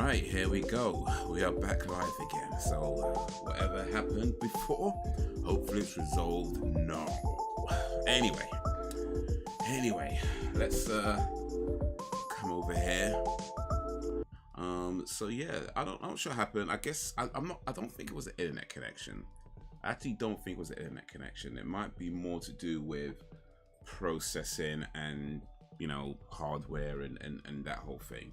Alright, here we go. We are back live again. So, whatever happened before, hopefully it's resolved now. Anyway, let's come over here. So yeah, I'm not sure what happened. I guess I don't think it was an internet connection. I actually don't think it was an internet connection. It might be more to do with processing and, you know, hardware and that whole thing.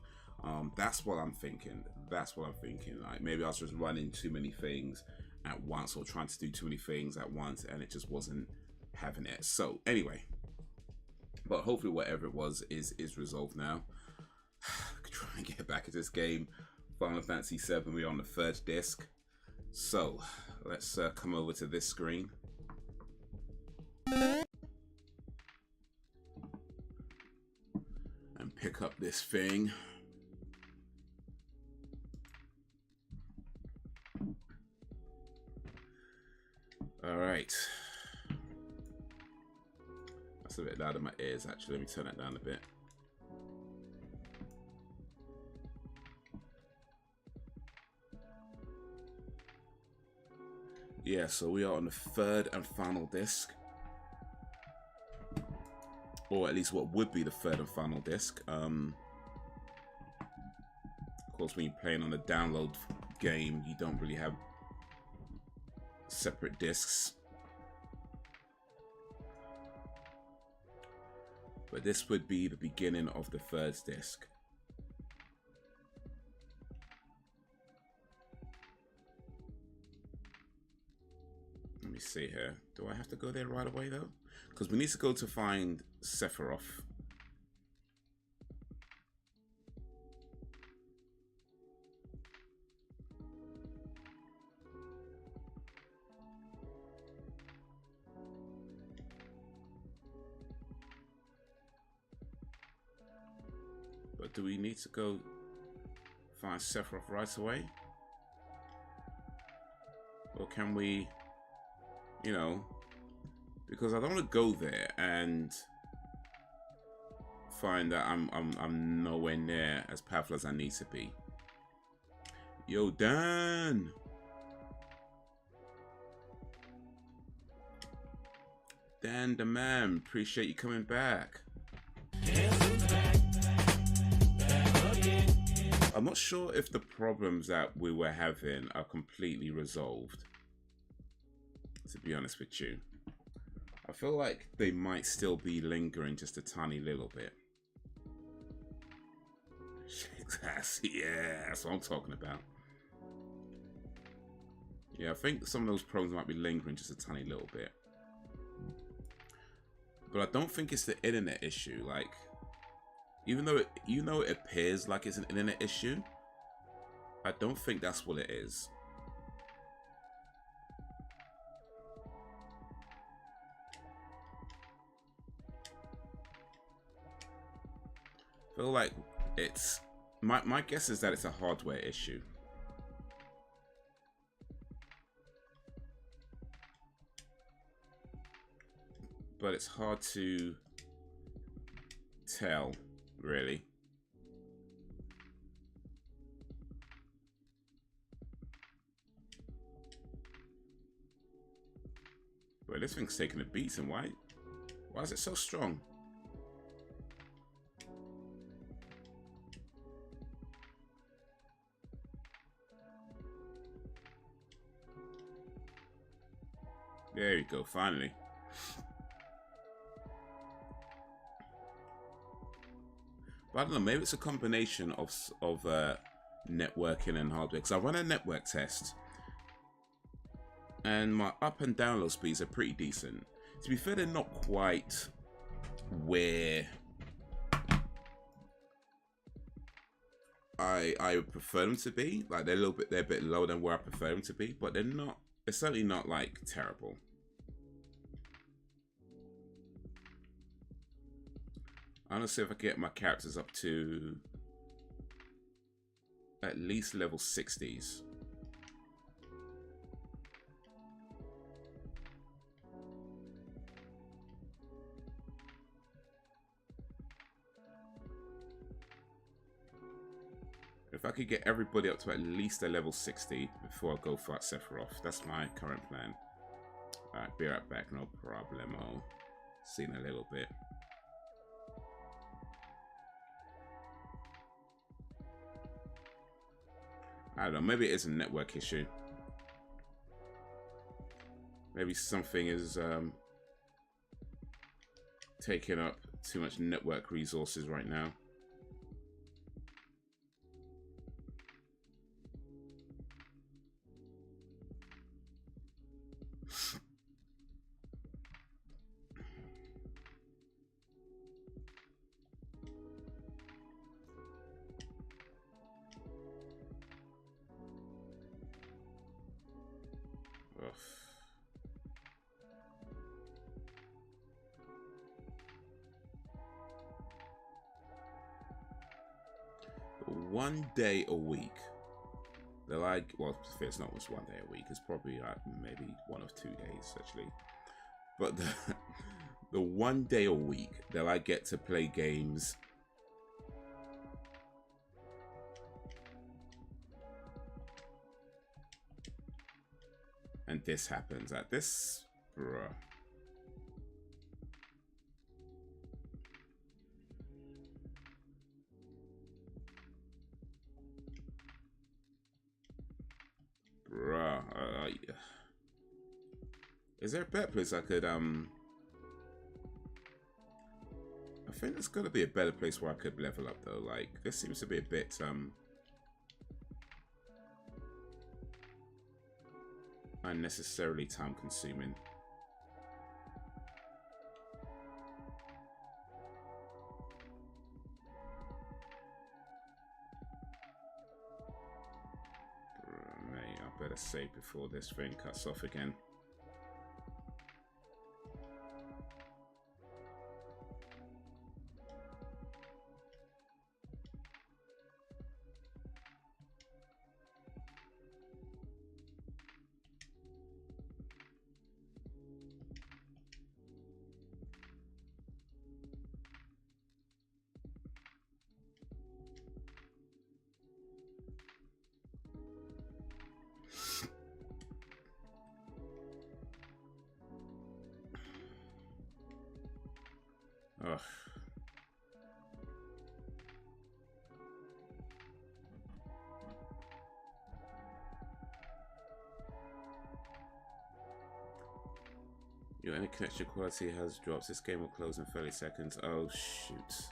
That's what I'm thinking. Like maybe I was just running too many things at once or trying to do too many things at once and it just wasn't having it. So anyway, but hopefully whatever it was is resolved now. Try and get back at this game. Final Fantasy VII, we're on the third disc. So let's come over to this screen. And pick up this thing. All right. That's a bit loud in my ears, actually. Let me turn that down a bit. Yeah, so we are on the third and final disc. Or at least what would be the third and final disc. Of course, when you're playing on a download game, you don't really have separate discs. But this would be the beginning of the third disc. Let me see here. Do I have to go there right away though? Because we need to go to find Sephiroth. But do we need to go find Sephiroth right away? Or can we, you know, because I don't want to go there and find that I'm nowhere near as powerful as I need to be. Yo, Dan! Dan the man, appreciate you coming back. I'm not sure if the problems that we were having are completely resolved, to be honest with you. I feel like they might still be lingering just a tiny little bit. Yeah, that's what I'm talking about. Yeah, I think some of those problems might be lingering just a tiny little bit. But I don't think it's the internet issue. Like, even though it appears like it's an internet issue, I don't think that's what it is. I feel like it's my guess is that it's a hardware issue. But it's hard to tell, really. But this thing's taking a beating. Why is it so strong? There you go, finally. But I don't know, maybe it's a combination of networking and hardware. Because I run a network test, and my up and download speeds are pretty decent. To be fair, they're not quite where I prefer them to be. Like they're a bit lower than where I prefer them to be, but they're certainly not like terrible. I'm gonna see if I can get my characters up to at least level 60s. If I could get everybody up to at least a level 60 before I go fight Sephiroth, that's my current plan. Alright, be right back, no problemo. See in a little bit. I don't know, maybe it is a network issue. Maybe something is taking up too much network resources right now. One day a week. They're like, well, it's not just 1 day a week. It's probably like maybe 1 or 2 days actually. But the 1 day a week that I get to play games and this happens at this, bruh. Bruh, is there a better place I could, I think there's gotta be a better place where I could level up though. Like, this seems to be a bit, unnecessarily time consuming. Mate, I better save before this thing cuts off again. Ugh. Your internet connection quality has dropped. This game will close in 30 seconds. Oh, shoot.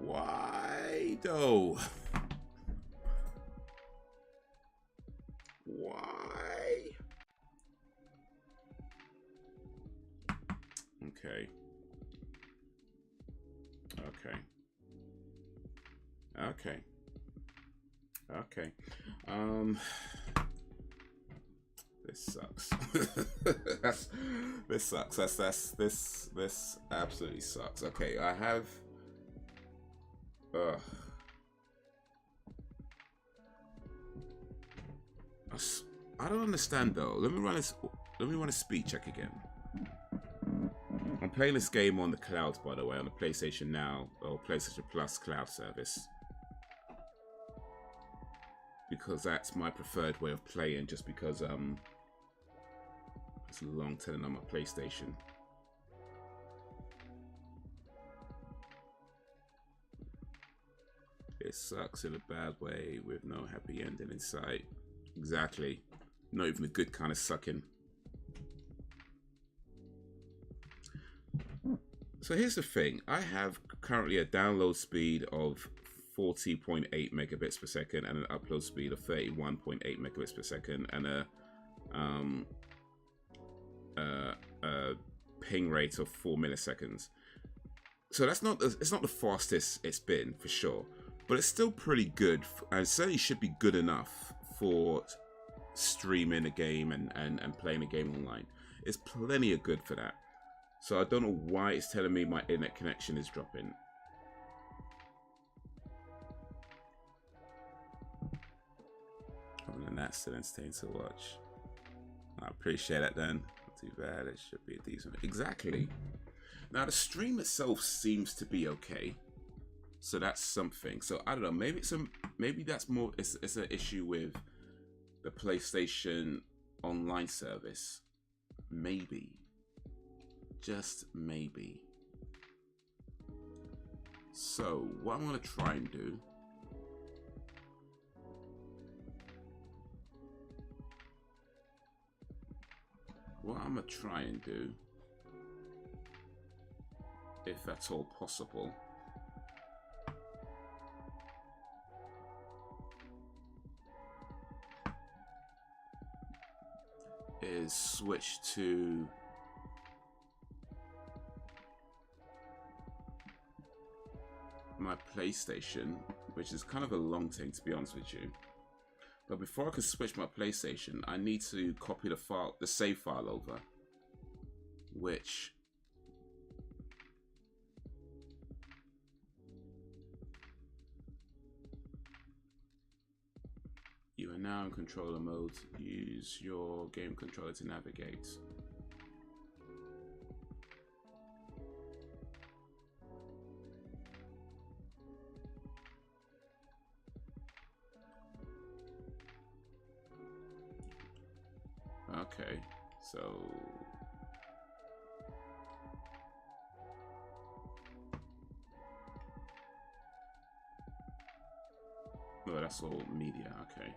Why, though? Why? Okay. Okay. Okay. Okay. This sucks. This sucks. This absolutely sucks. Okay, I have I don't understand though. Let me run a speed check again. I'm playing this game on the cloud, by the way, on the PlayStation Now or PlayStation Plus cloud service. Because that's my preferred way of playing, just because it's a long tenant on my PlayStation. It sucks in a bad way with no happy ending in sight. Exactly. Not even a good kind of sucking. So here's the thing. I have currently a download speed of 40.8 megabits per second and an upload speed of 31.8 megabits per second and a ping rate of 4 milliseconds. So that's not it's not the fastest it's been for sure, but it's still pretty good and certainly should be good enough for streaming a game and playing a game online. It's plenty of good for that. So I don't know why it's telling me my internet connection is dropping. Other than that, still entertaining to watch. I appreciate that then. Not too bad. It should be a decent. Exactly. Now the stream itself seems to be okay, so that's something. So I don't know. Maybe maybe that's more. It's an issue with the PlayStation online service. Maybe, just maybe. So what I'm gonna try and do. What I'm gonna try and do, if that's all possible, is switch to my PlayStation, which is kind of a long thing to be honest with you. But before I can switch my PlayStation, I need to copy the file, the save file over, which you are now in controller mode. Use your game controller to navigate. Okay, so oh, that's all media. Okay.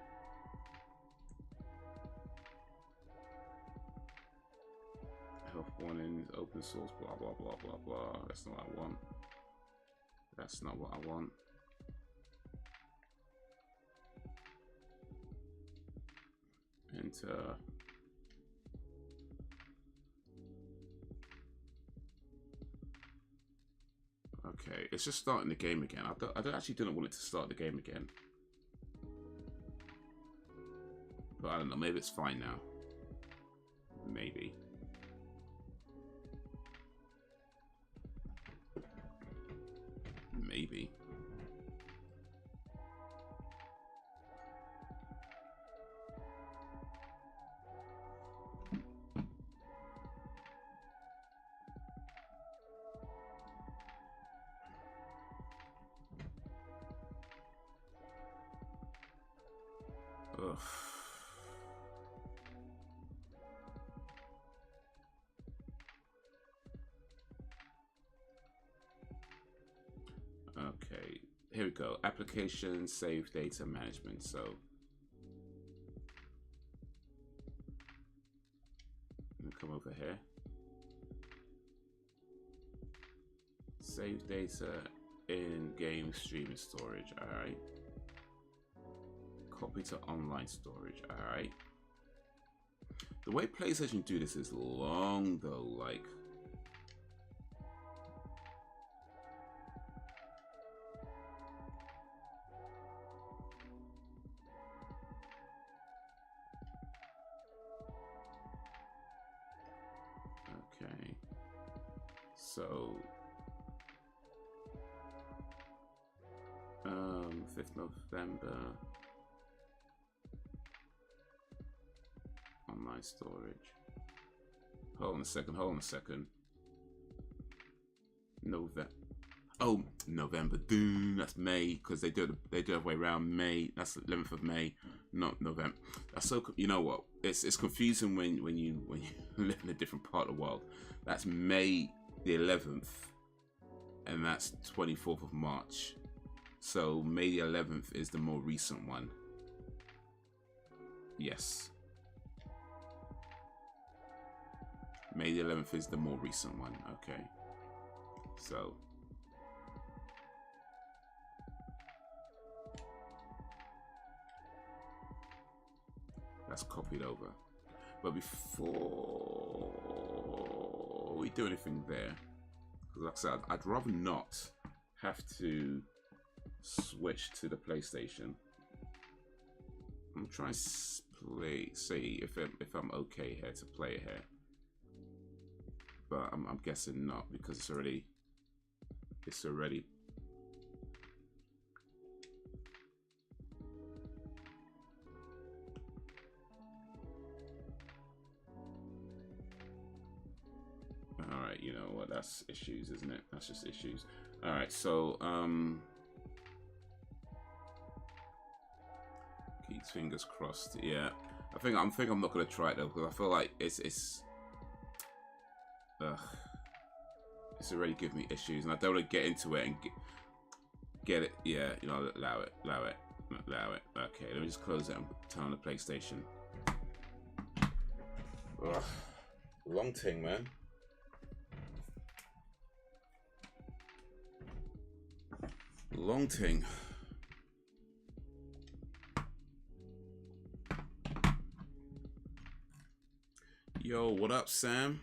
Health warnings, open source, blah blah blah blah blah. That's not what I want. That's not what I want. Enter. Okay, it's just starting the game again. I don't actually didn't want it to start the game again. But I don't know, maybe it's fine now. Maybe. Maybe. Ugh. Okay, here we go. Application, save data management. So let me come over here. Save data in game streaming storage. All right. Copy to online storage. All right. The way PlayStation do this is long though. Like. Okay. So. 5th November. Online storage. Hold on a second. November. Oh, November. Doom. That's May, because they do it the way around. May. That's the 11th of May, not November. That's so. You know what? It's confusing when you live in a different part of the world. That's May the 11th, and that's 24th of March. So May the 11th is the more recent one. Yes. May the 11th is the more recent one. Okay. So. That's copied over. But before we do anything there, because like I said, I'd rather not have to switch to the PlayStation. I'm trying to see if I'm okay here to play it here. But I'm guessing not, because it's already Alright, you know what? That's issues, isn't it? That's just issues. All right, so keeps fingers crossed. Yeah, I think I'm not gonna try it though, because I feel like it's already giving me issues, and I don't want to get into it and get it. Yeah, you know, allow it. Okay, let me just close it and turn on the PlayStation. Ugh, long thing, man. Long thing. Yo, what up, Sam?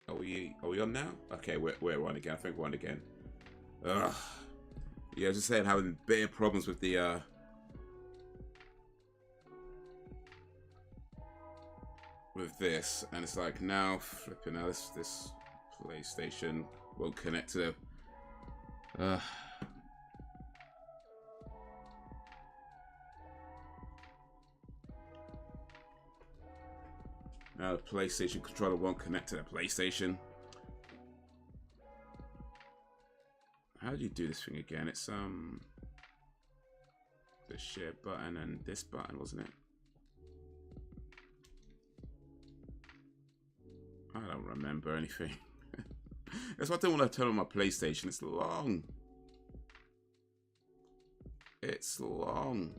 Are we on now? Okay, we're on again. I think we're on again. Ugh. Yeah, I was just saying, having bit problems with the with this, and it's like now flipping out this PlayStation won't connect to the now the PlayStation controller won't connect to the PlayStation. How do you do this thing again? It's the share button and this button, wasn't it? I don't remember anything. That's why I don't want to turn on my PlayStation. It's long. It's long.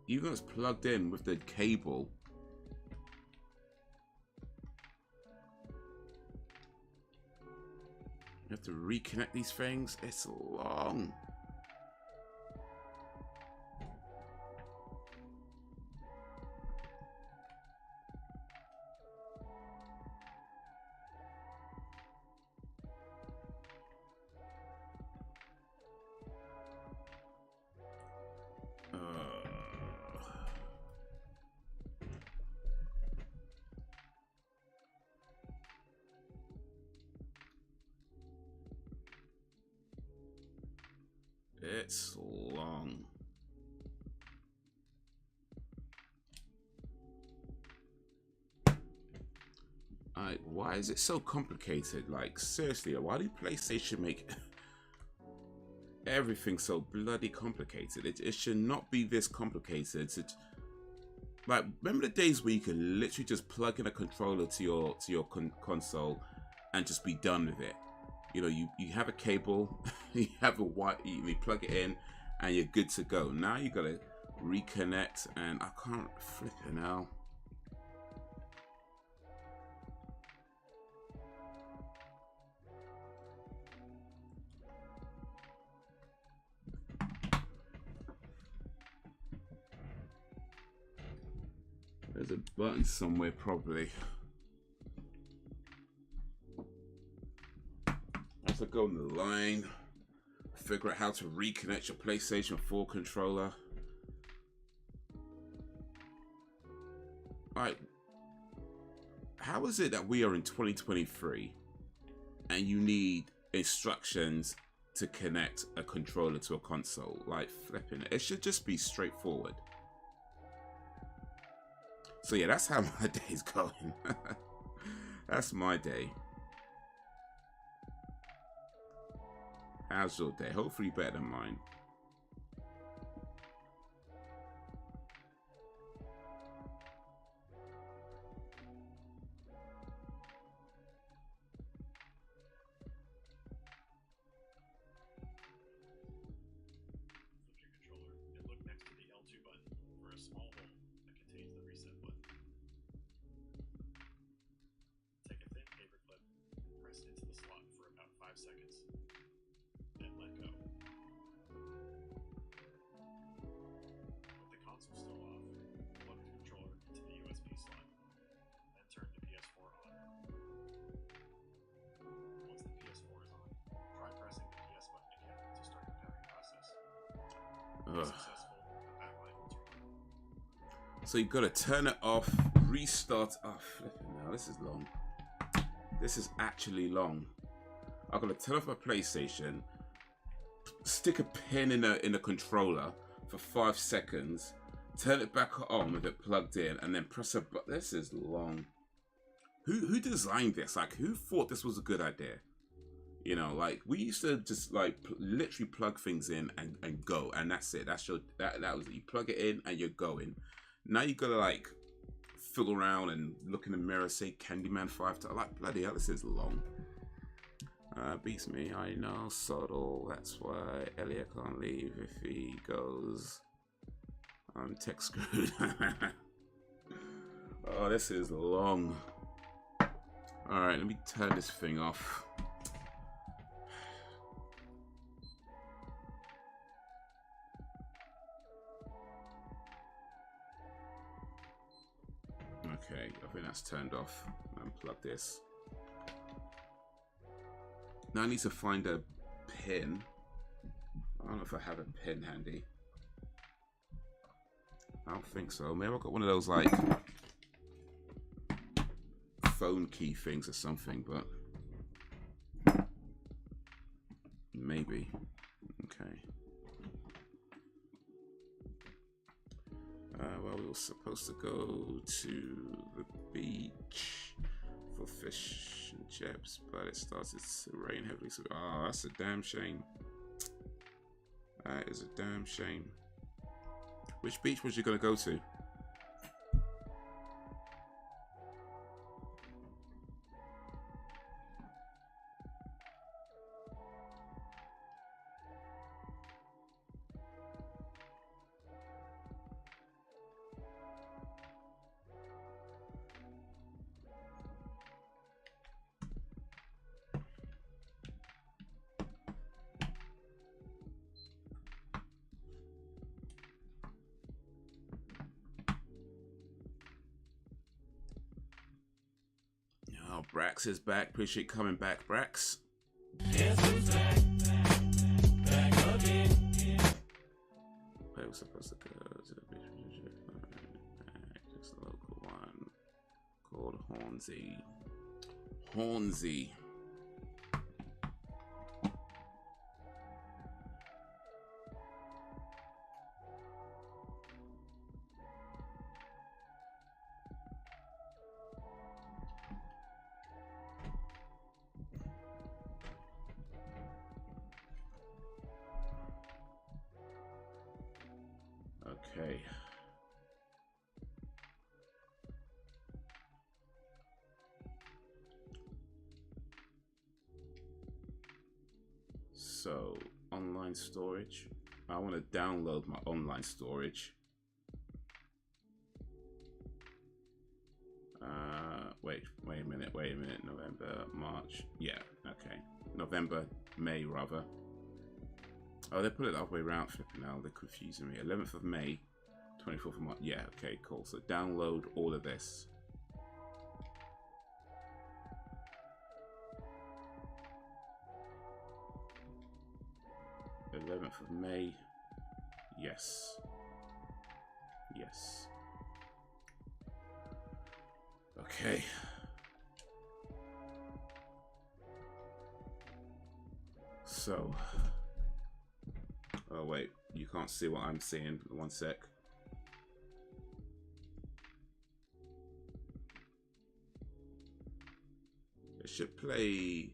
Even though it's plugged in with the cable. You have to reconnect these things. It's long. It's long. Why is it so complicated? Like, seriously, why do PlayStation make everything so bloody complicated? It should not be this complicated. Like, remember the days where you could literally just plug in a controller to your console and just be done with it? You know, you have a cable, you have a wire, you plug it in, and you're good to go. Now you gotta reconnect, and I can't flip it now. There's a button somewhere, probably. As I go on the line, figure out how to reconnect your PlayStation 4 controller. like, how is it that we are in 2023 and you need instructions to connect a controller to a console? Like, flipping it. It should just be straightforward. So yeah, that's how my day's going. That's my day. How's your day? Hopefully better than mine. Ugh. So you've got to turn it off, restart. Oh, flipping now, this is long. This is actually long. I've got to turn off my PlayStation, stick a pin in a controller for 5 seconds, turn it back on with it plugged in, and then press a button. This is long. Who designed this? Like, who thought this was a good idea? You know, like, we used to just like literally plug things in and go, and that's it. That's your that was it. You plug it in and you're going. Now you gotta like fiddle around and look in the mirror, say Candyman 5 times. Like, bloody hell, this is long. Beats me, I know, subtle. That's why Elliot can't leave if he goes. I'm tech screwed. Oh, this is long. All right, let me turn this thing off. Okay, I think that's turned off. Unplug this. Now I need to find a pin. I don't know if I have a pin handy. I don't think so. Maybe I've got one of those like phone key things or something, but maybe. Okay. Well, we were supposed to go to the beach for fish and chips, but it started to rain heavily. So, oh, that's a damn shame. That is a damn shame. Which beach was you going to go to? Oh, Brax is back. Appreciate coming back, Brax. Guess who's back? Back again. Where was supposed to go to the beach? Just a local one called Hornsey. Hornsey. Okay. So, online storage. I want to download my online storage. Wait a minute. November, March. Yeah, okay. November, May, rather. Oh, they put it the other way around. Flipping now, they're confusing me. 11th of May, 24th of March. Yeah, okay, cool. So download all of this. The 11th of May. Yes. Yes. Okay. So. Oh wait, you can't see what I'm seeing. One sec. It should play.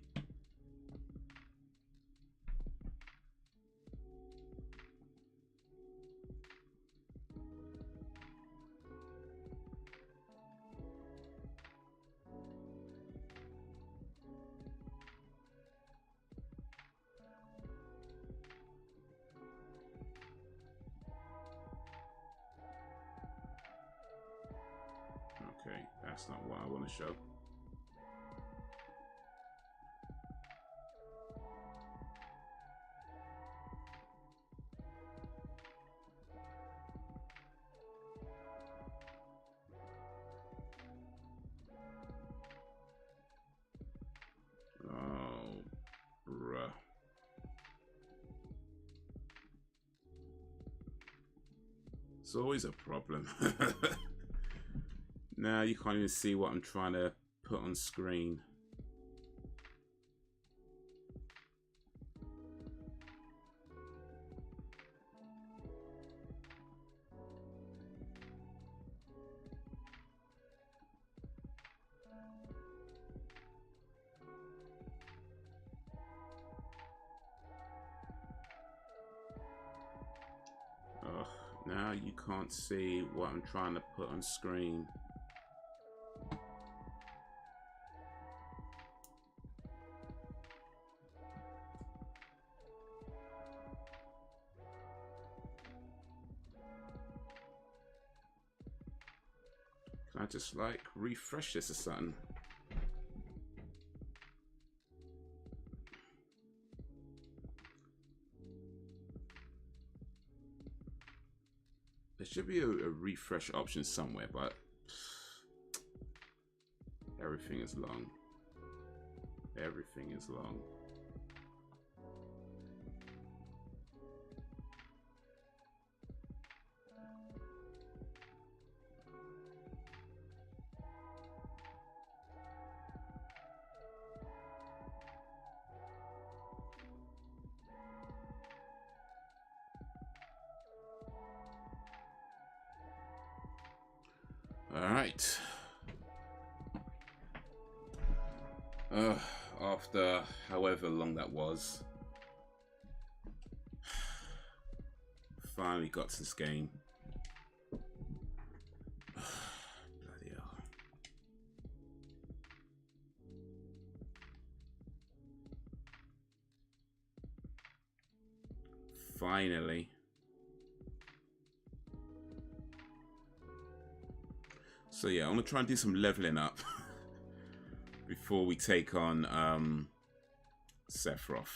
Okay, that's not what I want to show. Oh, bruh. It's always a problem. Now you can't even see what I'm trying to put on screen. Oh, now you can't see what I'm trying to put on screen. Can I just like refresh this or something? There should be a refresh option somewhere, but everything is long. Everything is long. All right. After however long that was, finally got to this game. Bloody hell. Finally. So yeah, I'm gonna try and do some leveling up before we take on Sephiroth.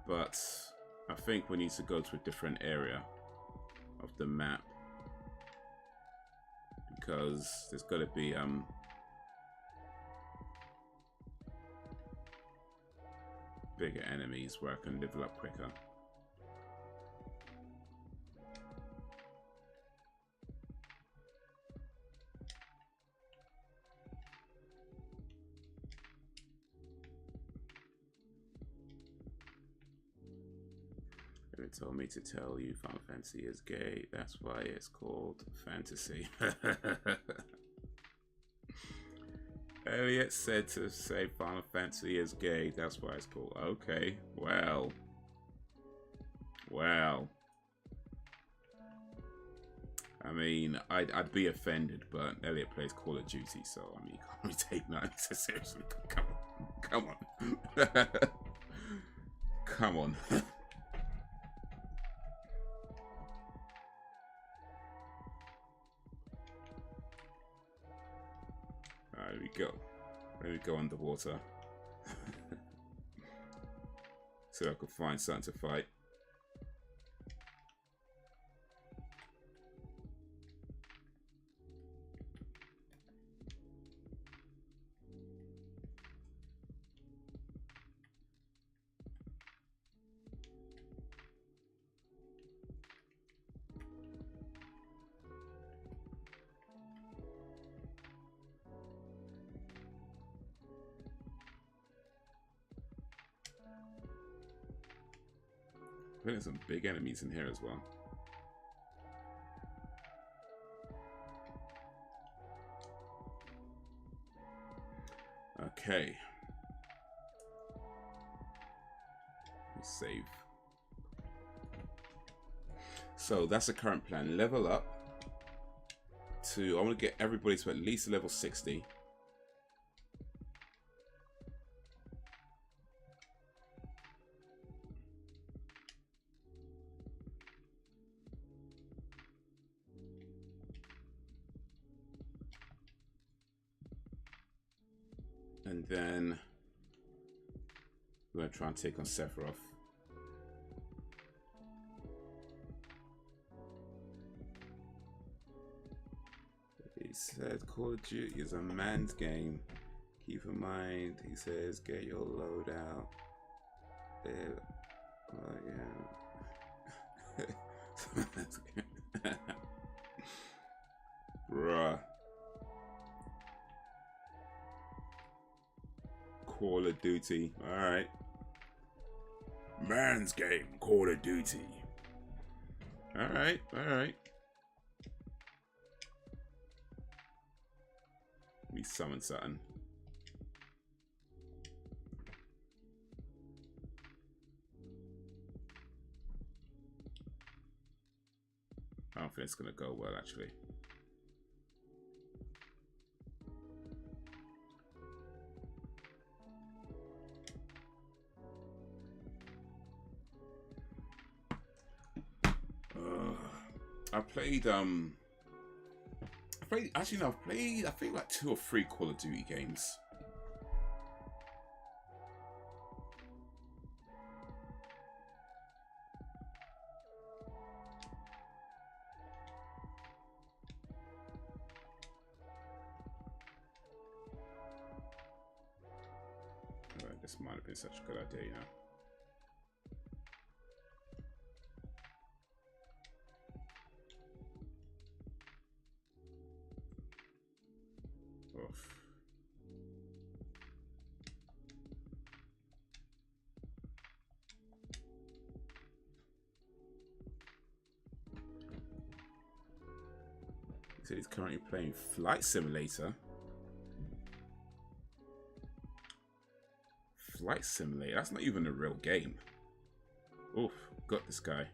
But I think we need to go to a different area of the map because there's got to be bigger enemies where I can level up quicker. It told me to tell you Final Fantasy is gay. That's why it's called fantasy. Elliot said to say Final Fantasy is gay. That's why it's called. Okay. Well. Well. I mean, I'd be offended, but Elliot plays Call of Duty, so I mean, you can't really take nothing so seriously. Come on. Come on. Come on. There we go. There we go underwater. So I could find something to fight. There's some big enemies in here as well. Okay. Let's save. So that's the current plan. Level up to, I want to get everybody to at least level 60. And then we're going to try and take on Sephiroth. He said Call of Duty is a man's game. Keep in mind, he says, get your load out. Oh, yeah. Bruh. Call of Duty. Alright. Man's game. Call of Duty. Alright. Alright. Let me summon something. I don't think it's gonna go well, actually. I played like 2 or 3 Call of Duty games. Alright, this might have been such a good idea, you know. So he's currently playing Flight Simulator. Flight Simulator? That's not even a real game. Oof, got this guy.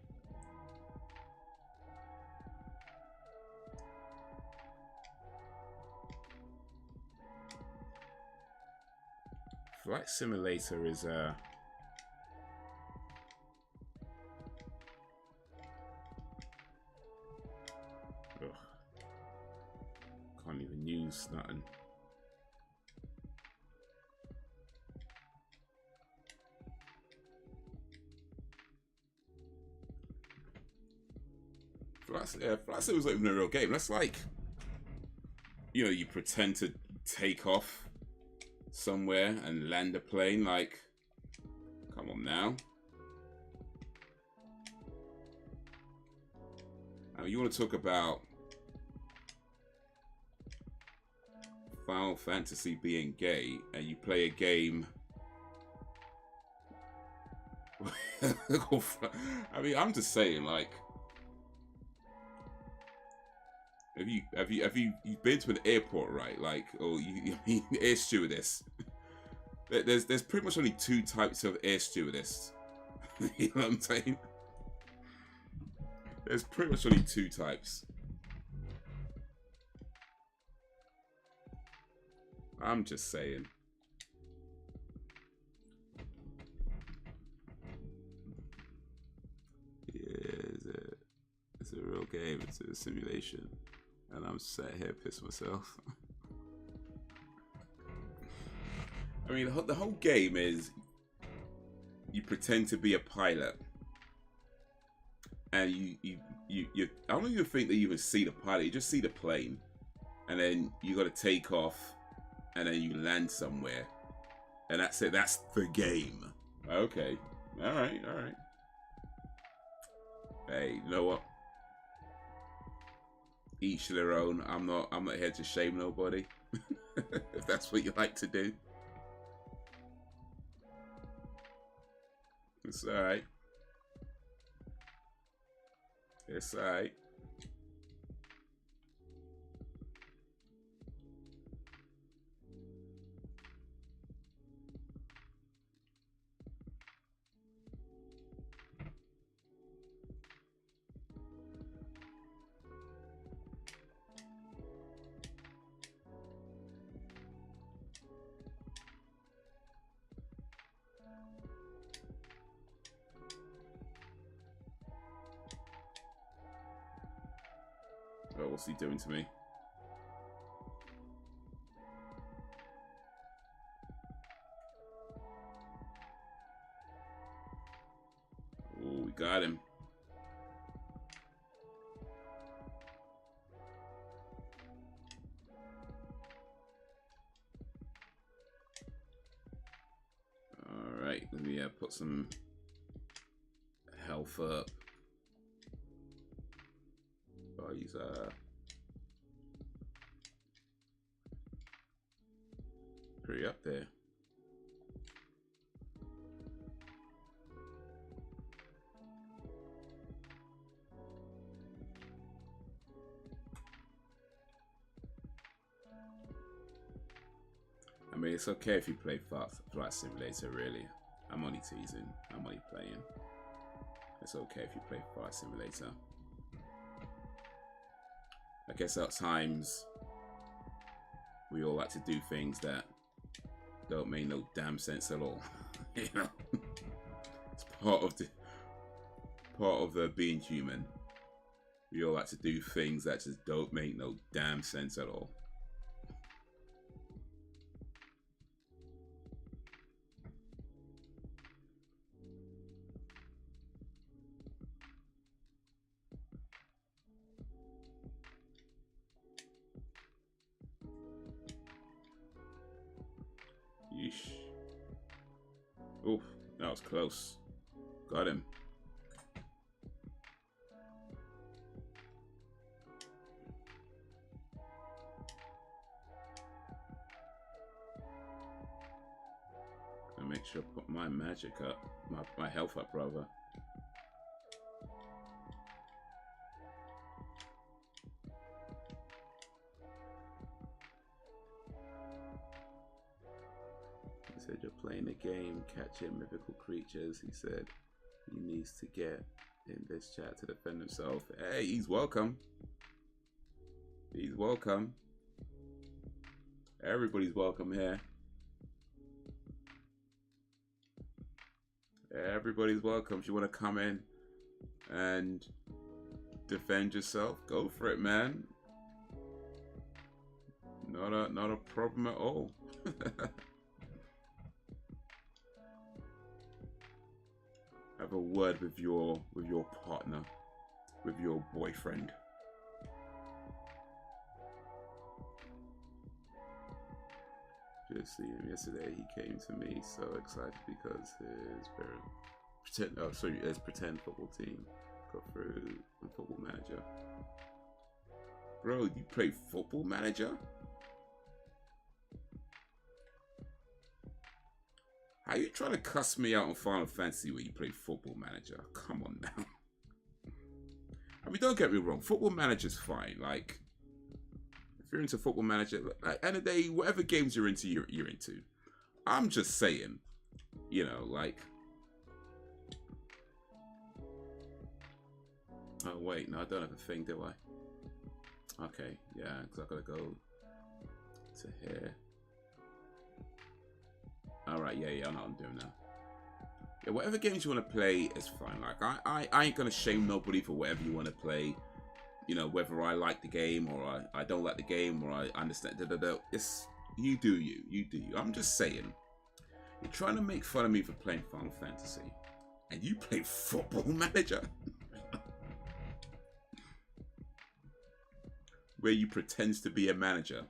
Flight Simulator is ugh. Can't even use nothing. Flight Simulator was not even a real game. That's like, you know, you pretend to take off somewhere and land a plane. Like, come on now. I mean, you want to talk about Final Fantasy being gay, and you play a game. I mean, I'm just saying, like, you've been to an airport, right? Like, or you air stewardess. There's pretty much only 2 types of air stewardess. You know what I'm saying? There's pretty much only 2 types. I'm just saying. Yeah, it's a real game. It's a simulation. And I'm sat here pissed myself. I mean, the whole game is you pretend to be a pilot. And you I don't even think that you even see the pilot. You just see the plane. And then you got to take off. And then you land somewhere. And that's it. That's the game. Okay. Alright, alright. Hey, you know what? Each to their own. I'm not here to shame nobody. If that's what you like to do. It's alright. It's alright. Oh, what's he doing to me? Oh, we got him. All right, let me put some health up. Oh, he's pretty up there. I mean, it's okay if you play Flight Simulator, really. I'm only teasing. I'm only playing. It's okay if you play Flight Simulator. I guess at times we all like to do things that don't make no damn sense at all. You know, it's part of the being human. We all like to do things that just don't make no damn sense at all. Yeesh. Oof, that was close. Got him. I make sure I put my magic up, my health up, rather. He said you're playing the game, catching mythical creatures. He said he needs to get in this chat to defend himself. Hey, he's welcome. He's welcome. Everybody's welcome here. Everybody's welcome. If you want to come in and defend yourself, go for it, man. Not a problem at all. Have a word with your partner, with your boyfriend. Just seen him yesterday. He came to me so excited because his pretend football team got through on Football Manager. Bro, you play Football Manager? How you trying to cuss me out on Final Fantasy where you play Football Manager? Come on now. I mean, don't get me wrong. Football Manager's fine. Like, if you're into Football Manager, at the end of the day, whatever games you're into, you're into. I'm just saying, you know, like... Oh, wait. No, I don't have a thing, do I? Okay, yeah, because I've got to go to here. Alright, yeah, I know what I'm doing now. Yeah, whatever games you want to play is fine. Like, I ain't going to shame nobody for whatever you want to play. You know, whether I like the game or I don't like the game or I understand. It's, you do you. You do you. I'm just saying. You're trying to make fun of me for playing Final Fantasy. And you play Football Manager? Where you pretend to be a manager.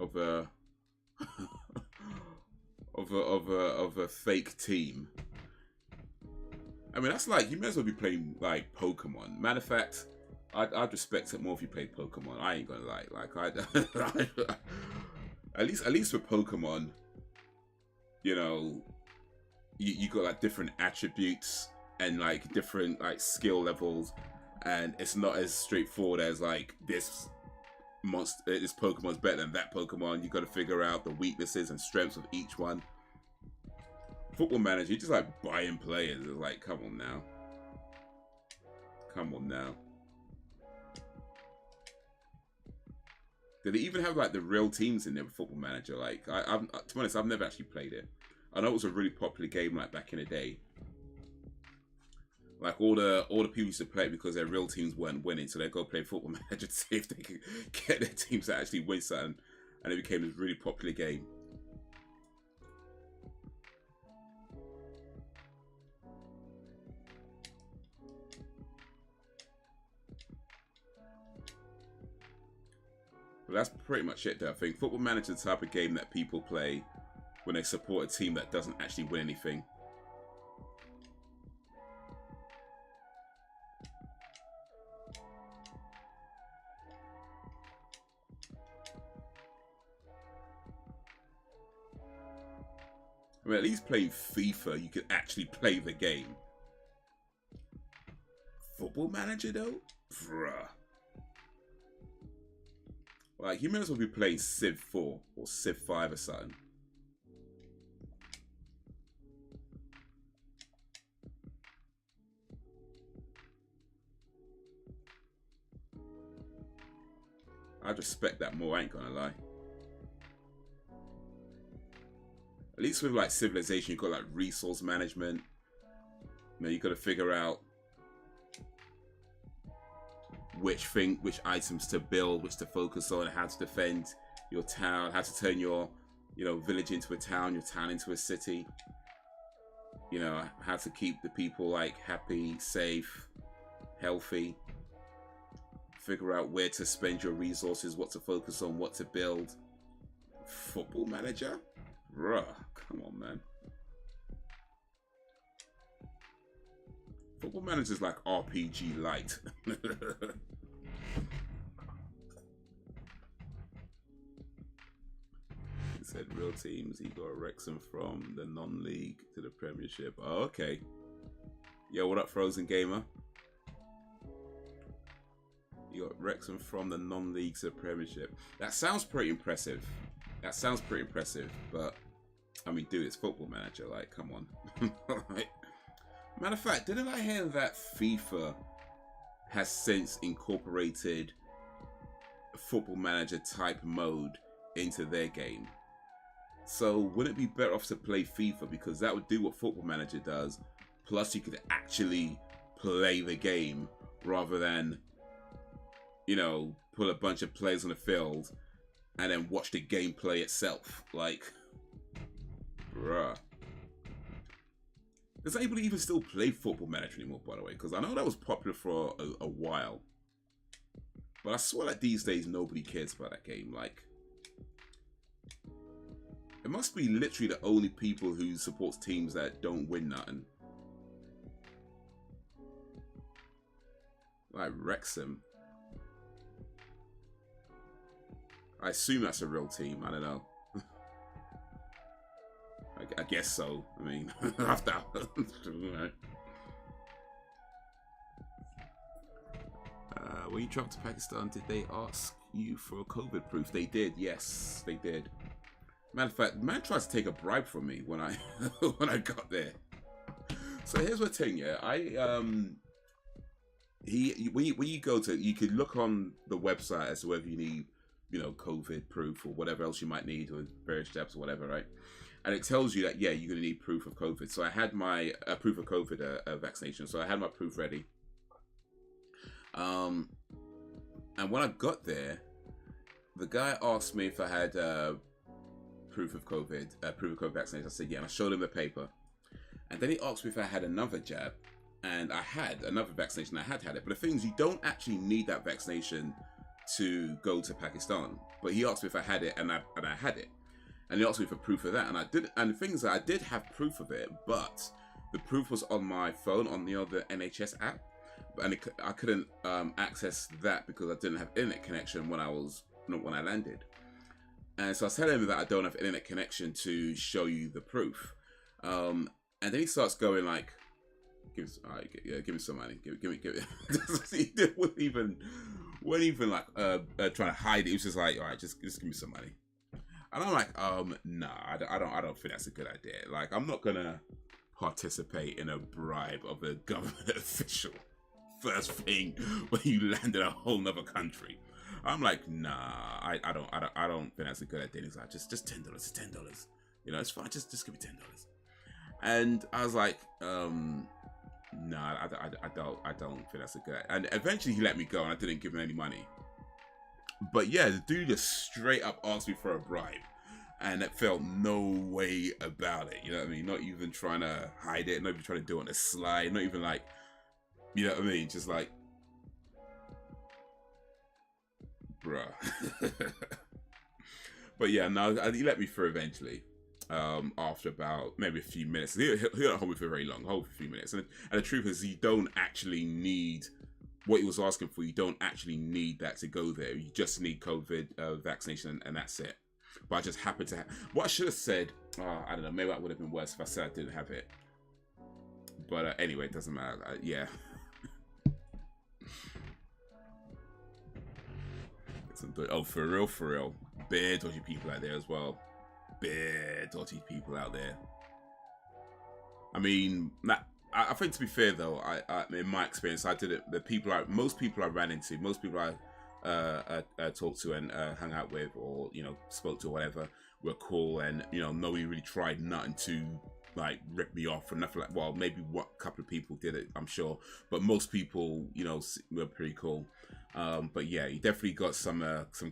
Of a fake team. I mean, that's like, you may as well be playing like Pokemon. Matter of fact, I'd respect it more if you played Pokemon. I ain't gonna lie. Like, at least with Pokemon, you know, you got like different attributes and like different like skill levels, and it's not as straightforward as like this Pokemon's better than that Pokemon. You got to figure out the weaknesses and strengths of each one. Football Manager, you just like buying players. It's like, come on now. Come on now. Did they even have like the real teams in there with Football Manager? Like, to be honest, I've never actually played it. I know it was a really popular game like back in the day. Like all the people used to play it because their real teams weren't winning, so they'd go play Football Manager to see if they could get their teams to actually win something, and it became this really popular game. But that's pretty much it though. I think Football Manager is the type of game that people play when they support a team that doesn't actually win anything. I mean, at least playing FIFA, you could actually play the game. Football Manager though? Bruh. Like, you may as well be playing Civ 4 or Civ 5 or something. I'd respect that more, I ain't gonna lie. At least with like Civilization, you've got like resource management. You know, you got to figure out which items to build, which to focus on, how to defend your town, how to turn your, you know, village into a town, your town into a city. You know, how to keep the people like happy, safe, healthy. Figure out where to spend your resources, what to focus on, what to build. Football Manager? Bruh, come on, man. Football Manager's like RPG light. He said real teams. He got Wrexham from the non-league to the Premiership. Oh, okay. Yo, what up, Frozen Gamer? You got Wrexham from the non-league to the Premiership. That sounds pretty impressive. That sounds pretty impressive, but I mean, dude, it's Football Manager. Like, come on. Like, matter of fact, didn't I hear that FIFA has since incorporated a Football Manager type mode into their game? So wouldn't it be better off to play FIFA, because that would do what Football Manager does, plus you could actually play the game rather than, you know, put a bunch of players on the field and then watch the gameplay itself. Like, bruh. Does anybody even still play Football Manager anymore, by the way? Because I know that was popular for a while. But I swear that these days nobody cares about that game. Like, it must be literally the only people who supports teams that don't win nothing. Like Wrexham. I assume that's a real team. I don't know. I guess so. I mean, after when you traveled to Pakistan, did they ask you for a COVID proof? They did. Yes, they did. Matter of fact, man tried to take a bribe from me when I when I got there. So here's the thing, yeah. When you go to, you could look on the website as to whether you need, you know, COVID proof or whatever else you might need, or various steps or whatever, right? And it tells you that, yeah, you're going to need proof of COVID. So I had my proof of COVID vaccination. So I had my proof ready. And when I got there, the guy asked me if I had proof of COVID vaccination. I said, yeah, and I showed him the paper. And then he asked me if I had another jab. And I had another vaccination. I had it. But the thing is, you don't actually need that vaccination to go to Pakistan. But he asked me if I had it, and I had it. And he asked me for proof of that, and I did. And the thing is that I did have proof of it, but the proof was on my phone, on the other NHS app, and I couldn't access that because I didn't have internet connection when I landed. And so I was telling him that I don't have internet connection to show you the proof. And then he starts going like, give me some money. Give me. He wasn't even like trying to hide it. He was just like, all right, just give me some money. And I'm like, nah, I don't think that's a good idea. Like, I'm not gonna participate in a bribe of a government official first thing when you land in a whole nother country. I'm like, nah, I don't think that's a good idea. He's like, just $10, it's $10. You know, it's fine, just give me $10. And I was like, nah, I don't think that's a good idea. And eventually he let me go and I didn't give him any money. But yeah, the dude just straight up asked me for a bribe. And it felt no way about it, you know what I mean? Not even trying to hide it, not even trying to do it on the slide, not even like, you know what I mean? Just like, bruh. But yeah, no, he let me through eventually. After about maybe a few minutes. He don't hold me for very long, hold for a few minutes. And the truth is, you don't actually need what he was asking for. You don't actually need that to go there. You just need COVID vaccination, and that's it. But I just happened to have what I should have said. I don't know. Maybe that would have been worse if I said I didn't have it. But anyway, it doesn't matter. Yeah. Oh, for real. Bare dodgy people out there as well. Bare dodgy people out there. I mean, I think to be fair though, I in my experience, I did it. Most people I ran into, most people I talked to and hung out with, or you know, spoke to, or whatever, were cool, and you know, nobody really tried nothing to like rip me off or nothing like. Well, maybe what couple of people did it, I'm sure, but most people, you know, were pretty cool. But yeah, you definitely got some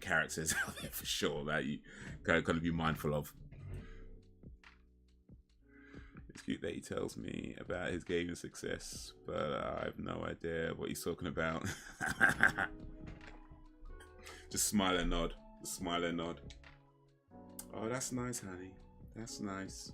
characters out there for sure that you gotta be mindful of. It's cute that he tells me about his gaming success, but I have no idea what he's talking about. Just smile and nod. Just smile and nod. Oh, that's nice, honey. That's nice.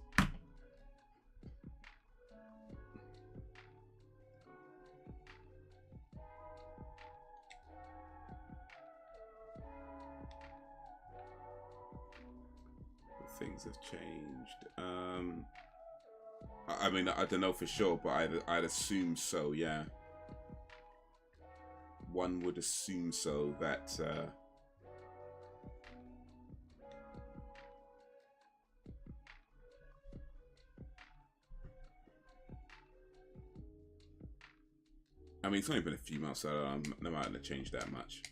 Things have changed. I mean, I don't know for sure, but I'd assume so. Yeah, one would assume so. That I mean, it's only been a few months, so they might not change that much.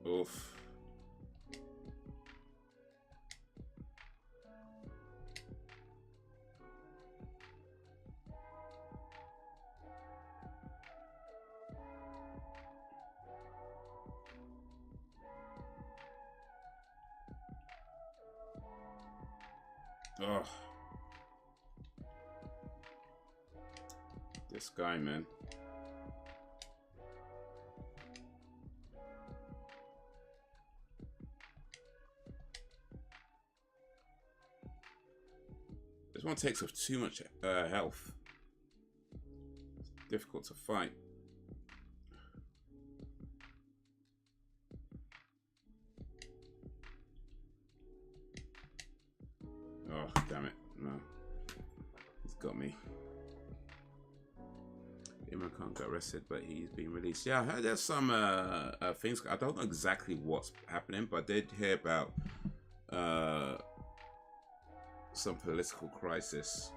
Oof. Ugh. This guy, man. This one takes off too much health. It's difficult to fight. Oh, damn it. No. He's got me. Imran Khan got arrested, but he's been released. Yeah, I heard there's some things. I don't know exactly what's happening, but I did hear about some political crisis.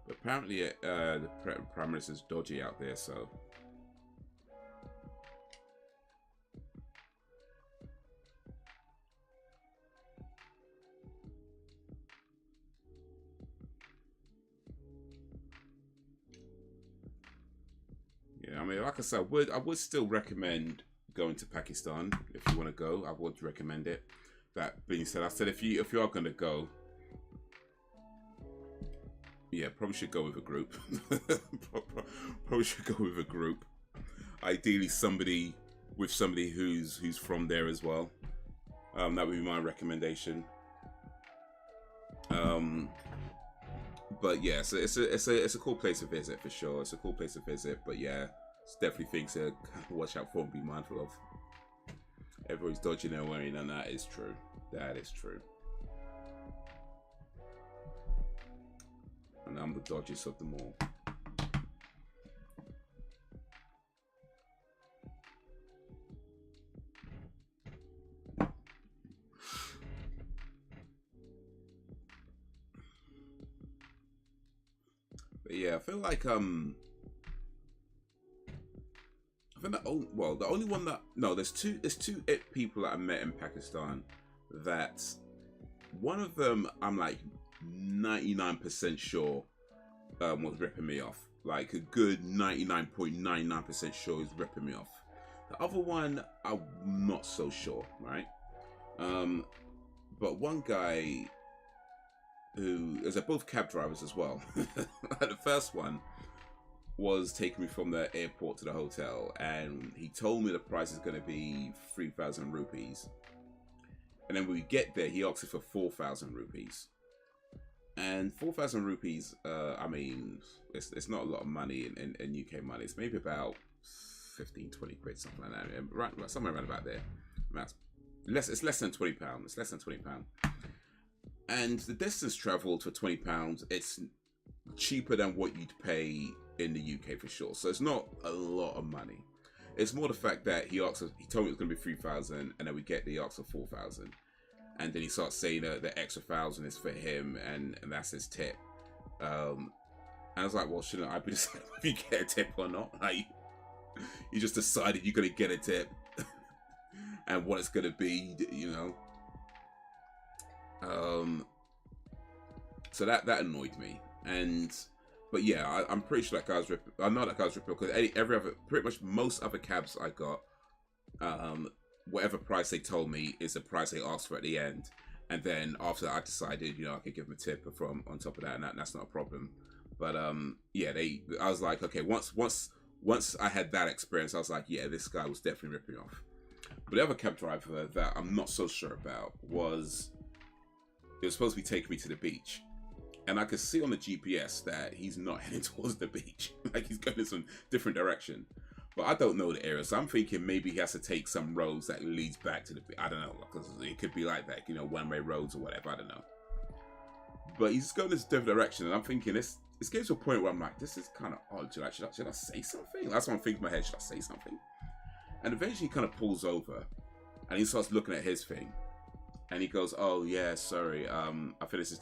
But apparently the Prime Minister's dodgy out there, so I mean, like I said, I would still recommend going to Pakistan if you want to go. I would recommend it. That being said, I said if you are going to go, Yeah, probably should go with a group. Probably should go with a group. Ideally, somebody who's from there as well. That would be my recommendation. But yeah, so it's a cool place to visit for sure. It's a cool place to visit, but yeah, it's definitely things to watch out for and be mindful of. Everybody's dodging their way, and that is true. That is true. And I'm the dodgiest of them all. But yeah, I feel like I think the only one that there's two people that I met in Pakistan that one of them I'm like 99% sure was ripping me off. Like a good 99.99% sure he's ripping me off. The other one I'm not so sure, right? But one guy who is both cab drivers as well. The first one was taking me from the airport to the hotel, and he told me the price is going to be 3,000 rupees. And then when we get there, he asked for 4,000 rupees. And 4,000 rupees, I mean, it's not a lot of money in UK money. It's maybe about 15, 20 quid, something like that. Right, somewhere around about there. It's less than £20. It's less than £20. And the distance travelled for £20, it's cheaper than what you'd pay in the UK for sure. So it's not a lot of money. It's more the fact that he told me it was going to be 3,000, and then we get the ask for 4,000. And then he starts saying that the extra 1,000 is for him, and that's his tip. And I was like, well, shouldn't I be deciding if you get a tip or not? Like, you just decided you're going to get a tip and what it's going to be, you know. So that annoyed me. But yeah, I'm pretty sure that guy's ripping. I know that guy's ripping because pretty much most other cabs I got, whatever price they told me is the price they asked for at the end, and then after that I decided, you know, I could give them a tip from on top of that, and that's not a problem. But yeah, I was like, okay, once I had that experience, I was like, yeah, this guy was definitely ripping off. But the other cab driver that I'm not so sure about was supposed to be taking me to the beach. And I could see on the GPS that he's not heading towards the beach. Like he's going in some different direction. But I don't know the area. So I'm thinking maybe he has to take some roads that leads back to the beach. I don't know. Because it could be like that, you know, one-way roads or whatever. I don't know. But he's going this different direction. And I'm thinking, this gets to a point where I'm like, this is kind of odd. Should I say something? That's what I'm thinking in my head. Should I say something? And eventually he kind of pulls over. And he starts looking at his thing. And he goes, oh, yeah, sorry. I think it's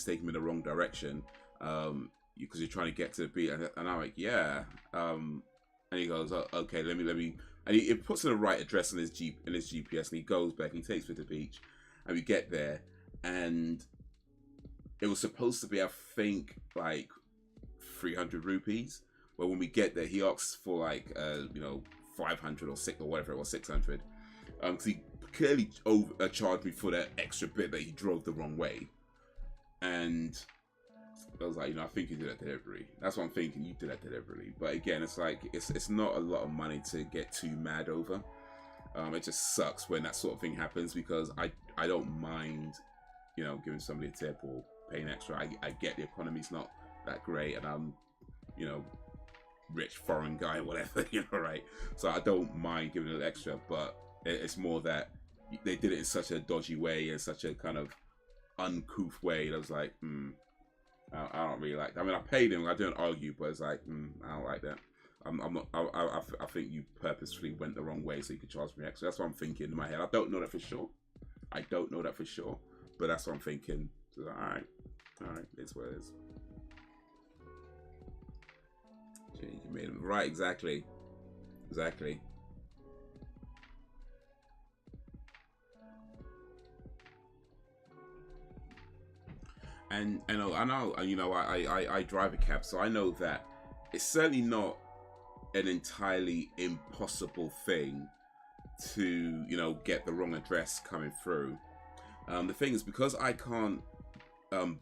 taking me in the wrong direction because you're trying to get to the beach. And I'm like, yeah. And he goes, oh, okay, let me. And he puts in the right address in his GPS, and he goes back and he takes me to the beach. And we get there, and it was supposed to be, I think, like 300 rupees. But when we get there, he asks for like, 500 or 6 or whatever it was, 600. Because he clearly charged me for that extra bit that he drove the wrong way. And I was like, I think you did that deliberately. That's what I'm thinking, you did that deliberately. But again, it's like, it's not a lot of money to get too mad over. It just sucks when that sort of thing happens, because I don't mind, giving somebody a tip or paying extra. I get the economy's not that great, and I'm, rich foreign guy, whatever, right? So I don't mind giving it extra, but it's more that they did it in such a dodgy way, in such a kind of uncouth way. I was like, I don't really like that. I mean, I paid him, I don't argue, but it's like, I don't like that. I'm not. I think you purposefully went the wrong way so you could charge me extra. That's what I'm thinking in my head. I don't know that for sure. But that's what I'm thinking. So, all right, it's what it is. You made him right, exactly. And I know, I drive a cab, so I know that it's certainly not an entirely impossible thing to, get the wrong address coming through. The thing is, because I can't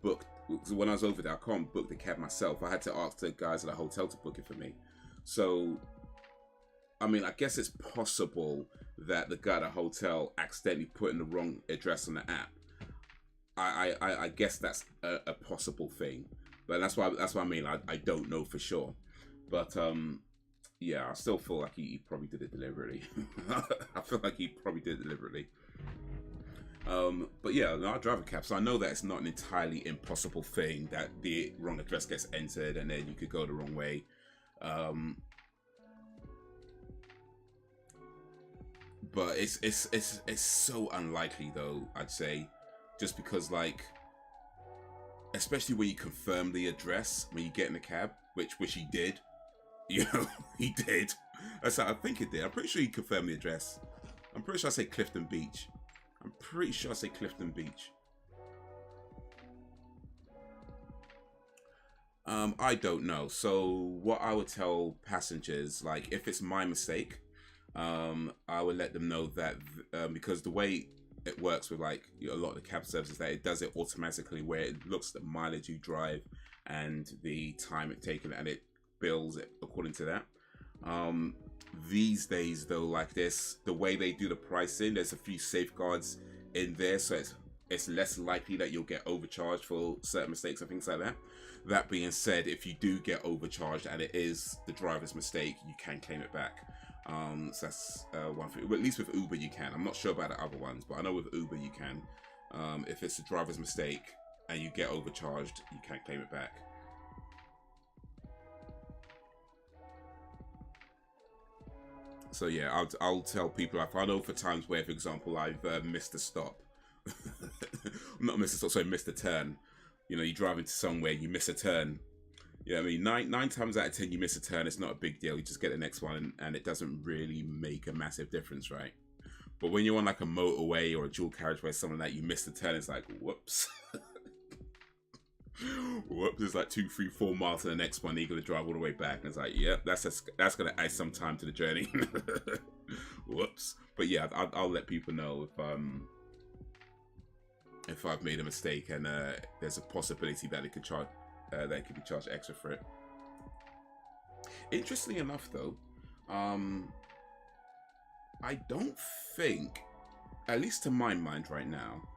book. When I was over there, I can't book the cab myself. I had to ask the guys at the hotel to book it for me. So, I mean, I guess it's possible that the guy at the hotel accidentally put in the wrong address on the app. I guess that's a possible thing, but that's why I mean I don't know for sure. But yeah, I still feel like he probably did it deliberately. I feel like he probably did it deliberately. But yeah, no, I drive a cab, so I know that it's not an entirely impossible thing that the wrong address gets entered and then you could go the wrong way. But it's so unlikely though, I'd say, just because, like, especially when you confirm the address when you get in the cab, which he did, you know, he did. That's how I think it did. I'm pretty sure he confirmed the address. I'm pretty sure I say Clifton Beach. I'm pretty sure I say Clifton Beach. I don't know. So what I would tell passengers, like, if it's my mistake, I would let them know that because the way it works with, like, a lot of the cab services, that it does it automatically, where it looks at the mileage you drive and the time it taken, and it bills it according to that. These days though, like this, the way they do the pricing, there's a few safeguards in there, so it's less likely that you'll get overcharged for certain mistakes and things like that. That being said, if you do get overcharged and it is the driver's mistake, you can claim it back. So that's one thing. But at least with Uber you can. I'm not sure about the other ones, but I know with Uber you can. If it's a driver's mistake and you get overcharged, you can claim it back. So yeah, I'll tell people, if I know for times where, for example, I've missed a stop, not missed a stop, sorry, missed a turn. You know, you drive into somewhere, you miss a turn. Yeah, I mean, nine times out of 10, you miss a turn. It's not a big deal. You just get the next one, and it doesn't really make a massive difference, right? But when you're on like a motorway or a dual carriageway, something like that, you miss the turn, it's like, whoops. Whoops, it's like 2, 3, 4 miles to the next one. You got to drive all the way back, and it's like, yep, that's gonna add some time to the journey. Whoops. But yeah, I'll let people know if I've made a mistake, and there's a possibility that it could charge. That could be charged extra for it. Interestingly enough, though, I don't think, at least to my mind right now,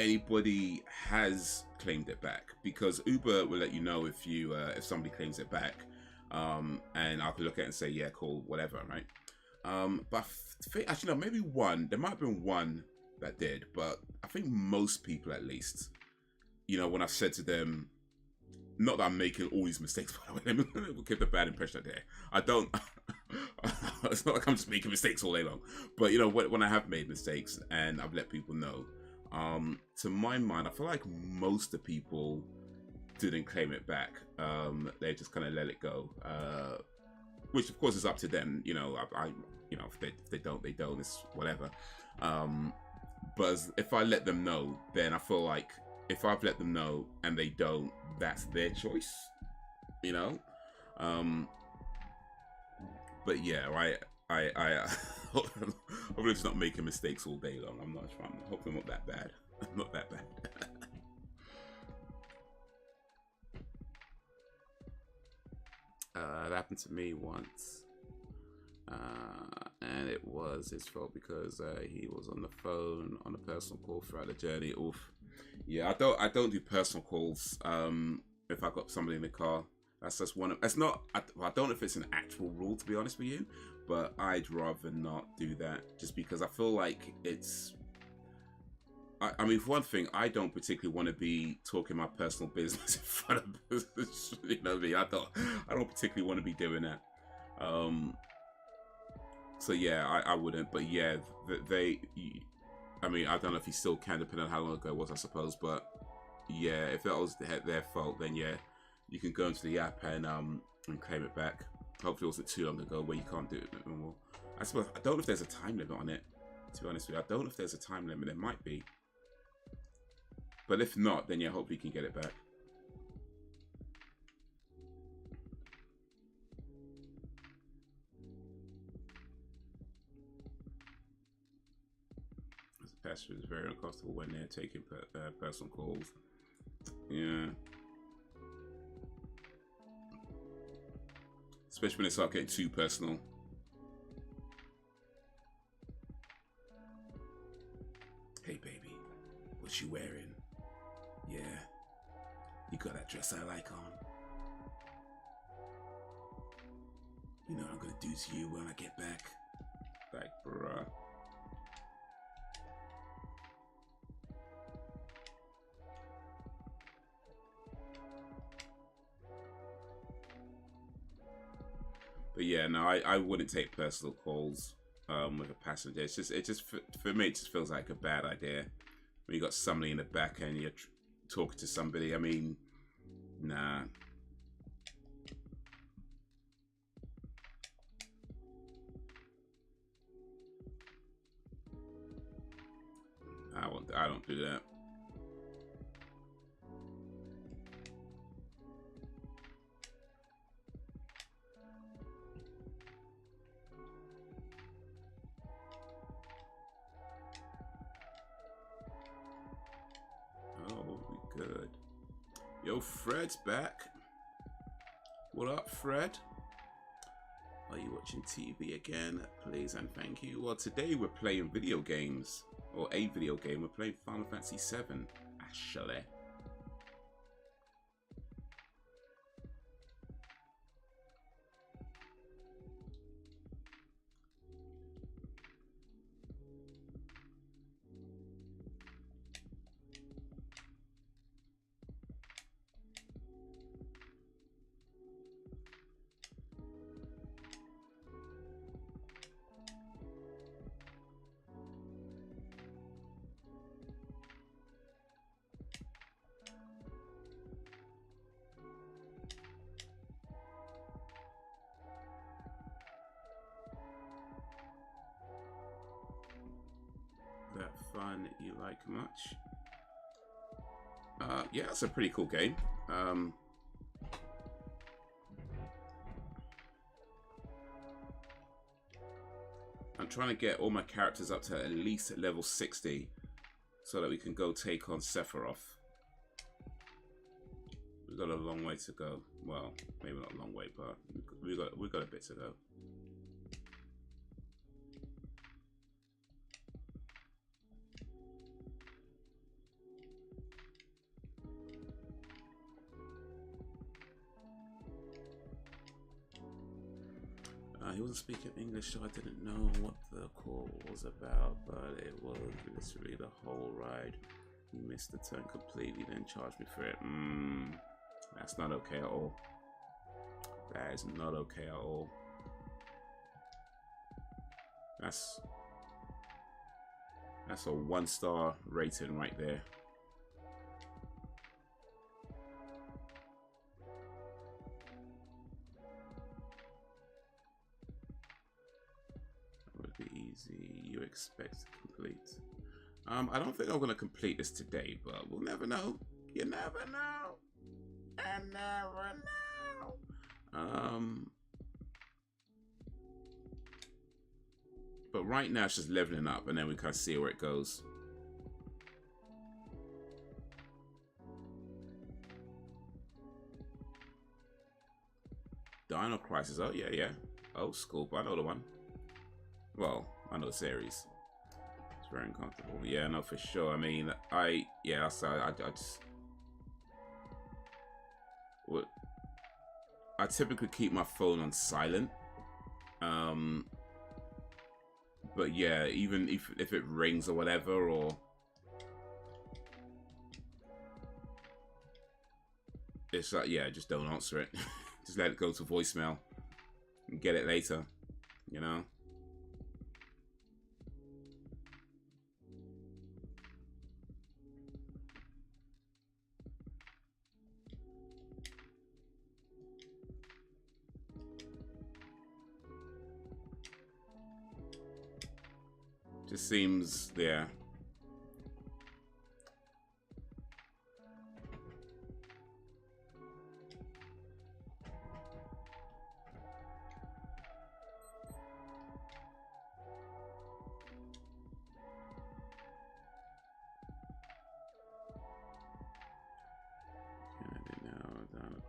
anybody has claimed it back, because Uber will let you know if you if somebody claims it back, and I could look at it and say, yeah, cool, whatever, right? But I think, actually, no, maybe one. There might have been one that did, but I think most people, at least, you know, when I've said to them, not that I'm making all these mistakes, by the way, we'll give the bad impression there. I don't. It's not like I'm just making mistakes all day long. But you know, when I have made mistakes and I've let people know, to my mind, I feel like most of the people didn't claim it back. They just kind of let it go, which of course is up to them. You know, you know, if they don't, they don't. It's whatever. But if I let them know, then I feel like, if I've let them know and they don't, that's their choice, you know. But yeah, I hopefully it's not making mistakes all day long. I'm not trying. Hopefully I'm not that bad. I'm not that bad. It happened to me once, and it was his fault because he was on the phone on a personal call throughout the journey. Oof. Yeah, I don't do personal calls if I got somebody in the car. That's just one of, it's not, I don't know if it's an actual rule, to be honest with you, but I'd rather not do that, just because I feel like it's, I mean, for one thing, I don't particularly want to be talking my personal business in front of, you know me, I don't particularly want to be doing that. So yeah, I wouldn't, but yeah, I mean, I don't know if he still can, depending on how long ago it was, I suppose. But yeah, if that was their fault, then yeah, you can go into the app and claim it back. Hopefully, it wasn't too long ago where you can't do it anymore. I suppose, I don't know if there's a time limit on it. To be honest with you, I don't know if there's a time limit. There might be, but if not, then yeah, hopefully you can get it back. passengers very uncomfortable when they're taking personal calls. Yeah. Especially when they start getting too personal. Hey baby, what you wearing? Yeah, you got that dress I like on. You know what I'm gonna do to you when I get back? Like, bruh. But yeah, no, I wouldn't take personal calls with a passenger. It's just for me, it just feels like a bad idea. When you got somebody in the back and you're talking to somebody, I mean, nah. I don't do that. Oh, we good. Yo, Fred's back. What up, Fred? Are you watching TV again? Please and thank you. Well, today we're playing video games. Or a video game. We're playing Final Fantasy VII, actually. That fun you like much? Yeah, it's a pretty cool game. I'm trying to get all my characters up to at least level 60 so that we can go take on Sephiroth. We've got a long way to go. Well, maybe not a long way, but we've got a bit to go. He wasn't speaking English, so I didn't know what the call was about, but it was literally the whole ride. He missed the turn completely, then charged me for it. That's not okay at all. That is not okay at all. That's a 1-star rating right there. You expect to complete? I don't think I'm gonna complete this today, but we'll never know. You never know. I never know. But right now it's just leveling up, and then we kind of see where it goes. Dino Crisis. Oh yeah. Old school, but I know the one. Well, I know the series. It's very uncomfortable. Yeah, no, for sure. I mean, I just... I typically keep my phone on silent. But yeah, even if it rings or whatever, or... It's like, yeah, just don't answer it. Just let it go to voicemail. And get it later, you know? Just seems, yeah.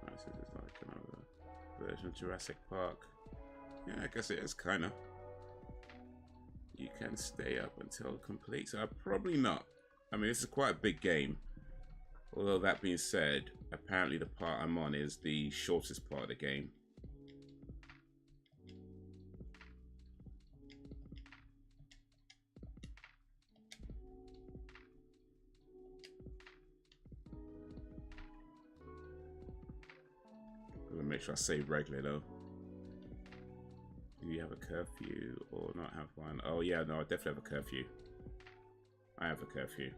Prices is like another version of Jurassic Park. Yeah, I guess it is kind of. You can stay up until complete, so probably not. I mean, this is quite a big game. Although that being said, apparently the part I'm on is the shortest part of the game. Gotta make sure I save regularly though. Do you have a curfew or not have one? Oh yeah, no, I definitely have a curfew. I have a curfew.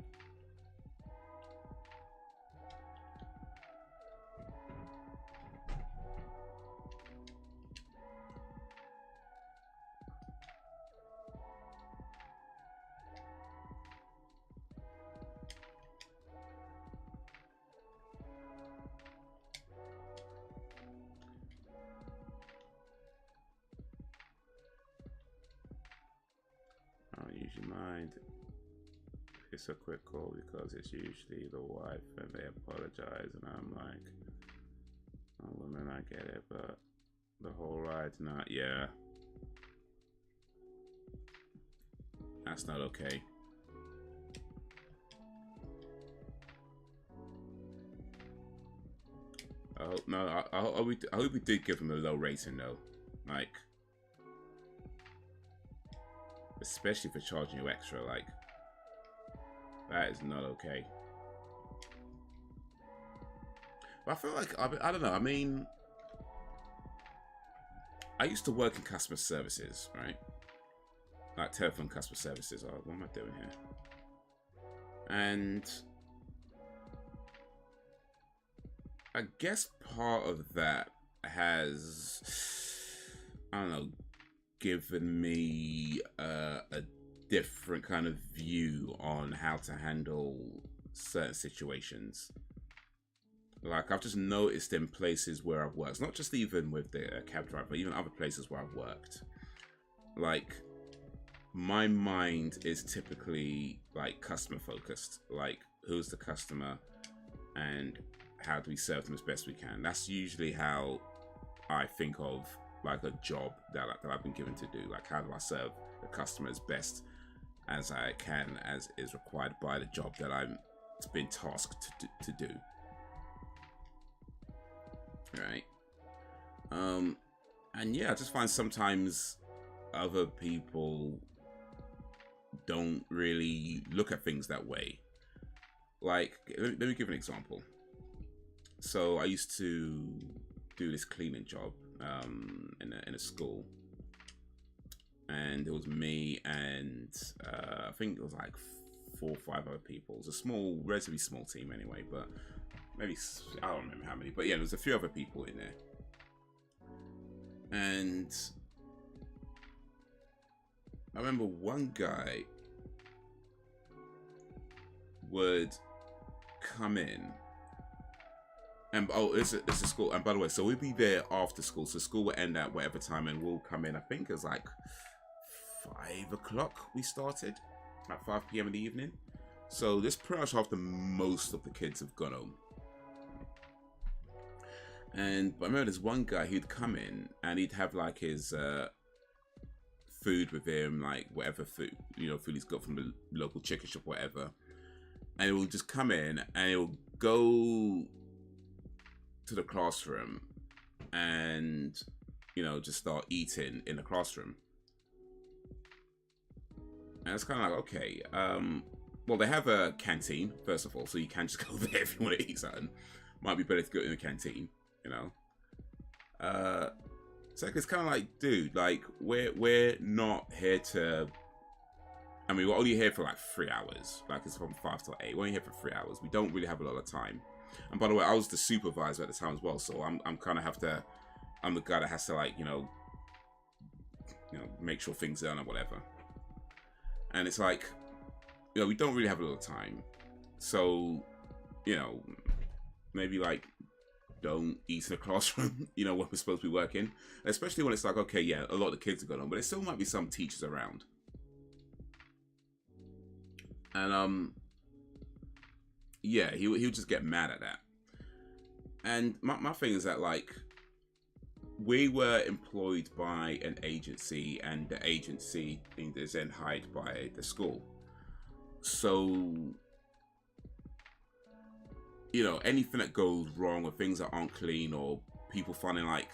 Mind, it's a quick call because it's usually the wife and they apologize and I'm like, oh woman, I get it, but the whole ride's not. Yeah, that's not okay. I hope no. I hope we did give him a low rating though, like. Especially for charging you extra, like, that is not okay. But I feel like, I don't know, I mean, I used to work in customer services, right? Like telephone customer services. Oh, what am I doing here? And I guess part of that has, I don't know, given me a different kind of view on how to handle certain situations. Like, I've just noticed in places where I've worked, not just even with the cab driver, but even other places where I've worked, like, my mind is typically like customer focused. Like, who's the customer and how do we serve them as best we can? That's usually how I think of like a job that I've been given to do. Like, how do I serve the customer as best as I can, as is required by the job that I'm been tasked to do. Right. And yeah, I just find sometimes other people don't really look at things that way. Like, let me give an example. So I used to do this cleaning job in a school, and it was me and I think it was like 4 or 5 other people. It was a small, relatively small team anyway, but maybe, I don't remember how many, but yeah, there was a few other people in there. And I remember one guy would come in, and oh, it's a school, and by the way, so we'd be there after school, so school would end at whatever time, and we'll come in, I think it was like 5 o'clock we started, at 5 p.m. in the evening. So this pretty much after most of the kids have gone home. And but I remember there's one guy who'd come in and he'd have like his food with him, like whatever food, food he's got from the local chicken shop, whatever. And he will just come in and he'll go to the classroom and, just start eating in the classroom. And it's kind of like, okay, well, they have a canteen, first of all, so you can just go there if you want to eat something. Might be better to go in the canteen. So it's kind of like, dude, like we're not here to. I mean, we're only here for like 3 hours. Like, it's from 5 till 8. We're only here for 3 hours. We don't really have a lot of time. And by the way, I was the supervisor at the time as well, so I'm kind of I'm the guy that has to, like, make sure things are done or whatever. And it's like, we don't really have a lot of time, so maybe like, don't eat in the classroom, when we're supposed to be working. Especially when it's like, okay, yeah, a lot of the kids are going on, but there still might be some teachers around. And yeah, he would just get mad at that. And my thing is that, like, we were employed by an agency, and the agency is then hired by the school. So, you know, anything that goes wrong, or things that aren't clean, or people finding like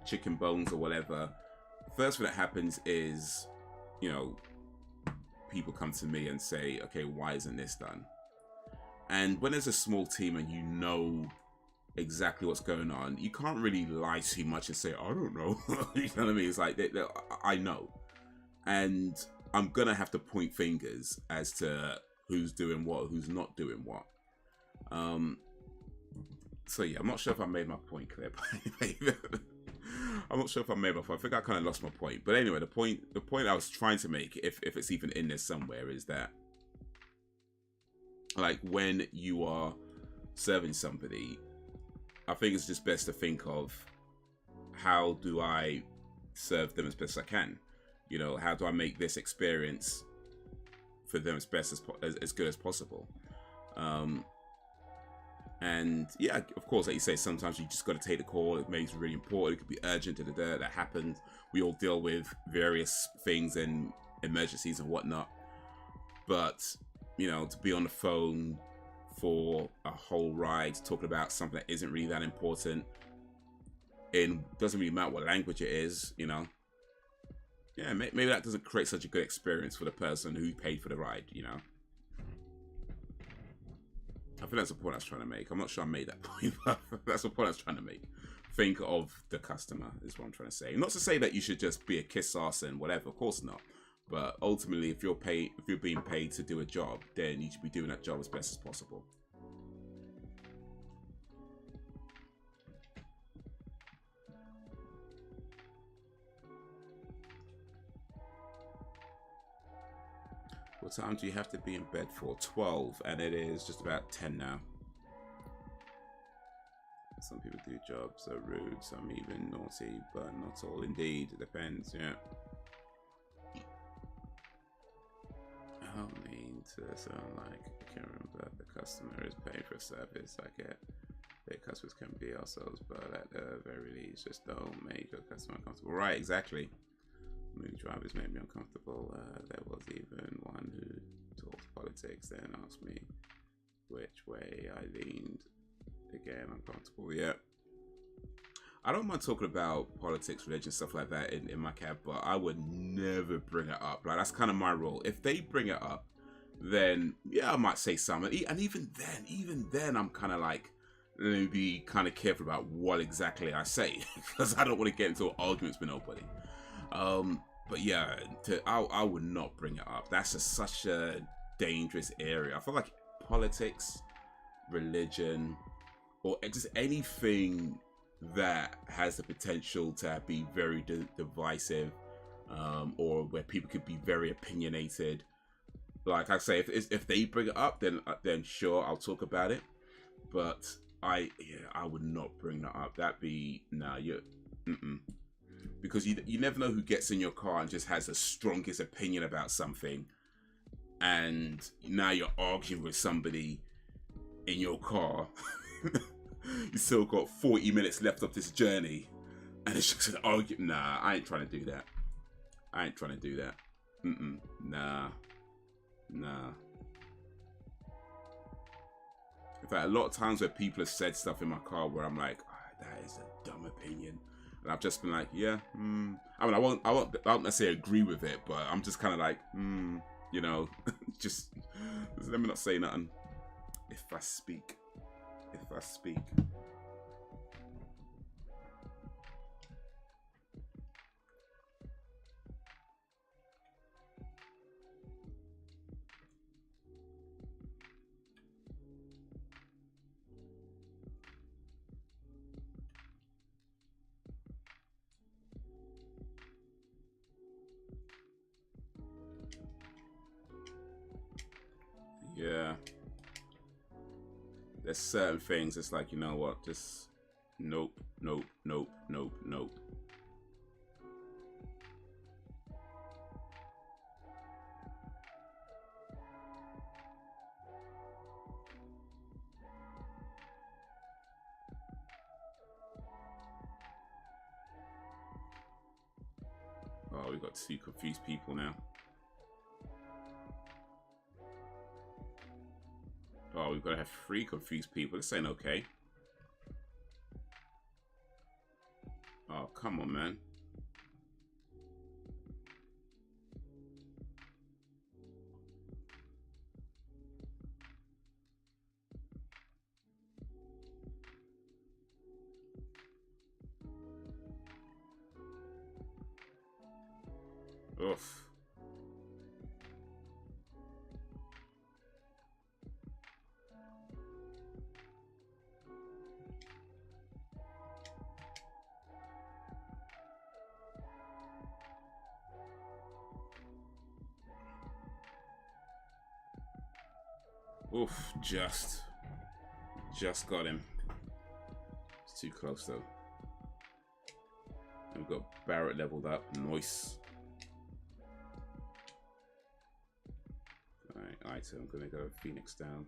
chicken bones or whatever, first thing that happens is, you know, people come to me and say, okay, why isn't this done? And when there's a small team and you know exactly what's going on, you can't really lie too much and say, I don't know. You know what I mean? It's like, I know. And I'm going to have to point fingers as to who's doing what, who's not doing what. So yeah, I'm not sure if I made my point clear, but anyway, I'm not sure if I made my point. I think I kind of lost my point. But anyway, the point I was trying to make, if it's even in there somewhere, is that, like, when you are serving somebody, I think it's just best to think of, how do I serve them as best as I can? You know, how do I make this experience for them as best as good as possible? And yeah, of course, like you say, sometimes you just got to take the call. It may be really important. It could be urgent. That happened. We all deal with various things and emergencies and whatnot. But, you know, to be on the phone for a whole ride talking about something that isn't really that important, and doesn't really matter what language it is, you know. Yeah, maybe that doesn't create such a good experience for the person who paid for the ride, you know. I think that's the point I was trying to make. I'm not sure I made that point, but that's the point I was trying to make. Think of the customer is what I'm trying to say. Not to say that you should just be a kiss ass and whatever, of course not. But ultimately, if you're being paid to do a job, then you should be doing that job as best as possible. What time do you have to be in bed for? 12, and it is just about 10 now. Some people do jobs are rude, some even naughty, but not all. Indeed, it depends, yeah. I don't mean to sound like I can't remember. The customer is paying for a service. I get that customers can be ourselves, but at the very least, just don't make your customer uncomfortable. Right, exactly. Movie drivers made me uncomfortable. There was even one who talked politics, then asked me which way I leaned. Again, uncomfortable. Yeah, I don't mind talking about politics, religion, stuff like that in my cab, but I would never bring it up. Like, that's kind of my rule. If they bring it up, then yeah, I might say something. And even then, I'm kind of like, let me be kind of careful about what exactly I say, because I don't want to get into arguments with nobody. But yeah, I would not bring it up. That's such a dangerous area. I feel like politics, religion, or just anything that has the potential to be very divisive, or where people could be very opinionated. Like I say, if they bring it up, then sure, I'll talk about it. But I would not bring that up. That'd be because you never know who gets in your car and just has the strongest opinion about something, and now you're arguing with somebody in your car. You still got 40 minutes left of this journey, and it's just an argument. Nah, I ain't trying to do that. I ain't trying to do that. Nah. In fact, a lot of times where people have said stuff in my car where I'm like, that is a dumb opinion, and I've just been like, yeah. I mean, I won't necessarily agree with it, but I'm just kind of like, you know, just let me not say nothing. If I speak. Yeah. There's certain things, it's like, you know what, just nope. Oh, we've got 2 confused people now. Oh, we've got to have 3 confused people. This ain't okay. Oh, come on, man. Oof. Oof, just got him. It's too close though. And we've got Barrett leveled up. Nice. Alright, item. I'm gonna go Phoenix down.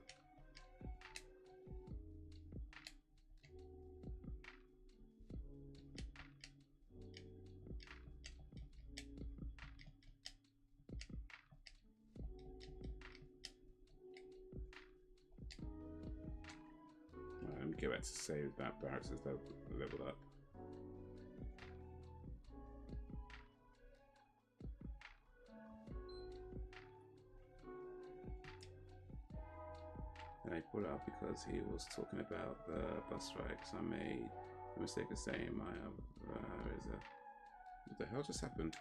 Let me get back to save that. Barrett is leveled up. I put it up because he was talking about the bus strikes. I made the mistake of saying what the hell just happened?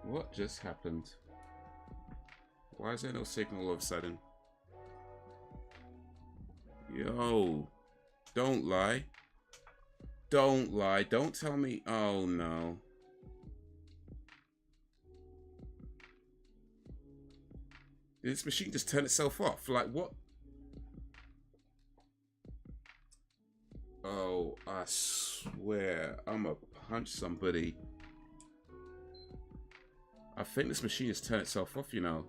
What just happened? Why is there no signal all of a sudden? Yo, don't lie. Don't lie. Don't tell me. Oh no. Did this machine just turn itself off? Like what? Oh, I swear I'm gonna punch somebody. I think this machine has turned itself off, you know.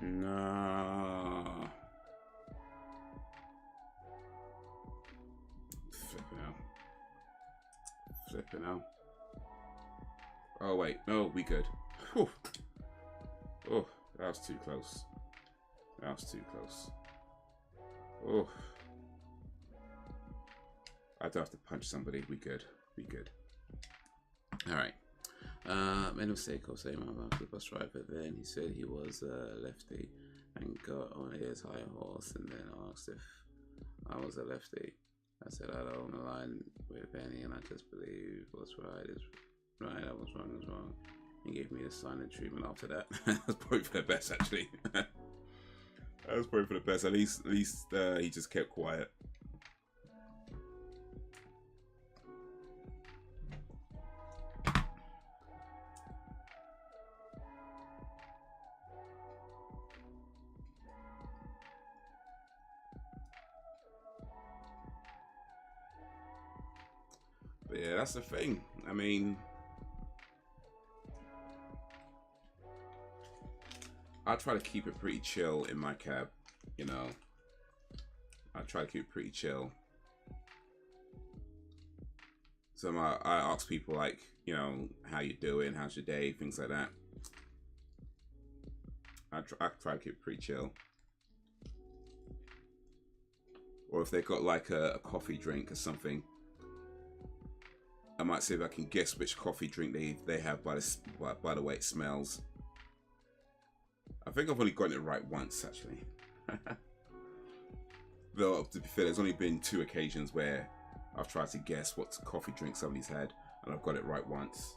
Nah. Flipping out. Oh wait, no, we good. Whew. Oh, that was too close. That was too close. Oh. I don't have to punch somebody. We good. We good. Alright. Made a mistake of saying my mouth to the bus driver. Then he said he was lefty and got on his high horse and then asked if I was a lefty. I said I don't align with any and I just believe what's right is right, I was wrong is wrong. He gave me the silent treatment after that. That was probably for the best actually. That was probably for the best. At least he just kept quiet. But yeah, that's the thing. I mean, I try to keep it pretty chill in my cab, you know. I try to keep it pretty chill. So I ask people like, you know, how you doing, how's your day, things like that. I try to keep it pretty chill. Or if they've got like a coffee drink or something, I might see if I can guess which coffee drink they have by the way it smells. I think I've only gotten it right once actually. Though to be fair, there's only been 2 occasions where I've tried to guess what coffee drink somebody's had and I've got it right once.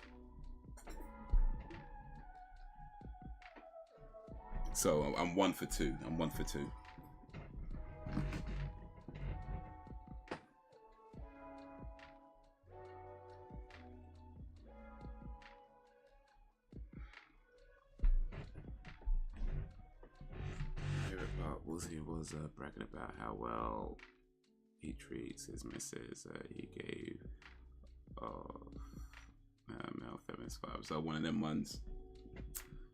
So I'm 1 for 2. I'm 1 for 2. He was bragging about how well he treats his missus. He gave male feminist vibes. So one of them ones.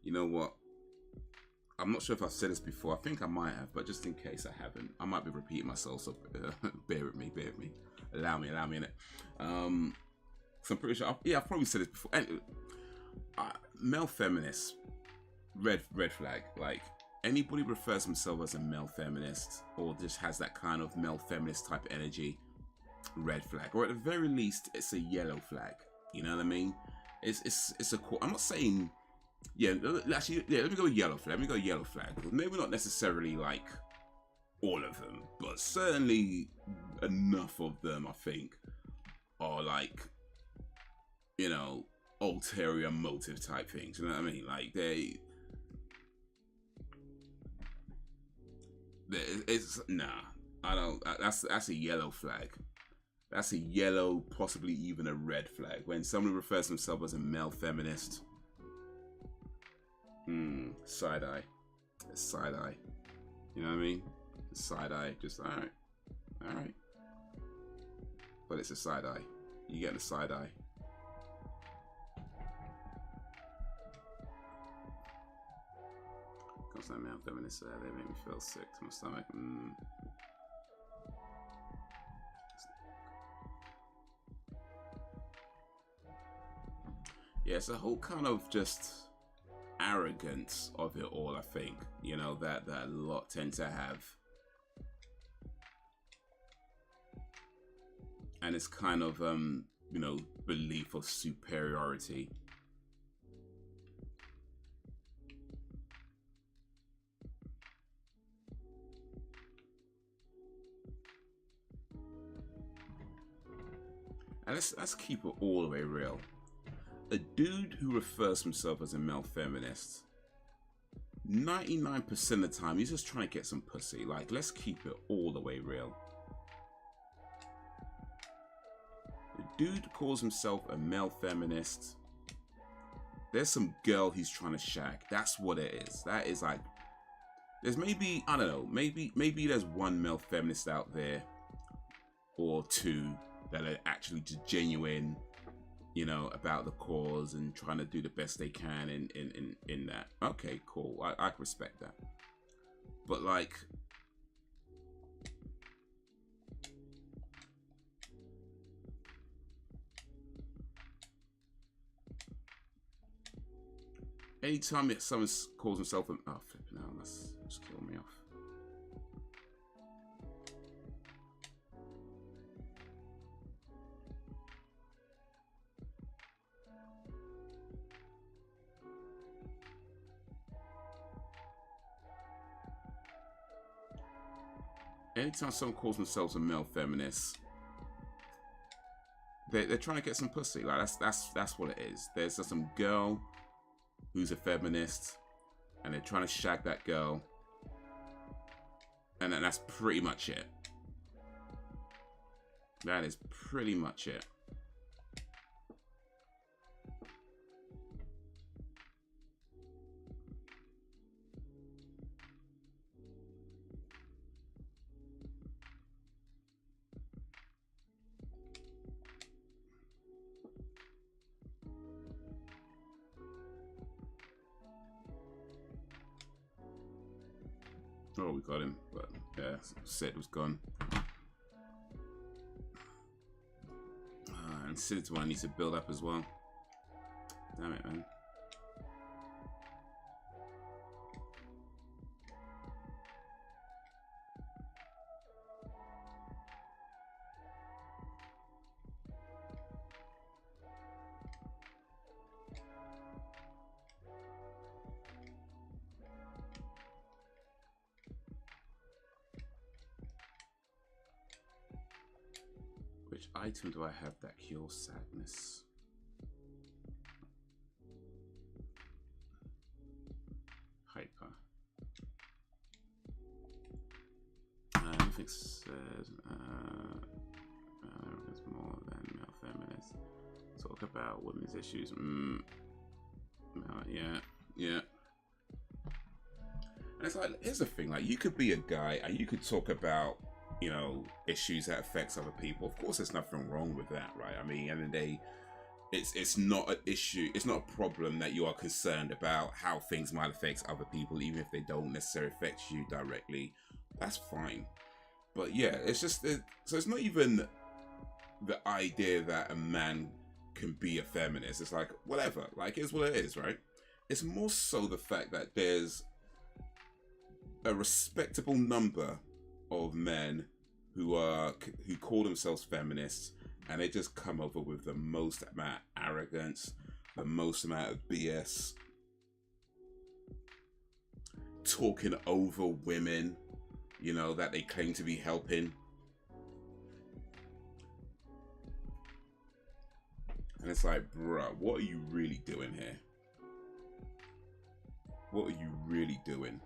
You know what? I'm not sure if I've said this before. I think I might have, but just in case I haven't, I might be repeating myself. So bear with me. Allow me in it. So I'm pretty sure. I've probably said this before. And, male feminists, red flag. Like anybody refers themselves as a male feminist or just has that kind of male feminist type energy, red flag. Or at the very least, it's a yellow flag. You know what I mean? It's a. I'm not saying. Yeah, actually, yeah. Let me go yellow flag. Maybe not necessarily like all of them, but certainly enough of them, I think, are like, you know, ulterior motive type things. You know what I mean? Like it's nah. I don't. That's a yellow flag. That's a yellow, possibly even a red flag. When somebody refers to themselves as a male feminist. Side eye. It's side eye. You know what I mean? It's side eye. Just alright. But it's a side eye. You get the side eye. Constant male feminists, they make me feel sick to my stomach. Yeah, it's a whole kind of just arrogance of it all, I think, you know, that a lot tend to have, and it's kind of you know, belief of superiority. And let's keep it all the way real. A dude who refers himself as a male feminist, 99% of the time, he's just trying to get some pussy. Like, let's keep it all the way real. The dude calls himself a male feminist. There's some girl he's trying to shag. That's what it is. That is like, there's maybe, I don't know, maybe there's one male feminist out there, or two, that are actually just genuine, you know, about the cause and trying to do the best they can in that. Okay, cool. I respect that. But like, anytime someone calls himself a flipping out, that's just killing me off. Anytime someone calls themselves a male feminist, they're trying to get some pussy. Like that's what it is. There's just some girl who's a feminist, and they're trying to shag that girl, and then that's pretty much it. That is pretty much it. Oh, we got him, but yeah, Sid was gone. And Sid's one needs to build up as well. Damn it, man. Which item do I have that cures sadness? Hyper. Anything says there's more than male feminists. Talk about women's issues. Yeah. And it's like, here's the thing, like, you could be a guy and you could talk about, you know, issues that affects other people. Of course, there's nothing wrong with that, right? I mean, at the end of the day, it's not an issue. It's not a problem that you are concerned about how things might affect other people, even if they don't necessarily affect you directly. That's fine. But yeah, it's just so it's not even the idea that a man can be a feminist. It's like whatever, like it's what it is, right? It's more so the fact that there's a respectable number of men who call themselves feminists, and they just come over with the most amount of arrogance, the most amount of BS, talking over women, you know, that they claim to be helping. And it's like, bruh, what are you really doing here? What are you really doing?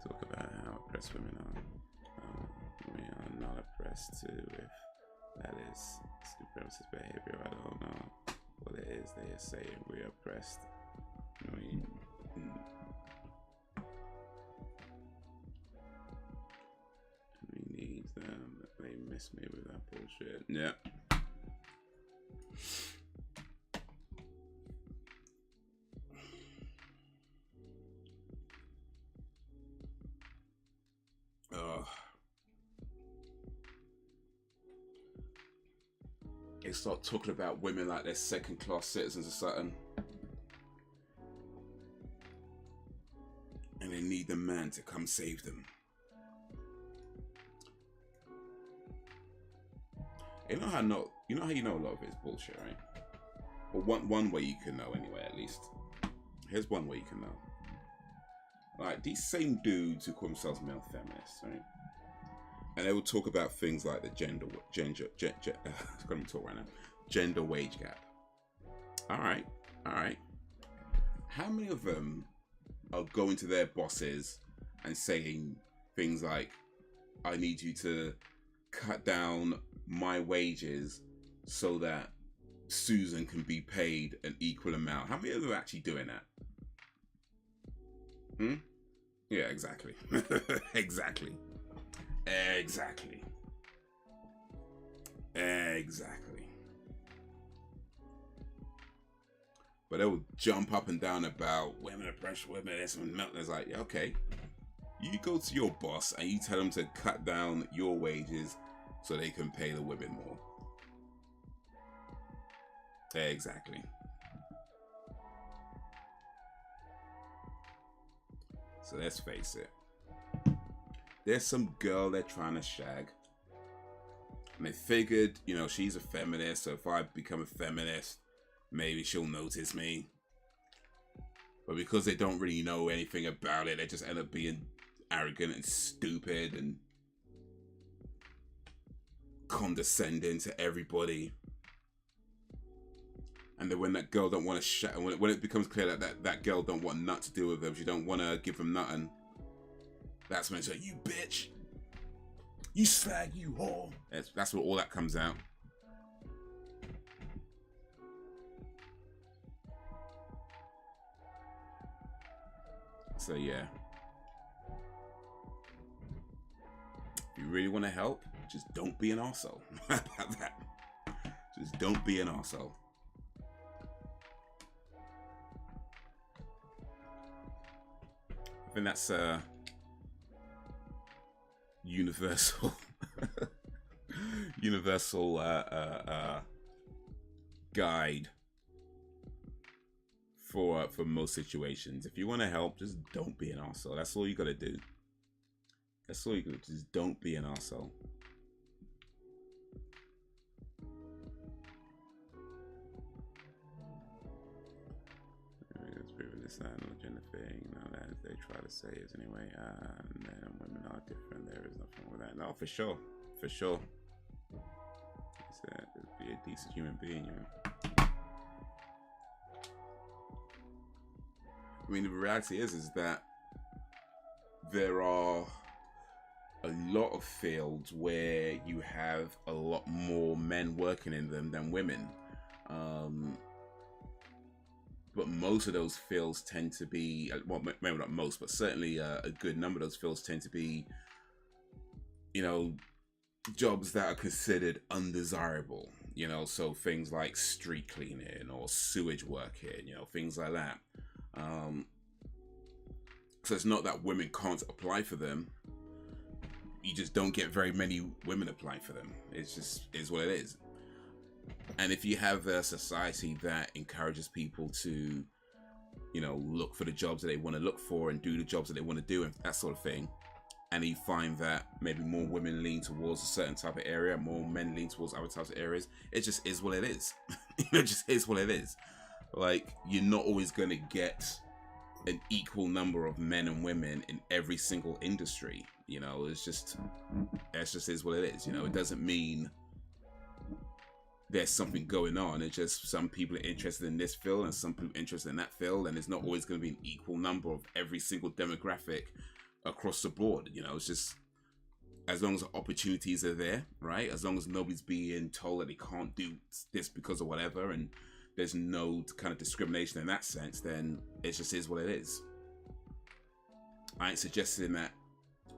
Talk about how oppressed women are. We are not oppressed too, if that is supremacist behavior. I don't know what it is they are saying. We're oppressed. I mean, we need them. They miss me with that bullshit. Yeah. They start talking about women like they're second-class citizens or something, and they need the man to come save them. You know how you know a lot of it is bullshit, right? Well, one way you can know anyway, at least. Here's one way you can know. Like these same dudes who call themselves male feminists, right? And they will talk about things like the gender wage gap. All right. How many of them are going to their bosses and saying things like, "I need you to cut down my wages so that Susan can be paid an equal amount"? How many of them are actually doing that? Yeah, exactly. Exactly. But they will jump up and down about women oppress women. It's like, okay, you go to your boss and you tell them to cut down your wages so they can pay the women more. Exactly. So let's face it. There's some girl they're trying to shag. And they figured, you know, she's a feminist, so if I become a feminist, maybe she'll notice me. But because they don't really know anything about it, they just end up being arrogant and stupid and condescending to everybody. And then when that girl don't want to when it becomes clear that girl don't want nothing to do with them, she don't want to give them nothing, that's when it's like, you bitch, you slag, you whore. That's what all that comes out. So yeah, if you really want to help, just don't be an arsehole. How about that? Just don't be an arsehole. I think that's universal guide for most situations. If you want to help, just don't be an arsehole. That's all you gotta do. That's all you gotta do. Just don't be an arsehole. This no gender thing, no, that they try to say is anyway. Men and women are different. There is nothing wrong with that. No, for sure. Just be a decent human being, you know. I mean, the reality is that there are a lot of fields where you have a lot more men working in them than women. But most of those fields tend to be, well, maybe not most, but certainly a good number of those fields tend to be, you know, jobs that are considered undesirable, you know, so things like street cleaning or sewage working, you know, things like that. So it's not that women can't apply for them. You just don't get very many women applying for them. It's just is what it is. And if you have a society that encourages people to, you know, look for the jobs that they want to look for and do the jobs that they want to do and that sort of thing, and you find that maybe more women lean towards a certain type of area, more men lean towards other types of areas, it just is what it is. It just is what it is. Like, you're not always going to get an equal number of men and women in every single industry. You know, it just is what it is. You know, it doesn't mean there's something going on. It's just some people are interested in this field and some people are interested in that field, and there's not always going to be an equal number of every single demographic across the board. You know, it's just, as long as the opportunities are there, right? As long as nobody's being told that they can't do this because of whatever, and there's no kind of discrimination in that sense, then it just is what it is. I ain't suggesting that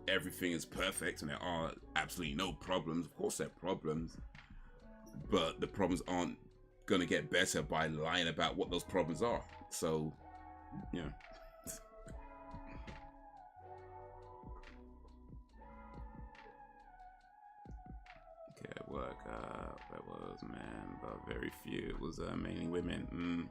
everything is perfect and there are absolutely no problems. Of course there are problems, but the problems aren't going to get better by lying about what those problems are. So, yeah. Work there was men, but very few. It was mainly women.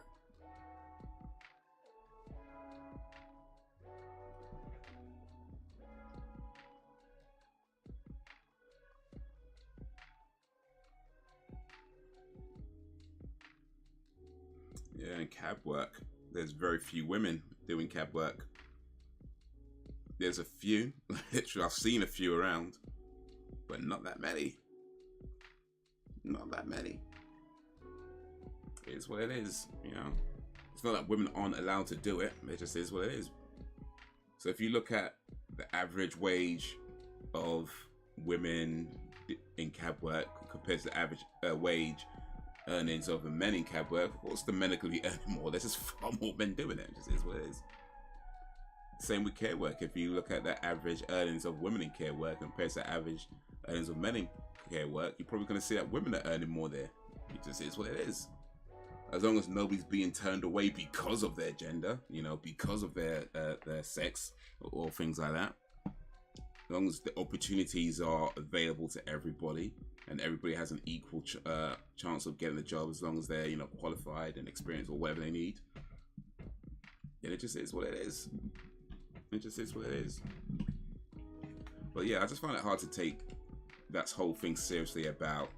Yeah, and cab work, there's very few women doing cab work. There's a few, literally I've seen a few around, but not that many. Not that many. It's what it is, you know. It's not that women aren't allowed to do it. It just is what it is. So if you look at the average wage of women in cab work compared to the average wage earnings of the men in cab work, of course the men are going to be earning more. There's just far more men doing it. It just is what it is. Same with care work. If you look at the average earnings of women in care work compared to the average earnings of men in care work, you're probably going to see that women are earning more there. It just is what it is. As long as nobody's being turned away because of their gender, you know, because of their sex or things like that. As long as the opportunities are available to everybody and everybody has an equal chance of getting a job, as long as they're, you know, qualified and experienced or whatever they need, then it just is what it is. It just is what it is. But yeah, I just find it hard to take that whole thing seriously about,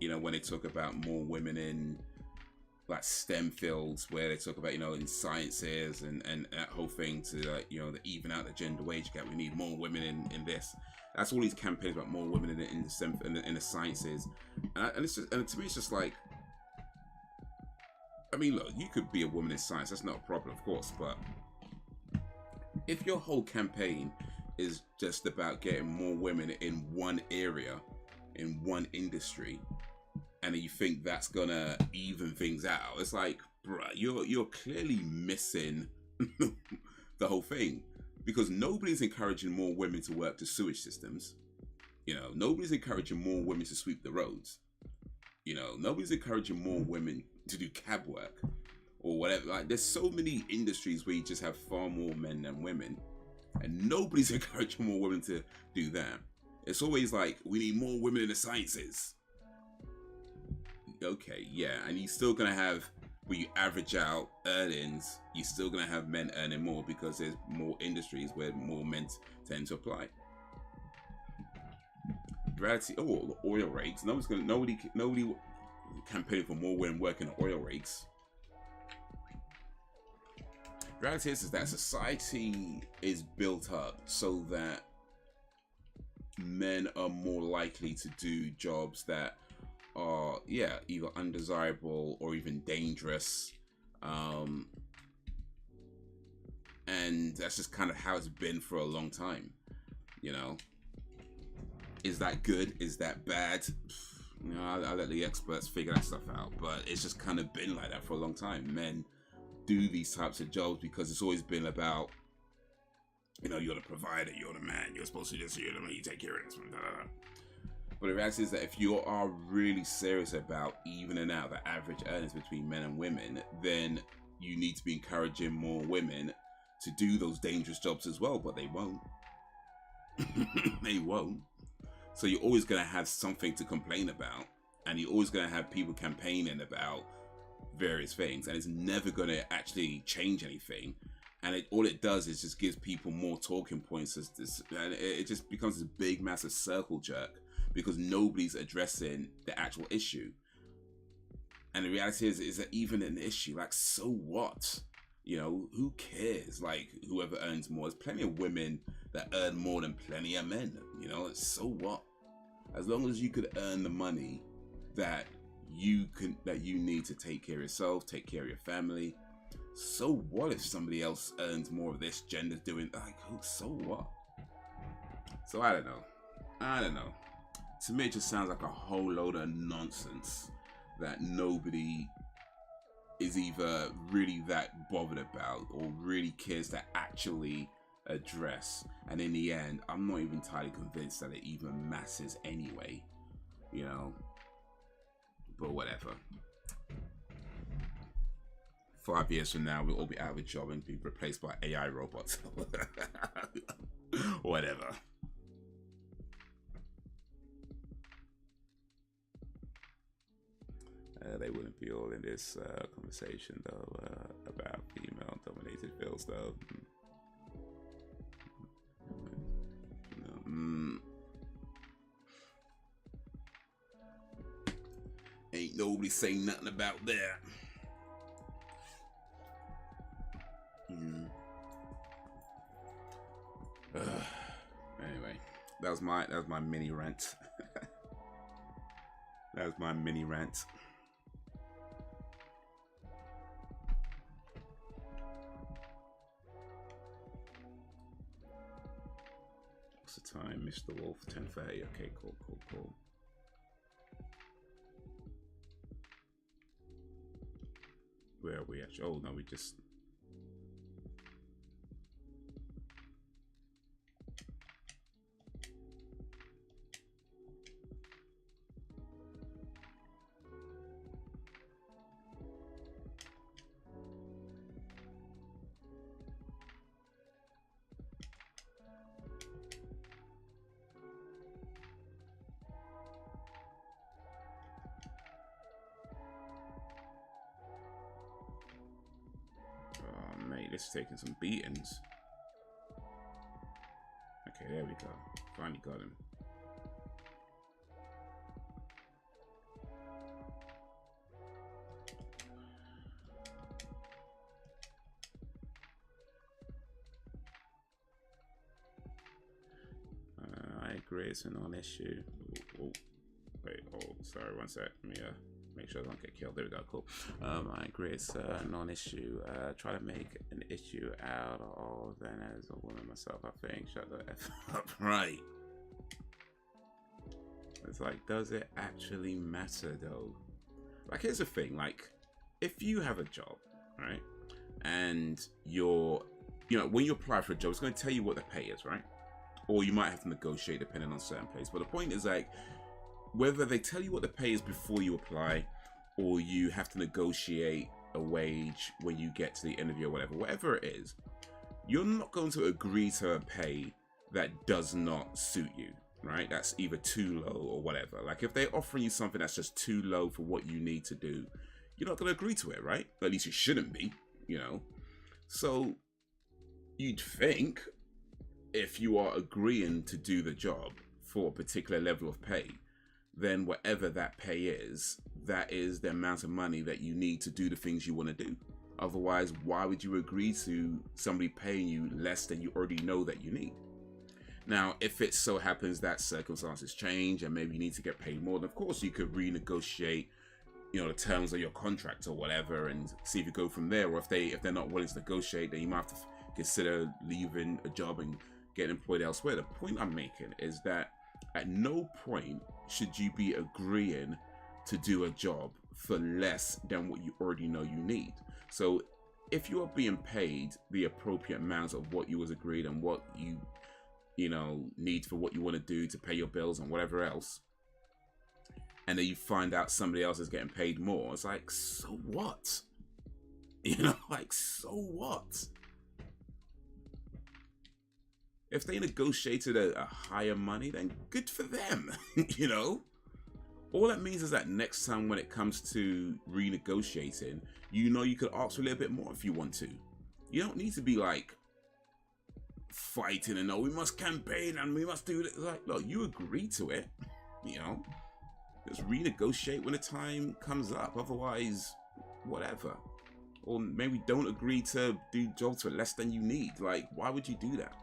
you know, when they talk about more women in like STEM fields, where they talk about, you know, in sciences and that whole thing to like, you know, the even out the gender wage gap. We need more women in this. That's all these campaigns about more women in the STEM in the sciences, and it's just, and to me it's just like, I mean, look, you could be a woman in science. That's not a problem, of course, but if your whole campaign is just about getting more women in one area, in one industry, and you think that's gonna even things out, it's like, bruh, you're clearly missing the whole thing, because nobody's encouraging more women to work the sewage systems. You know, nobody's encouraging more women to sweep the roads. You know, nobody's encouraging more women to do cab work or whatever. Like, there's so many industries where you just have far more men than women, and nobody's encouraging more women to do that. It's always like, we need more women in the sciences. Okay, yeah, and you're still gonna have, when you average out earnings, you're still gonna have men earning more because there's more industries where more men tend to apply. Reality, oh, the oil rigs. Nobody campaigning for more women working oil rigs. Reality is that society is built up so that men are more likely to do jobs that are, yeah, either undesirable or even dangerous, and that's just kind of how it's been for a long time. You know, is that good? Is that bad? You know, I'll let the experts figure that stuff out, but it's just kind of been like that for a long time. Men do these types of jobs because it's always been about, you know, you're the provider, you're the man, you're supposed to just, you know, you take care of this one, blah, blah, blah. But the reality is that if you are really serious about evening out the average earnings between men and women, then you need to be encouraging more women to do those dangerous jobs as well, but they won't. They won't. So you're always going to have something to complain about, and you're always going to have people campaigning about various things, and it's never going to actually change anything. And all it does is just gives people more talking points, and it just becomes this big, massive circle jerk because nobody's addressing the actual issue. And the reality is that even an issue, like, so what? You know, who cares? Like, whoever earns more. There's plenty of women that earn more than plenty of men. You know, so what? As long as you could earn the money that you need to take care of yourself, take care of your family. So what if somebody else earns more of this gender's doing, like, so what? So I don't know. To me, it just sounds like a whole load of nonsense that nobody is either really that bothered about or really cares to actually address. And in the end, I'm not even entirely convinced that it even matters anyway, you know. But whatever. 5 years from now, we'll all be out of a job and be replaced by AI robots. Whatever. They wouldn't be all in this conversation, though, about female-dominated fields, though. Ain't nobody saying nothing about that. Anyway, that was my mini rant. That was my mini rant. What's the time, Mr. Wolf? 10:30. Okay, cool. Where are we actually? Oh no, we just. It's taking some beatings. Okay, there we go. Finally got him. I agree, it's a non-issue. Wait, sorry, one sec. Let me make sure I don't get killed. There we go, cool. I agree, it's a non-issue. Try to make an issue out of then as a woman myself, I think. Shut the F up. Right. It's like, does it actually matter though? Like, here's the thing, like, if you have a job, right, and when you apply for a job, it's going to tell you what the pay is, right? Or you might have to negotiate depending on certain place. But the point is, like, whether they tell you what the pay is before you apply, or you have to negotiate a wage when you get to the interview or whatever it is, you're not going to agree to a pay that does not suit you, right? That's either too low or whatever. Like, if they're offering you something that's just too low for what you need to do, you're not going to agree to it, right? At least you shouldn't be, you know? So you'd think if you are agreeing to do the job for a particular level of pay, then whatever that pay is, that is the amount of money that you need to do the things you want to do. Otherwise, why would you agree to somebody paying you less than you already know that you need? Now, if it so happens that circumstances change and maybe you need to get paid more, then of course you could renegotiate, you know, the terms of your contract or whatever, and see if you go from there. Or if they're not willing to negotiate, then you might have to consider leaving a job and getting employed elsewhere. The point I'm making is that at no point should you be agreeing to do a job for less than what you already know you need. So if you are being paid the appropriate amount of what you was agreed and what you know need for what you want to do to pay your bills and whatever else, and then you find out somebody else is getting paid more. It's like, so what? You know, like, so what? If they negotiated a higher money, then good for them. You know, all that means is that next time when it comes to renegotiating, you know, you could ask for a little bit more if you want to. You don't need to be like fighting and we must campaign and we must do it. Like, look, you agree to it, you know, just renegotiate when the time comes up. Otherwise, whatever. Or maybe don't agree to do jobs for less than you need. Like, why would you do that?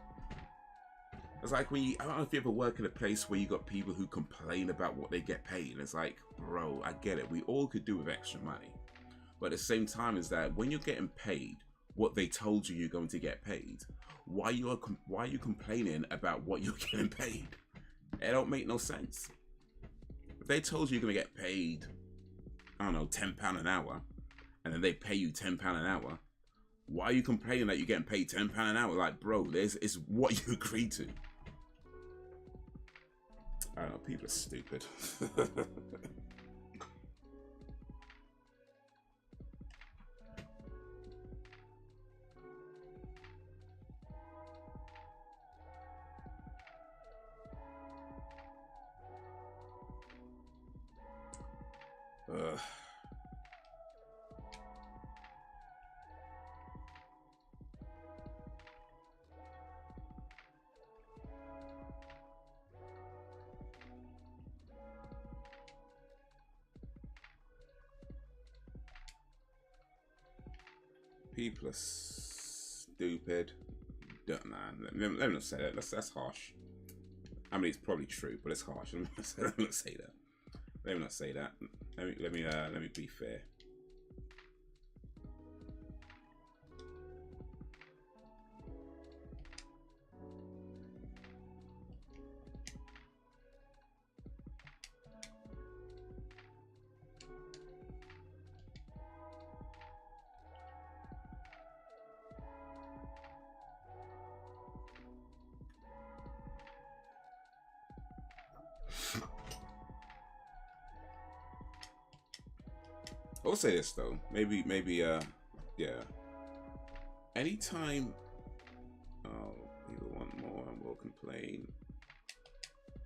It's like when you, I don't know if you ever work in a place where you got people who complain about what they get paid. It's like, bro, I get it. We all could do with extra money. But at the same time is that when you're getting paid what they told you you're going to get paid, why are you complaining about what you're getting paid? It don't make no sense. If they told you you're going to get paid, I don't know, £10 an hour, and then they pay you £10 an hour, why are you complaining that you're getting paid £10 an hour? Like, bro, it's what you agreed to. I don't know, people are stupid. People are stupid. Nah, let me not say that. That's harsh. I mean, it's probably true, but it's harsh. Let me not say that. Let me not say that. Let me be fair. I'll say this though, maybe, yeah. Anytime, people want more and will complain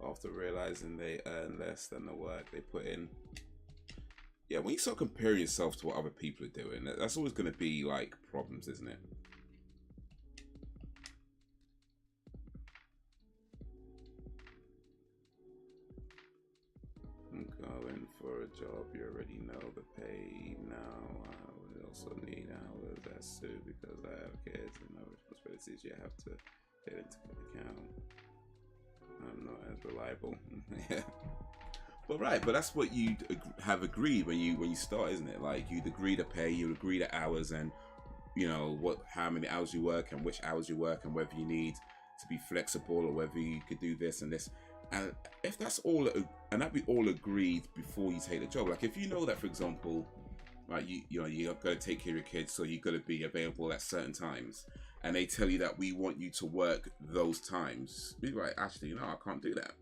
after realizing they earn less than the work they put in. Yeah, when you start comparing yourself to what other people are doing, that's always going to be like problems, isn't it? Going for a job, you already know the pay now. I would also need hours that suit because I have kids and no responsibilities you have to take into account. I'm not as reliable. Yeah. But that's what you have agreed when you start, isn't it? Like, you'd agree to pay, you'd agree to hours, and you know how many hours you work and which hours you work, and whether you need to be flexible or whether you could do this and this. And if that's all, and that be all agreed before you take the job. Like, if you know that, for example, right, you know you're gonna take care of your kids, so you're gonna be available at certain times, and they tell you that we want you to work those times, be like, actually, no, I can't do that.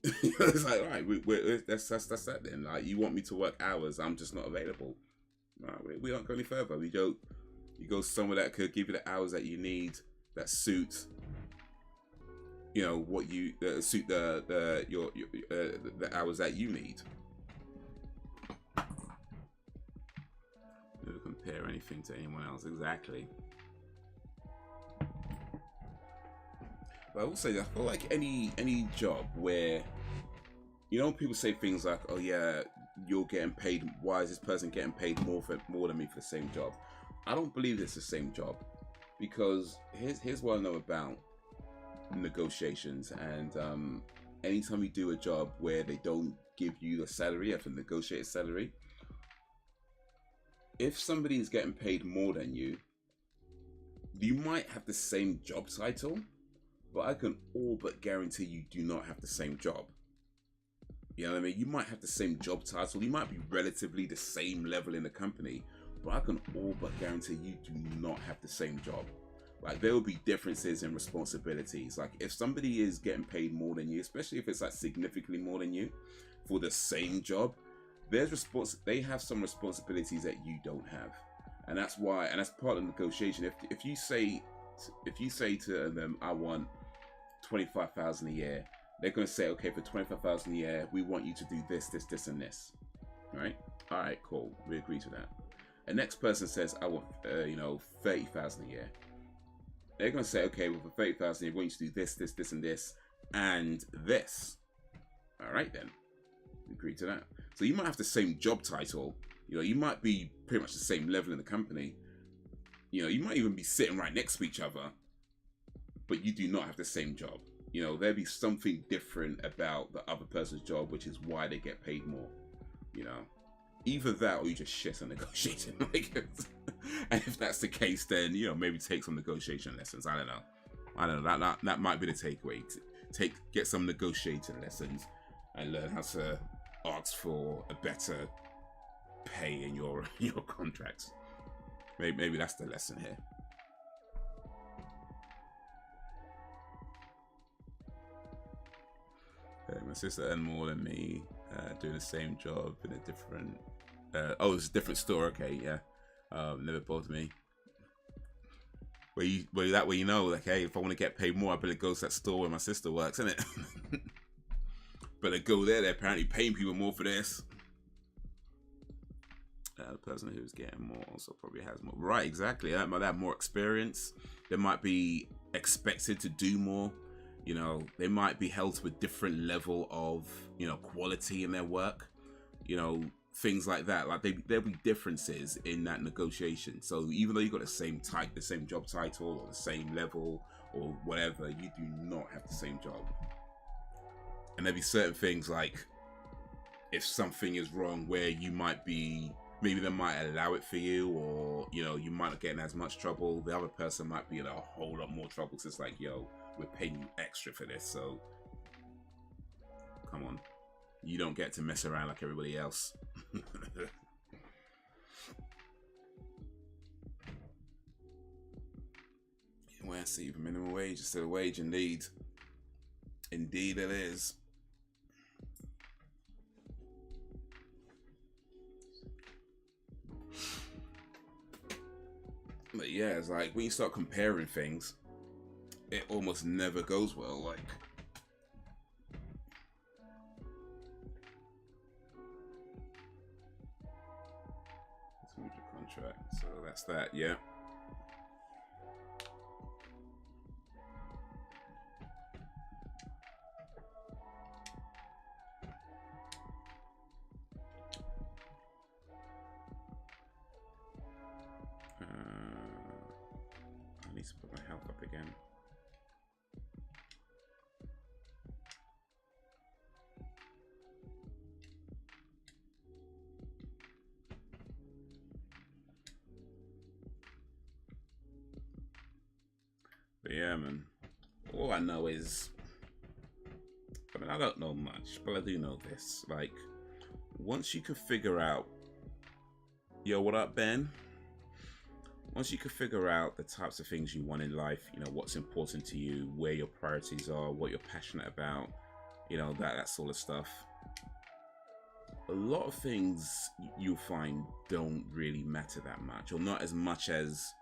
It's like, right, that's that then. Like, you want me to work hours, I'm just not available. Right, we don't go any further. You go somewhere that could give you the hours that you need, that suit, you know, what you suit the hours that you need. Never compare anything to anyone else. Exactly. But I will say that I feel like any job where, you know, people say things like, oh yeah, you're getting paid, why is this person getting paid more than me for the same job? I don't believe it's the same job, because here's what I know about negotiations, and anytime you do a job where they don't give you a salary, you have to negotiate a salary. If somebody is getting paid more than you might have the same job title, but I can all but guarantee you do not have the same job. You know what I mean? You might have the same job title, you might be relatively the same level in the company, but I can all but guarantee you do not have the same job. Like, there will be differences in responsibilities. Like, if somebody is getting paid more than you, especially if it's like significantly more than you, for the same job, they have some responsibilities that you don't have, and that's why, and that's part of the negotiation. If you say to them, I want 25,000 a year, they're going to say, okay, for 25,000 a year, we want you to do this, this, this, and this, right? All right, cool, we agree to that. The next person says, I want 30,000 a year. They're going to say, okay, well, for 30,000, we want you to do this, this, this, and this, and this. All right, then, we agree to that. So you might have the same job title, you might be pretty much the same level in the company, you might even be sitting right next to each other, but you do not have the same job. There'll be something different about the other person's job, which is why they get paid more. Either that or you just shit on negotiating. And if that's the case, then maybe take some negotiation lessons. I don't know. That might be the takeaway. Get some negotiating lessons and learn how to ask for a better pay in your contracts. Maybe that's the lesson here. My sister earned more than me, doing the same job in a different. It's a different store. Okay, yeah. Never bothered me. That way like, hey, if I want to get paid more, I better go to that store where my sister works, isn't it? Better go there. They're apparently paying people more for this. The person who's getting more also probably has more. Right, exactly. They have more experience. They might be expected to do more. They might be held to a different level of, quality in their work. Things like that. Like there'll be differences in that negotiation. So even though you got the same job title or the same level or whatever, you do not have the same job. And there'll be certain things like if something is wrong where you might be, maybe they might allow it for you, or you might not get in as much trouble. The other person might be in a whole lot more trouble. So it's like, yo, we're paying you extra for this, so come on, you don't get to mess around like everybody else. Well, I see, minimum wage is still a wage, indeed. Indeed it is. But yeah, it's like when you start comparing things, it almost never goes well. Like, contract, so that's that. Yeah. I need to put my health up again. But yeah, man, all I know is, I don't know much, but I do know this. Like, once you can figure out, yo, what up, Ben? Once you can figure out the types of things you want in life, what's important to you, where your priorities are, what you're passionate about, that sort of stuff. A lot of things you'll find don't really matter that much, or not as much as,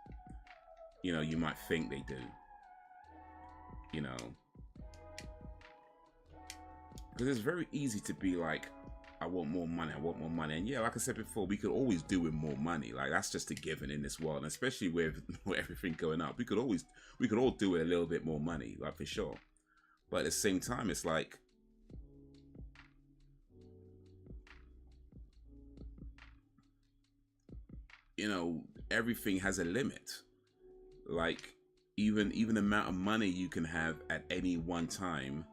you might think they do. Because it's very easy to be like, I want more money, and yeah, like I said before, we could always do with more money. Like, that's just a given in this world, and especially with everything going up, we could all do with a little bit more money, like, for sure. But at the same time, it's like, everything has a limit. Like, even the amount of money you can have at any one time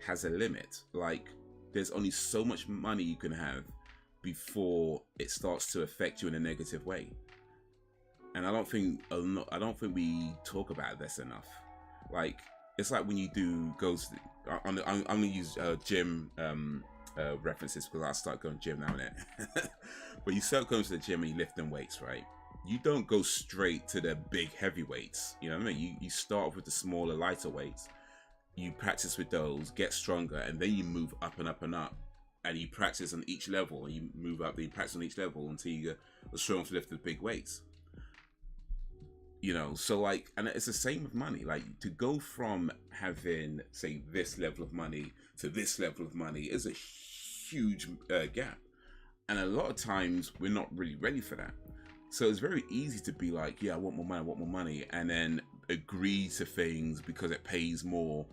has a limit. Like, there's only so much money you can have before it starts to affect you in a negative way. And I don't think we talk about this enough. Like, it's like when you I'm gonna use gym references because I start going gym now and then. But you start going to the gym and you lift them weights, right? You don't go straight to the big heavy weights. You know what I mean? You start with the smaller, lighter weights. You practice with those, get stronger, and then you move up and up and up. and you practice on each level, and you move up, you practice on each level until you get strong enough to lift the big weights. You know, so like, and it's the same with money. Like, to go from having, say, this level of money to this level of money is a huge gap, and a lot of times we're not really ready for that. So it's very easy to be like, yeah, I want more money, and then agree to things because it pays more,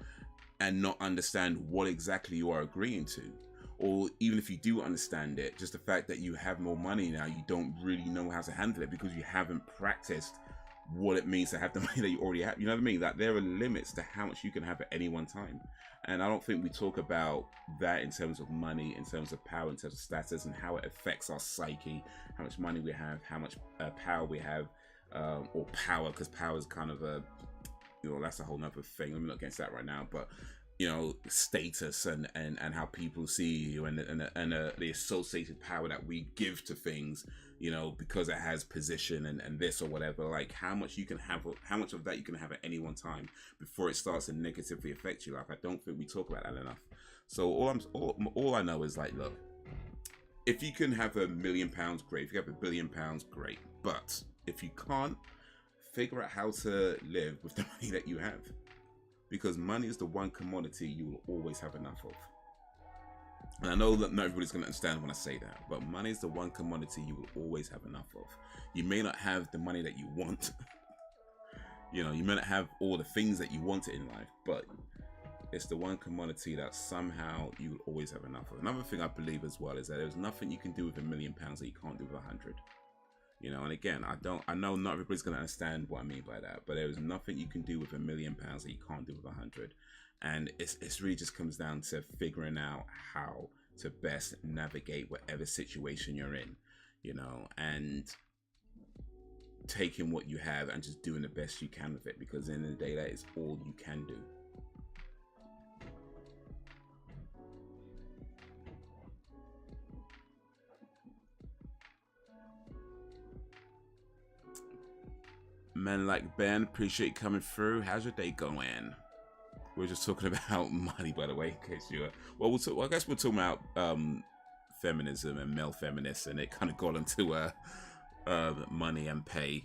and not understand what exactly you are agreeing to. Or even if you do understand it, just the fact that you have more money now, you don't really know how to handle it because you haven't practiced what it means to have the money that you already have. You know what I mean? That there are limits to how much you can have at any one time. And I don't think we talk about that in terms of money, in terms of power, in terms of status, and how it affects our psyche, how much money we have, how much power we have, or power, because power is kind of a, you know, that's a whole nother thing. I'm not against that right now, but you know, status and how people see you, and the associated power that we give to things, you know, because it has position and this or whatever. Like, how much you can have, how much of that you can have at any one time before it starts to negatively affect your life. I don't think we talk about that enough. So all I know is, like, look, if you can have £1 million, great. If you have £1 billion, great. But if you can't, figure out how to live with the money that you have. Because money is the one commodity you will always have enough of. And I know that not everybody's going to understand when I say that, but money is the one commodity you will always have enough of. You may not have the money that you want. You know, you may not have all the things that you want in life, but it's the one commodity that somehow you will always have enough of. Another thing I believe as well is that there's nothing you can do with £1 million that you can't do with 100. You know, and again, I know not everybody's going to understand what I mean by that, but there is nothing you can do with £1 million that you can't do with 100. And it's really just comes down to figuring out how to best navigate whatever situation you're in, you know, and taking what you have and just doing the best you can with it, because at the end of the day, that is all you can do. Men like Ben, appreciate you coming through. How's your day going? We're just talking about money, by the way, in case you well, I guess we're talking about feminism and male feminists, and it kind of got into money and pay.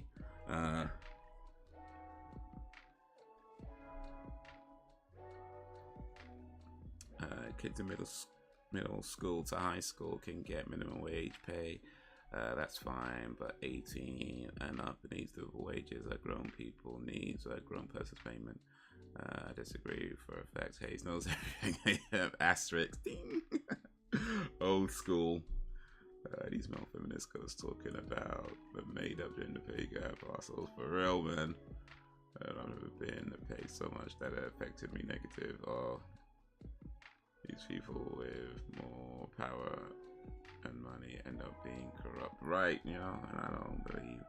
Kids in middle school to high school can get minimum wage pay. That's fine, but 18 and up needs the wages that grown people need, so a grown person's payment. I disagree for a fact. Haze knows everything. Asterisk. Ding. Old school. These male feminists goes talking about the made up gender pay gap. Also, for real, man. I've never been paid so much that it affected me negative. Oh, these people with more power and money end up being corrupt, right? You know, and I don't believe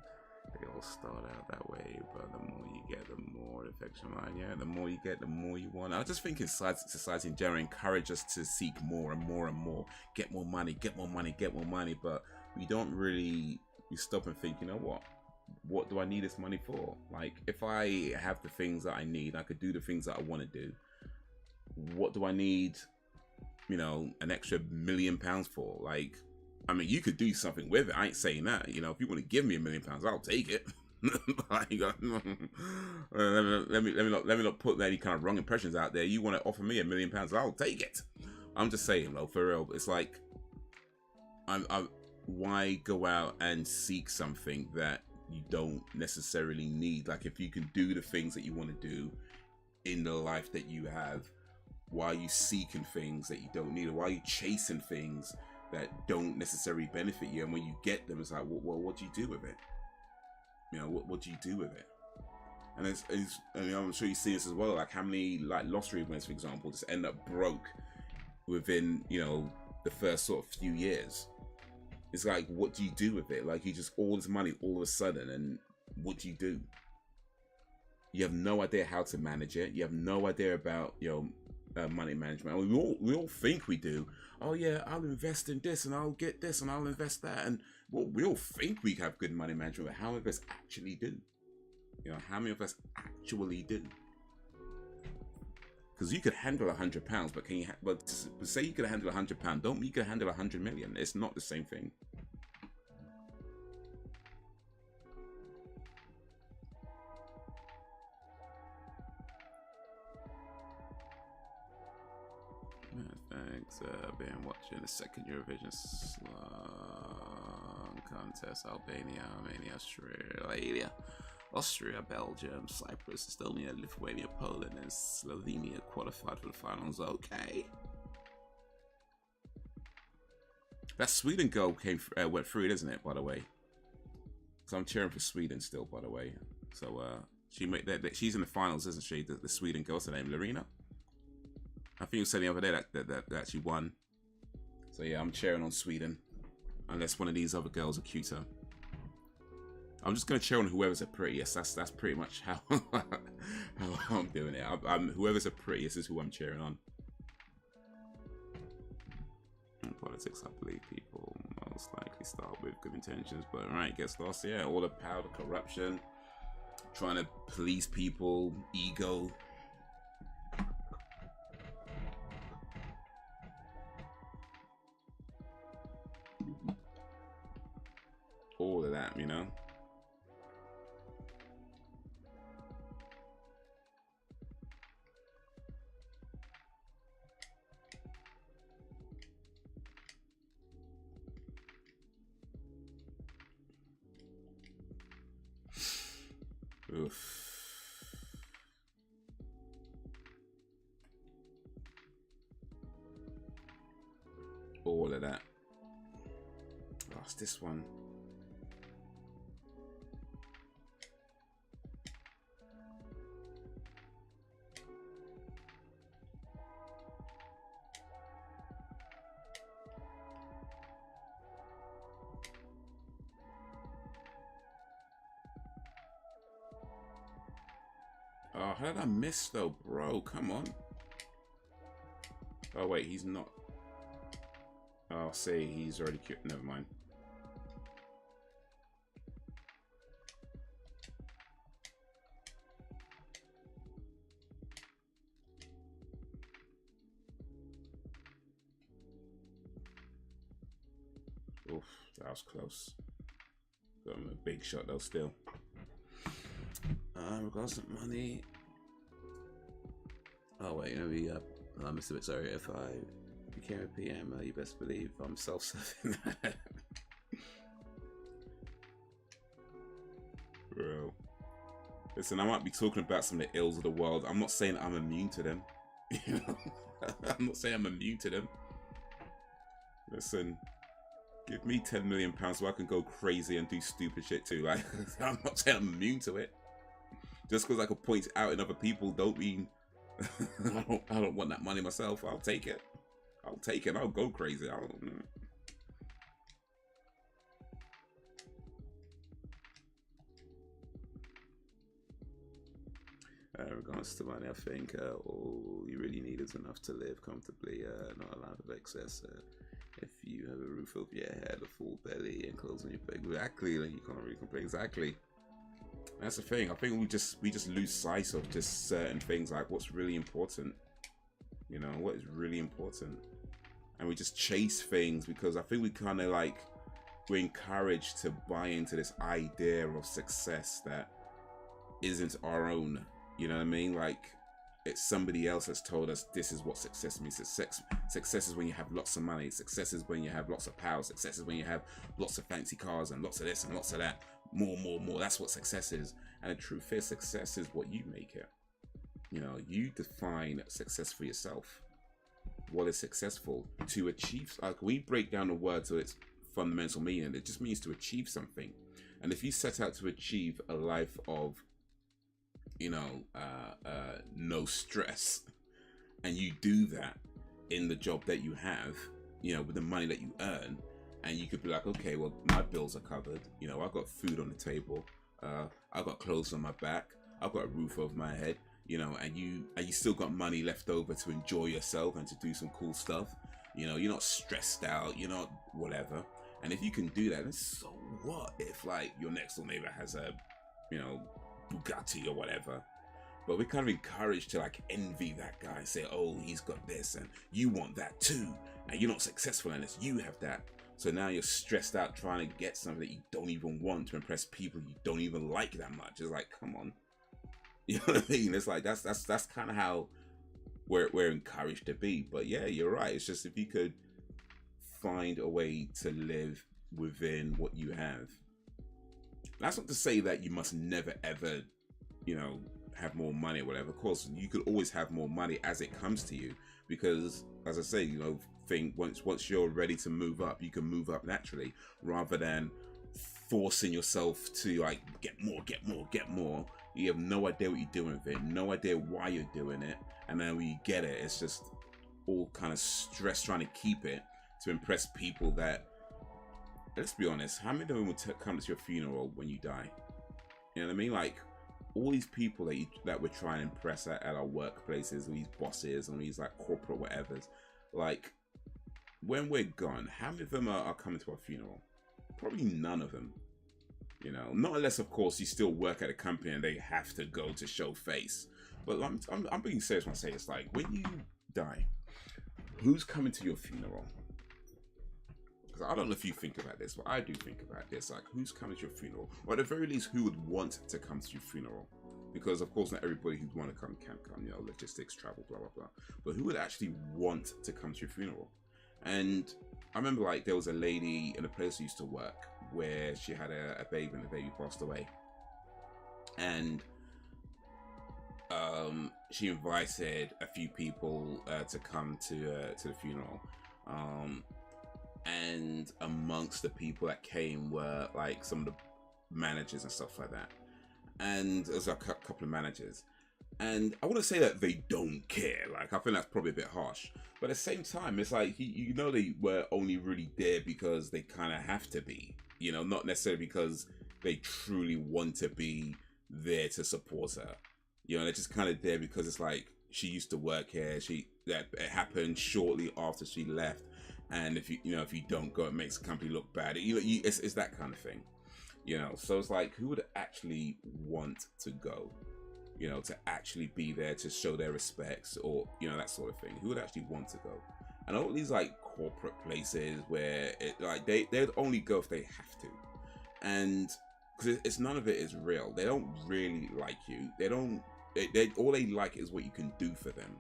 they all start out that way, but the more you get, the more it affects your mind. Yeah, the more you get, the more you want. I just think society in general encourage us to seek more and more and more, get more money, get more money, get more money, but we don't really, we stop and think, you know what do I need this money for? Like, if I have the things that I need, I could do the things that I want to do. What do I need, you know, an extra £1 million for? Like, I mean, you could do something with it. I ain't saying that. You know, if you want to give me £1 million, I'll take it. Like, let me not put any kind of wrong impressions out there. You want to offer me £1 million, I'll take it. I'm just saying, though, for real. It's like, why go out and seek something that you don't necessarily need? Like, if you can do the things that you want to do in the life that you have, why are you seeking things that you don't need? Or why are you chasing things that don't necessarily benefit you? And when you get them, it's like, well, what do you do with it? You know, what do you do with it? And it's and I'm sure you see this as well. Like, how many like lottery winners, for example, just end up broke within, you know, the first sort of few years. It's like, what do you do with it? Like, you just all this money all of a sudden, and what do you do? You have no idea how to manage it. You have no idea about, you know, money management. I mean, we all think we do. Oh yeah, I'll invest in this and I'll get this and I'll invest that, and well, we all think we have good money management, but how many of us actually do? You know, how many of us actually do? Because you could handle £100, but can you? But say you could handle £100, don't mean you could handle 100 million. It's not the same thing. Thanks. Been watching the second Eurovision song contest. Albania, Armenia, Austria, Belgium, Cyprus, Estonia, Lithuania, Poland, and Slovenia qualified for the finals. Okay. That Sweden girl went through it, isn't it? By the way, so I'm cheering for Sweden still. By the way, so she's in the finals, isn't she? The Sweden girl, what's her name? Larina. I think you said the other day that she won. So yeah, I'm cheering on Sweden. Unless one of these other girls are cuter. I'm just gonna cheer on whoever's the prettiest. That's pretty much how I'm doing it. Whoever's the prettiest is who I'm cheering on. In politics, I believe people most likely start with good intentions, but right, gets lost. Yeah, all the power, the corruption, trying to police people, ego. All of that, you know. Oof. All of that. Oh, it's this one. Oh, how did I miss though, bro? Come on. Oh wait, he's not. Oh, say he's already cute. Never mind. Oof, that was close. Got him a big shot though still. Regards to money. Oh wait, maybe I missed a bit. Sorry, if I became a PM, you best believe I'm self-serving. Bro, listen, I might be talking about some of the ills of the world. I'm not saying I'm immune to them. You know, I'm not saying I'm immune to them. Listen, give me £10 million so I can go crazy and do stupid shit too. Like, I'm not saying I'm immune to it. Just because I could point it out in other people don't mean I don't want that money myself. I'll take it. I'll take it. I'll go crazy. Regards to money, I think all you really need is enough to live comfortably, not a lot of excess. If you have a roof over your head, a full belly, and clothes on your back, exactly, then you can't really complain. Exactly. That's the thing. I think we just lose sight of just certain things, like what's really important. You know, what is really important, and we just chase things because I think we kind of like we're encouraged to buy into this idea of success that isn't our own. You know what I mean? Like it's somebody else that's told us this is what success means. Success is when you have lots of money. Success is when you have lots of power. Success is when you have lots of fancy cars and lots of this and lots of that. More. That's what success is. And the truth is, success is what you make it. You know, you define success for yourself. What is successful? To achieve, like we break down the word to its fundamental meaning. It just means to achieve something. And if you set out to achieve a life of, you know, no stress, and you do that in the job that you have, you know, with the money that you earn, and you could be like, okay, well, my bills are covered. You know, I've got food on the table. I've got clothes on my back. I've got a roof over my head. You know, and you still got money left over to enjoy yourself and to do some cool stuff. You know, you're not stressed out. You're not whatever. And if you can do that, then so what if like your next door neighbor has a, you know, Bugatti or whatever? But we're kind of encouraged to like envy that guy and say, oh, he's got this and you want that too. And you're not successful in this, you have that. So now you're stressed out trying to get something that you don't even want to impress people you don't even like that much. It's like, come on. You know what I mean? It's like, that's kind of how we're encouraged to be. But yeah, you're right. It's just if you could find a way to live within what you have. That's not to say that you must never ever, you know, have more money or whatever. Of course, you could always have more money as it comes to you, because as I say, you know, once you're ready to move up, you can move up naturally rather than forcing yourself to like get more. You have no idea what you're doing with it, no idea why you're doing it, and then when you get it, it's just all kind of stress trying to keep it to impress people that, let's be honest, how many of them will come to your funeral when you die? You know what I mean? Like, all these people that we're trying to impress at our workplaces, these bosses and these like corporate whatevers, like when we're gone, how many of them are coming to our funeral? Probably none of them. You know, not unless of course you still work at a company and they have to go to show face. But I'm being serious when I say it's like, when you die, who's coming to your funeral? I don't know if you think about this, but I do think about this. Like, who's coming to your funeral? Or at the very least, who would want to come to your funeral? Because, of course, not everybody who'd want to come can come, you know, logistics, travel, blah, blah, blah. But who would actually want to come to your funeral? And I remember, like, there was a lady in a place I used to work where she had a baby and the baby passed away. And she invited a few people to come to the funeral. And amongst the people that came were like some of the managers and stuff like that, and there's a couple of managers, and I wouldn't say that they don't care. Like, I think that's probably a bit harsh, but at the same time, it's like, you know, they were only really there because they kind of have to be, you know, not necessarily because they truly want to be there to support her. You know, they're just kind of there because it's like, she used to work here, that it happened shortly after she left. And if you don't go, it makes the company look bad. It's that kind of thing, you know. So it's like, who would actually want to go, you know, to actually be there to show their respects, or, you know, that sort of thing? Who would actually want to go? And all these like corporate places where it like they'd only go if they have to, and because it's none of it is real. They don't really like you. All they like is what you can do for them.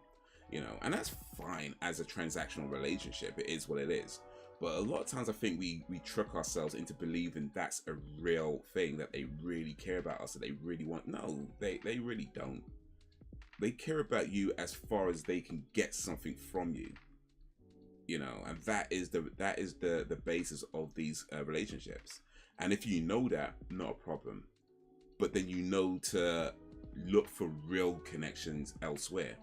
You know, and that's fine as a transactional relationship. It is what it is. But a lot of times I think we trick ourselves into believing that's a real thing, that they really care about us, that they really want. No, they really don't. They care about you as far as they can get something from you. You know, and that is the basis of these relationships. And if you know that, not a problem. But then you know to look for real connections elsewhere.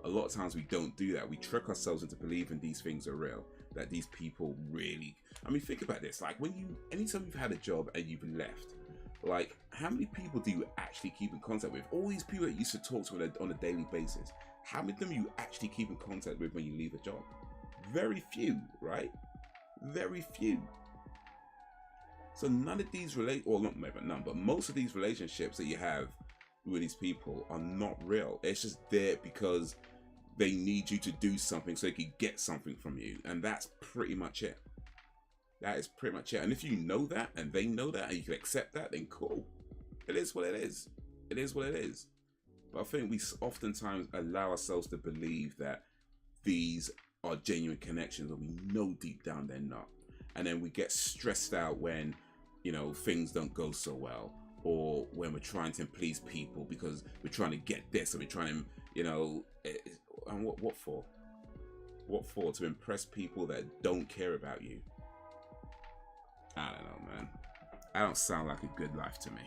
A lot of times we don't do that. We trick ourselves into believing these things are real, that these people really, I mean, think about this. Like, anytime you've had a job and you've left, like, how many people do you actually keep in contact with? All these people that you used to talk to on a daily basis, how many of them you actually keep in contact with when you leave a job? Very few, right? Very few. So none of these but most of these relationships that you have with these people are not real. It's just there because they need you to do something so they can get something from you, and that's pretty much it. That is pretty much it. And if you know that and they know that and you can accept that, then cool. It is what it is. It is what it is. But I think we oftentimes allow ourselves to believe that these are genuine connections, and we know deep down they're not. And then we get stressed out when, you know, things don't go so well, or when we're trying to please people because we're trying to get this, and we're trying to, you know, and what for? What for? To impress people that don't care about you? I don't know, man. I don't sound like a good life to me.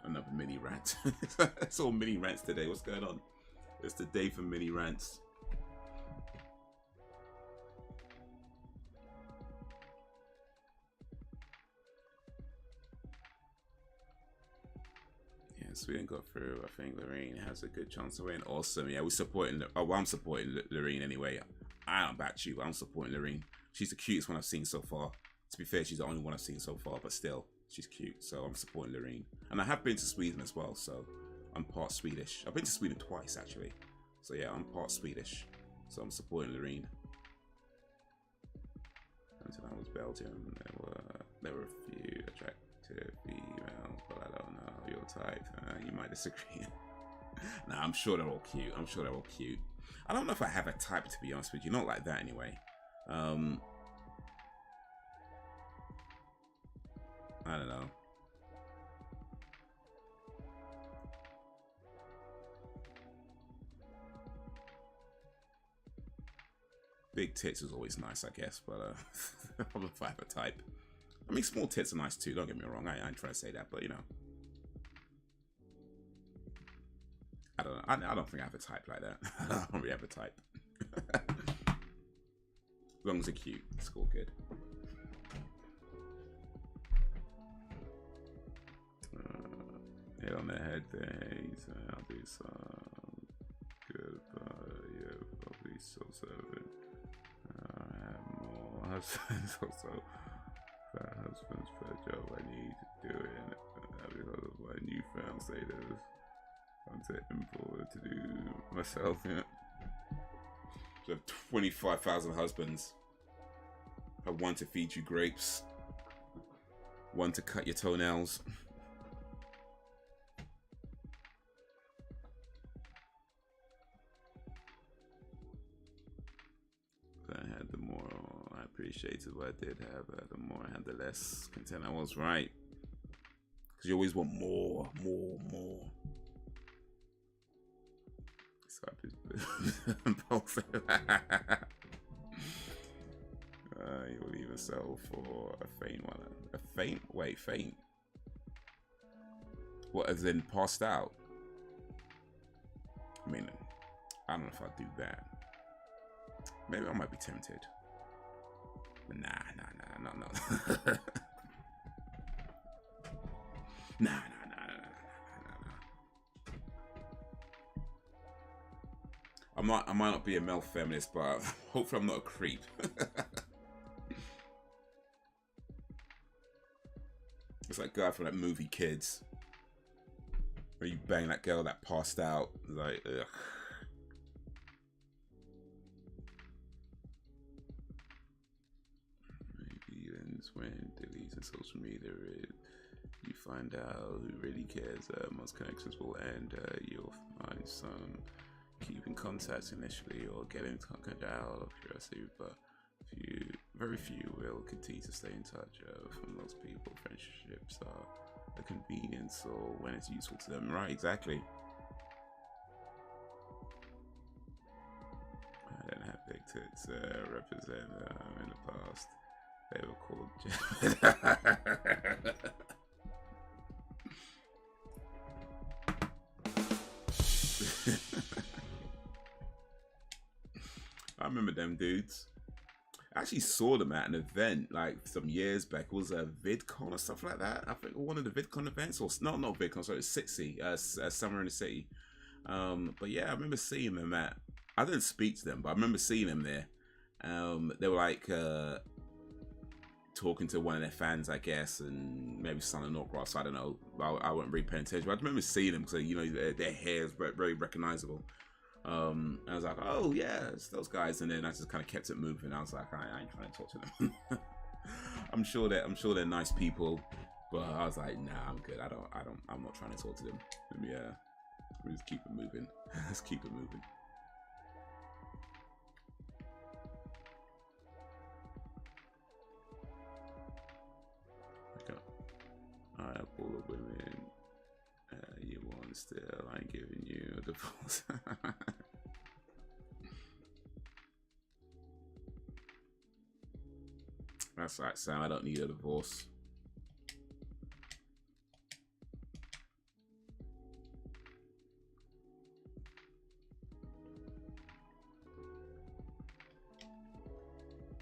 Another mini rant. It's all mini rants today. What's going on? It's the day for mini rants. Yes, we didn't go through. I think Lorraine has a good chance to win. Awesome. Yeah, we're supporting. Oh, well, I'm supporting Lorraine anyway. I don't back you. I'm supporting Lorraine. She's the cutest one I've seen so far. To be fair, she's the only one I've seen so far, but still, she's cute. So I'm supporting Loreen. And I have been to Sweden as well, so I'm part Swedish. I've been to Sweden twice, actually. So yeah, I'm part Swedish. So I'm supporting Loreen. Until I was Belgium, there were a few attractive females, but I don't know your type. You might disagree. Nah, I'm sure they're all cute. I'm sure they're all cute. I don't know if I have a type, to be honest with you. Not like that, anyway. I don't know. Big tits is always nice, I guess, but I don't know if I have a type. I mean, small tits are nice too, don't get me wrong. I ain't trying to say that, but you know. I don't know. I don't think I have a type like that. I don't really have a type. As long as they're cute, it's all good. Hit on the head things. I'll do some good, but yeah, probably so seven. I have more husbands also. For husbands per job I need to do it because of my newfound status. I'm too important to do myself, yeah. So I have 25,000 husbands. I have one to feed you grapes. One to cut your toenails. I had the more I appreciated what I did have, the more I had, the less content I was, right? Because you always want more. Swipe his both. You'll even sell for a faint one. A faint? Wait, faint? What, as in passed out? I mean, I don't know if I'd do that. Maybe I might be tempted. But nah. Nah. I might not be a male feminist, but hopefully I'm not a creep. It's like guy from that movie Kids, where you bang that girl that passed out. Like, ugh. Maybe ends when deleting social media, you find out who really cares. Most connections will end. You'll find some keeping contacts initially or getting contact out of curiosity, but very few will continue to stay in touch. For most people, friendships are a convenience or when it's useful to them. Right, exactly. I didn't have big tits represent in the past. They were called I remember them dudes. I actually saw them at an event like some years back. It was a VidCon or stuff like that. I think one of the VidCon events, or not VidCon, sorry, it's City, Summer in the City. But yeah, I remember seeing them at. I didn't speak to them, but I remember seeing them there. They were like talking to one of their fans, I guess, and maybe Son of Norcross. I don't know. I wasn't really paying attention. But I remember seeing them because you know their hair is very recognizable. And I was like, oh yeah, it's those guys, and then I just kind of kept it moving. I was like, I ain't trying to talk to them. I'm sure they're nice people, but I was like, nah, I'm good. I'm not trying to talk to them. Let me just keep it moving. Let's keep it moving. Okay. I have all the women you want still. I ain't giving you a divorce. That's right, Sam. I don't need a divorce.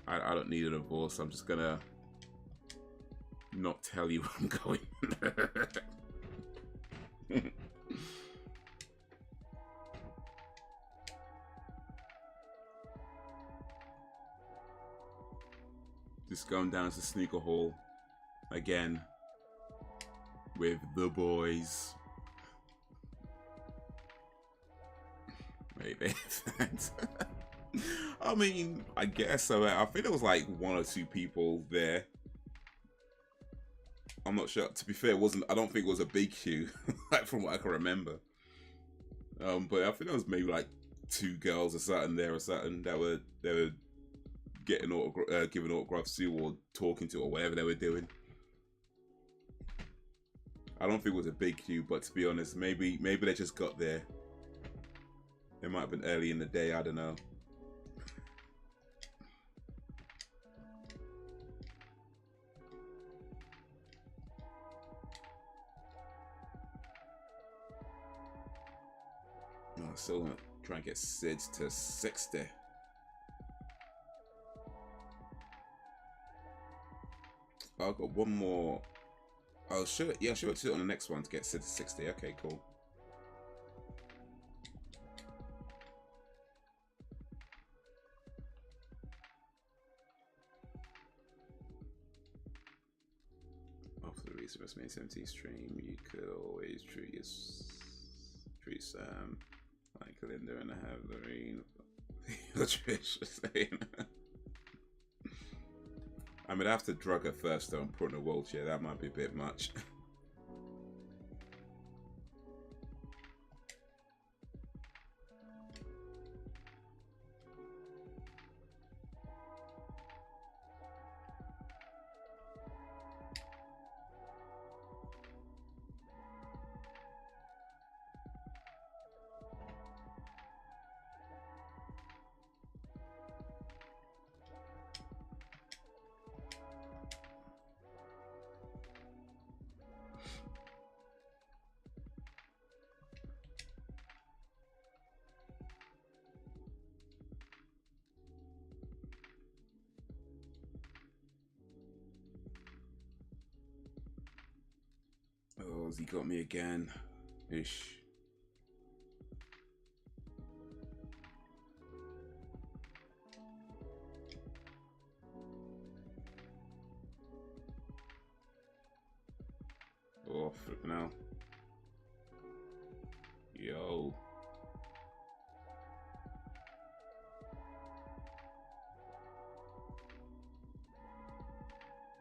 I don't need a divorce. I'm just gonna not tell you where I'm going. Just going down to snooker hall again with the boys. Maybe. I mean, I guess so. I think there was like 1 or 2 people there. I'm not sure. To be fair, it wasn't. I don't think it was a big queue, like from what I can remember. But I think there was maybe like 2 girls or something there or something that were getting giving autographs to or talking to or whatever they were doing. I don't think it was a big queue, but to be honest, maybe they just got there. It might have been early in the day. I don't know. I still want to try and get Sid to 60. I've got 1 more. Oh, should I do it on the next one to get Sid to 60. Okay, cool. After the recent WrestleMania 17 stream, you could always treat Sam like Linda and have Lorraine. Trish saying. I mean, I have to drug her first though and put in a wheelchair. That might be a bit much. Oh, has he got me again? Ish. Oh, flipping out. Yo.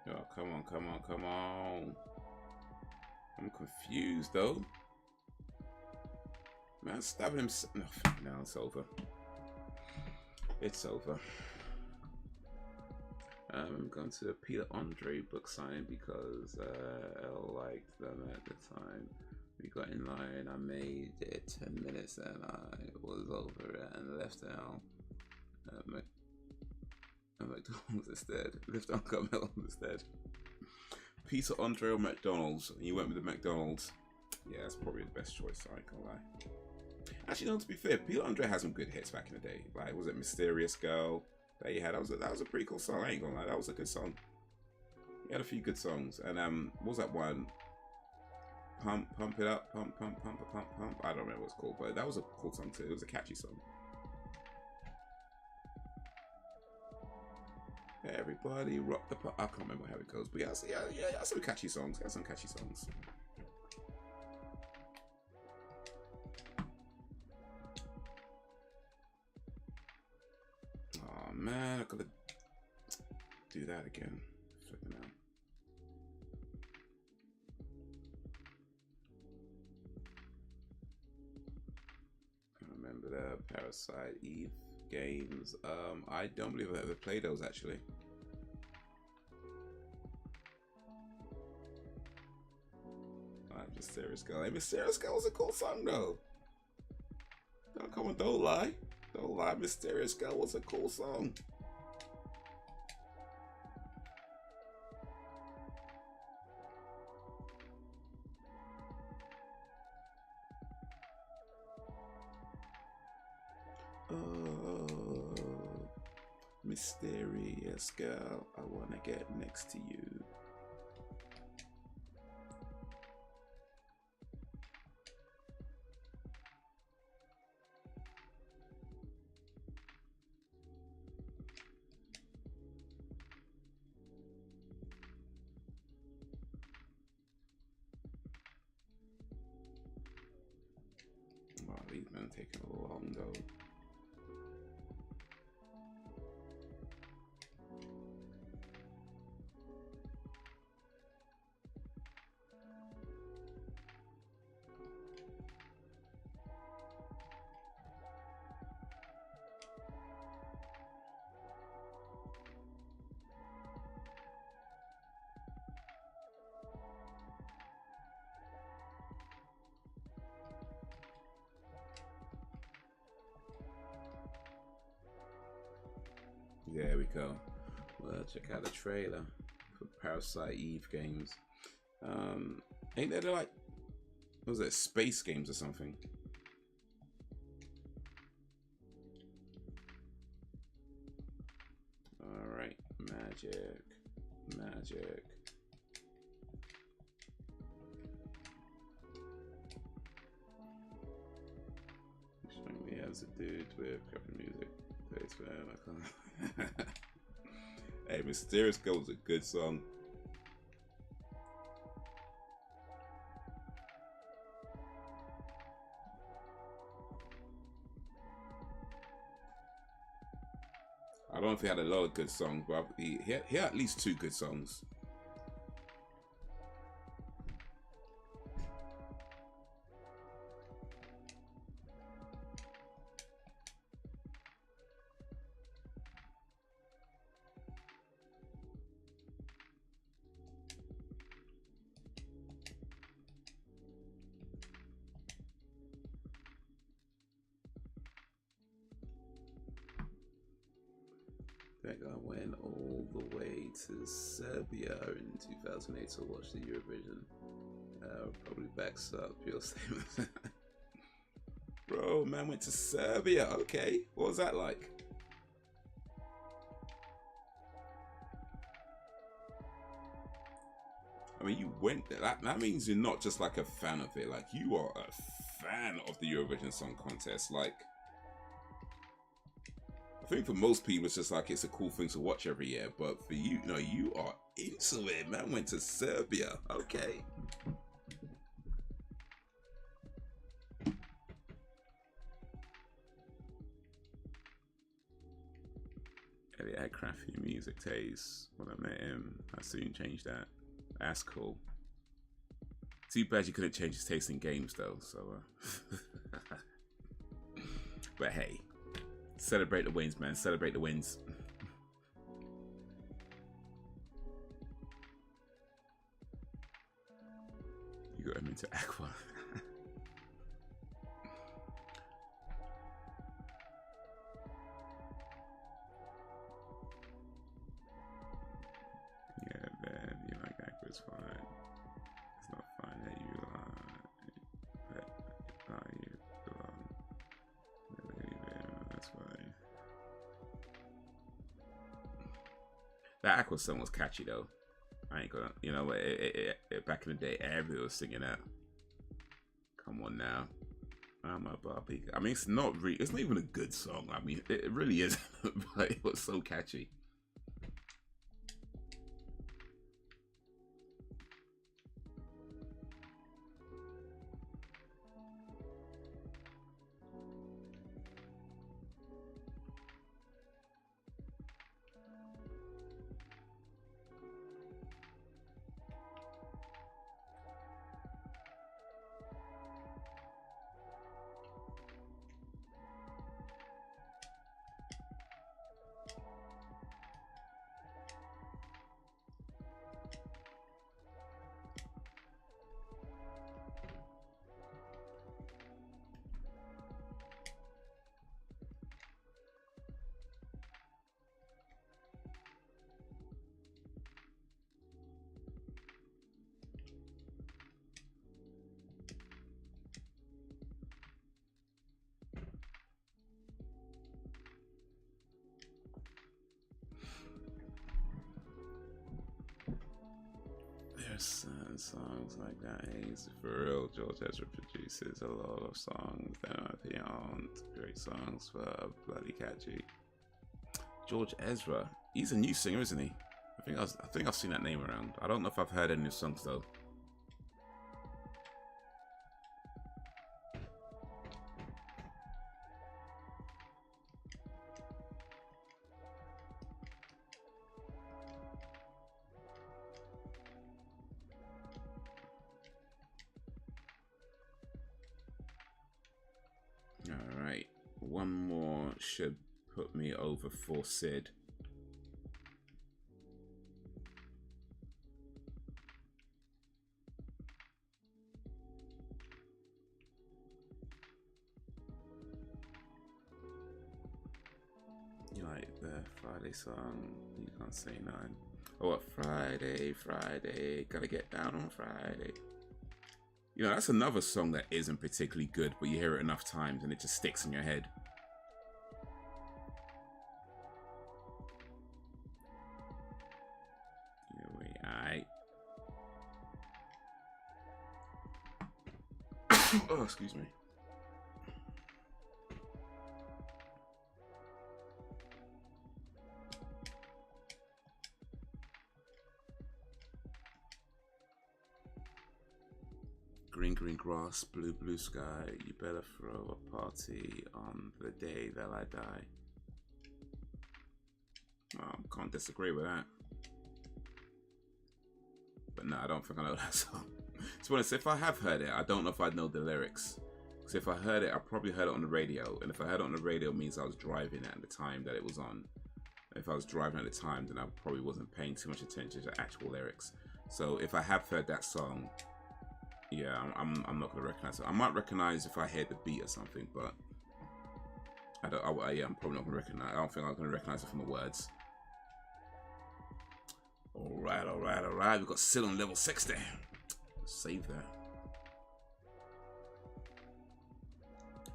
Yo, come on, come on, come on. I'm confused though. Man, stabbing him. No, it's over. It's over. I'm going to the Peter Andre book signing because Elle liked them at the time. We got in line. I made it 10 minutes and I was over and left out at McDonald's instead. Left out McDonald's instead. Peter Andre or McDonald's? You went with the McDonald's. Yeah, that's probably the best choice. I ain't gonna lie. Actually, no. To be fair, Peter Andre had some good hits back in the day. Like, was it Mysterious Girl that he had? That was a pretty cool song. I ain't gonna lie, that was a good song. He had a few good songs. And what was that one? Pump it up, pump. I don't remember what it's called, but that was a cool song too. It was a catchy song. Everybody rock the pop. I can't remember how it goes, but yeah, some catchy songs. Got some catchy songs. Oh man, I gotta do that again. Flipping out. I remember the Parasite Eve games. I don't believe I ever played those actually. Mysterious Girl. Hey, Mysterious Girl was a cool song though. Don't come on, don't lie. Don't lie. Mysterious Girl was a cool song. Oh, mysterious girl, I wanna get next to you. man, taking long though. There we go. Well, check out the trailer for Parasite Eve games. Ain't there like, what was it, space games or something? All right, magic. Showing me as a dude with crappy music. Hey, Mysterious Girl was a good song. I don't know if he had a lot of good songs, but he had at least 2 good songs. I went all the way to Serbia in 2008 to watch the Eurovision. Probably backs up your statement. Bro, man went to Serbia. Okay, what was that like? I mean, you went there. That means you're not just like a fan of it. Like, you are a fan of the Eurovision Song Contest. Like, I think for most people it's just like it's a cool thing to watch every year, but for you, no, you are into it. Man went to Serbia. Okay. Elliot had crafty music taste when I met him. I soon changed that. That's cool. Too bad you couldn't change his taste in games though, so but hey. Celebrate the wins, man. Celebrate the wins. You got him into Aqua. Yeah, man. You like Aqua, it's fine. It's not fine that you you belong. That's fine. That Aqua song was catchy though. I ain't gonna, you know, back in the day, everybody was singing that. Come on now, I'm a Barbie. I mean, it's not even a good song. I mean, it really isn't, but it was so catchy. Certain songs like that. Haze, for real, George Ezra produces a lot of songs that in my opinion aren't great songs, but are bloody catchy. George Ezra, he's a new singer, isn't he? I think I've seen that name around. I don't know if I've heard any of his songs though. one more should put me over for Sid. You like the Friday song? You can't say none. Oh, what? Friday, Friday, gotta get down on Friday. You know, that's another song that isn't particularly good, but you hear it enough times and it just sticks in your head. Alright. Oh, excuse me. Green, green grass, blue, blue sky. You better throw a party on the day that I die. Well, can't disagree with that. But no, I don't think I know that song. To be honest, if I have heard it, I don't know if I know the lyrics. Because if I heard it, I probably heard it on the radio. And if I heard it on the radio, it means I was driving at the time that it was on. If I was driving at the time, then I probably wasn't paying too much attention to actual lyrics. So if I have heard that song, yeah, I'm not gonna recognize it. I might recognize if I hear the beat or something, but yeah, I'm probably not gonna recognize. I don't think I'm gonna recognize it from the words. All right, all right, all right. We've got Sid on level 60. Save that.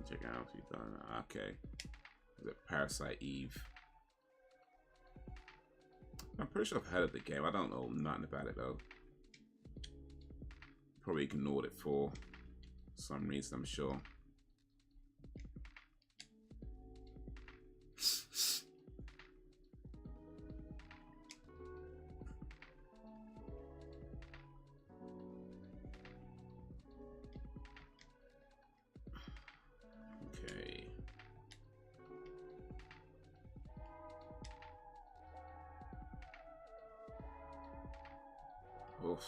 Check out what you've done. Okay. Is it Parasite Eve? I'm pretty sure I've heard of the game. I don't know nothing about it though. Probably ignored it for some reason, I'm sure. Okay. Oof.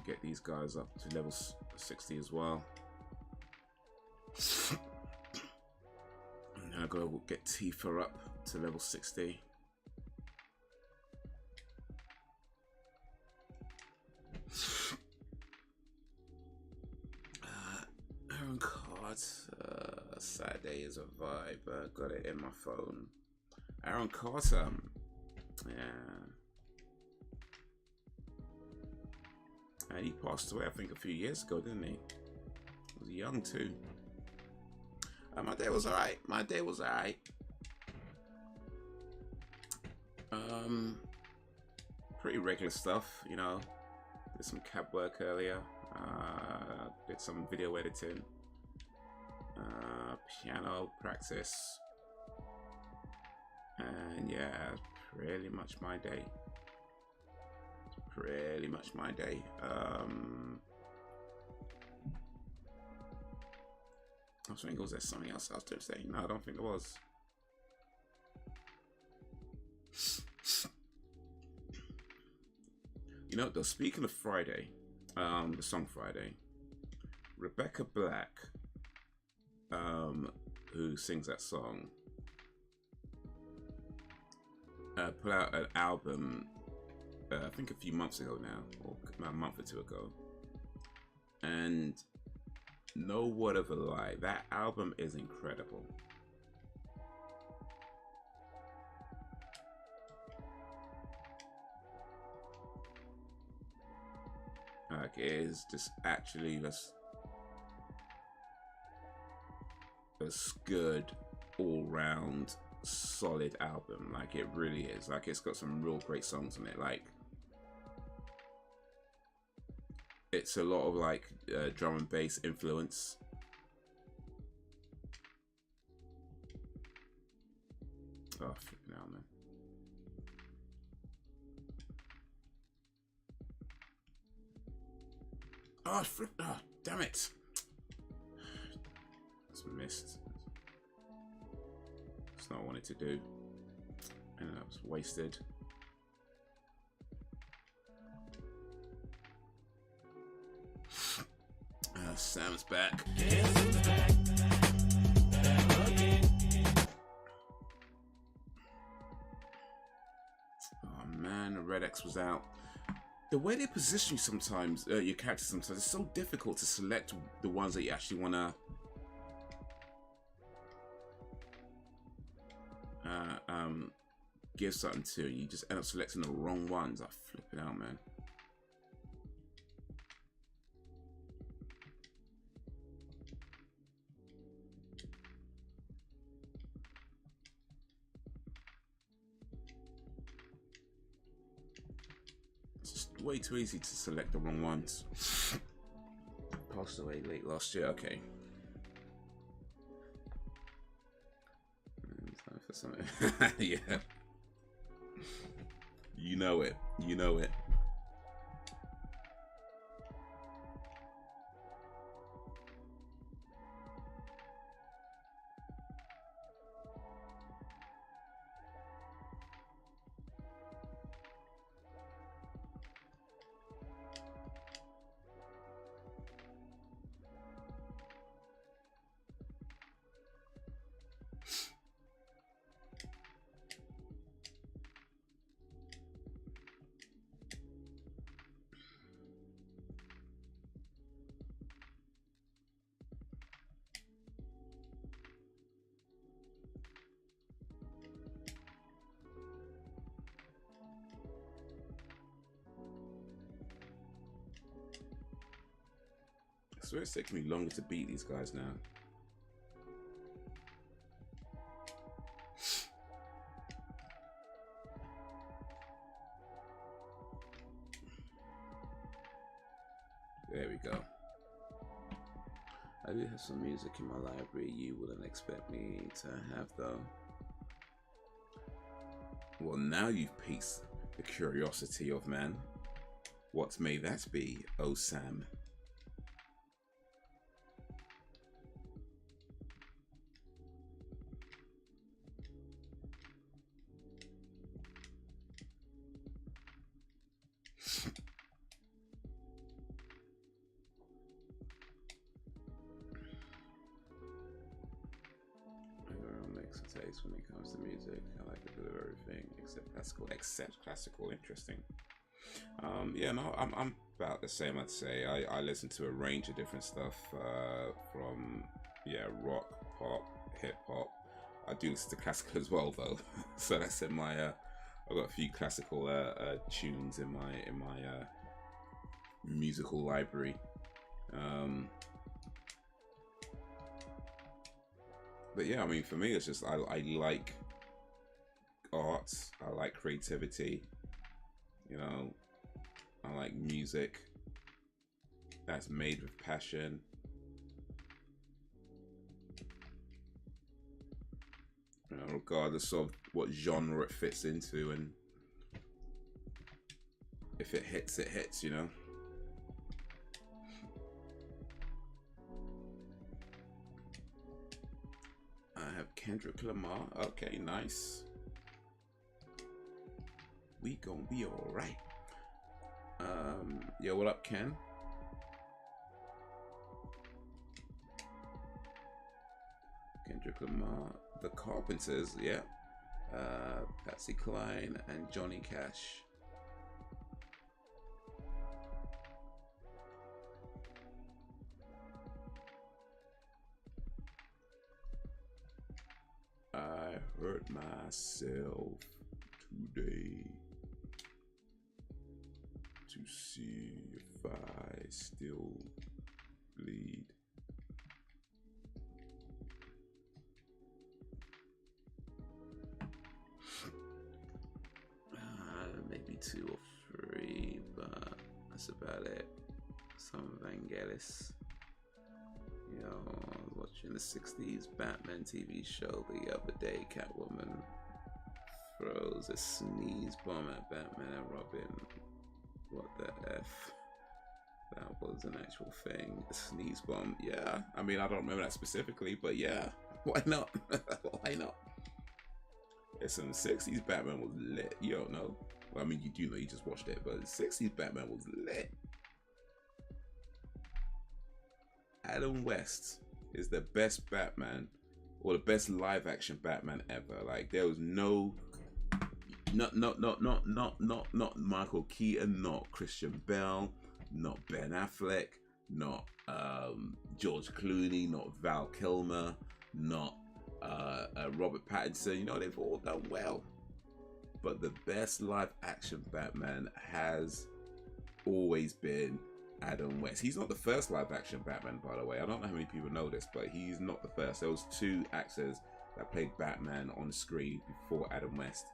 Get these guys up to level 60 as well. And then I gotta get Tifa up to level 60. Aaron Carter, Saturday is a vibe. Got it in my phone. Aaron Carter, yeah. And he passed away, I think, a few years ago, didn't he? He was young too. My day was alright. My day was alright. Pretty regular stuff, you know. Did some cab work earlier. Did some video editing. Piano practice. And yeah, pretty much my day. Pretty much my day. I was thinking, was there something else I was doing today? No, I don't think there was. You know, though, speaking of Friday, the song Friday, Rebecca Black, who sings that song, put out an album I think a few months ago now, or a month or two ago, and no word of a lie, that album is incredible. Like, it is just actually just a good all-round solid album. Like, it really is. Like, it's got some real great songs in it. Like, it's a lot of like drum and bass influence. Oh, freaking hell, man. Oh, oh, damn it. That's missed. It's not what I wanted to do. And that was wasted. Sam's back. Oh man, the Red X was out. The way they position you sometimes, your characters sometimes, it's so difficult to select the ones that you actually want to give something to. You just end up selecting the wrong ones. I flip it out, man. It's just way too easy to select the wrong ones. Passed away late last year. Okay. Time for something. Yeah. You know it. You know it. I swear it's taking me longer to beat these guys now. There we go. I do have some music in my library you wouldn't expect me to have though. Well, now you've piqued the curiosity of man. What may that be, oh Sam? When it comes to music, I like a bit of everything except classical. Except classical, interesting. Yeah, no, I'm about the same. I'd say I listen to a range of different stuff, from rock, pop, hip hop. I do listen to classical as well, though. So that's in my. I've got a few classical tunes in my musical library. But yeah, I mean, for me, it's just I like art. I like creativity. You know, I like music that's made with passion. You know, regardless of what genre it fits into, and if it hits, it hits. You know. I have Kendrick Lamar. Okay, nice. We gonna be alright. Yo, what up, Ken? Kendrick Lamar. The Carpenters, yeah. Patsy Cline and Johnny Cash. I hurt myself today to see if I still bleed. Maybe 2 or 3, but that's about it. Some Vangelis. You know, I was watching the 60s Batman TV show the other day. Catwoman throws a sneeze bomb at Batman and Robin. What the F? That was an actual thing. A sneeze bomb. Yeah. I mean, I don't remember that specifically, but yeah. Why not? Why not? It's some 60s Batman was lit. You don't know. Well, I mean, you do know, you just watched it, but the 60s Batman was lit. Adam West is the best Batman, or the best live action Batman ever. Like, there was not Michael Keaton, not Christian Bale, not Ben Affleck, not George Clooney, not Val Kilmer, not Robert Pattinson. You know, they've all done well. But the best live action Batman has always been Adam West. He's not the first live action Batman, by the way. I don't know how many people know this, but he's not the first. There was 2 actors that played Batman on screen before Adam West.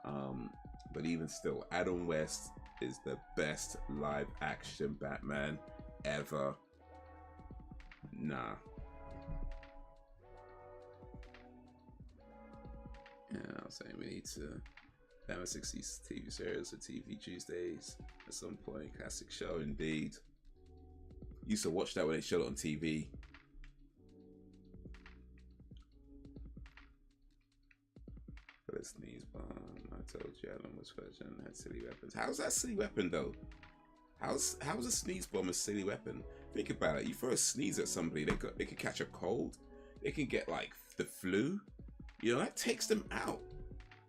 But even still, Adam West is the best live action Batman ever. Nah. Yeah, I was saying we need to have a 60s TV series or TV Tuesdays at some point. Classic show indeed. Used to watch that when they showed it on TV. For the sneeze bomb, I told you Adam was version had silly weapons. How's that silly weapon though? How's a sneeze bomb a silly weapon? Think about it. You throw a sneeze at somebody, they could catch a cold. They can get like the flu. You know, that takes them out.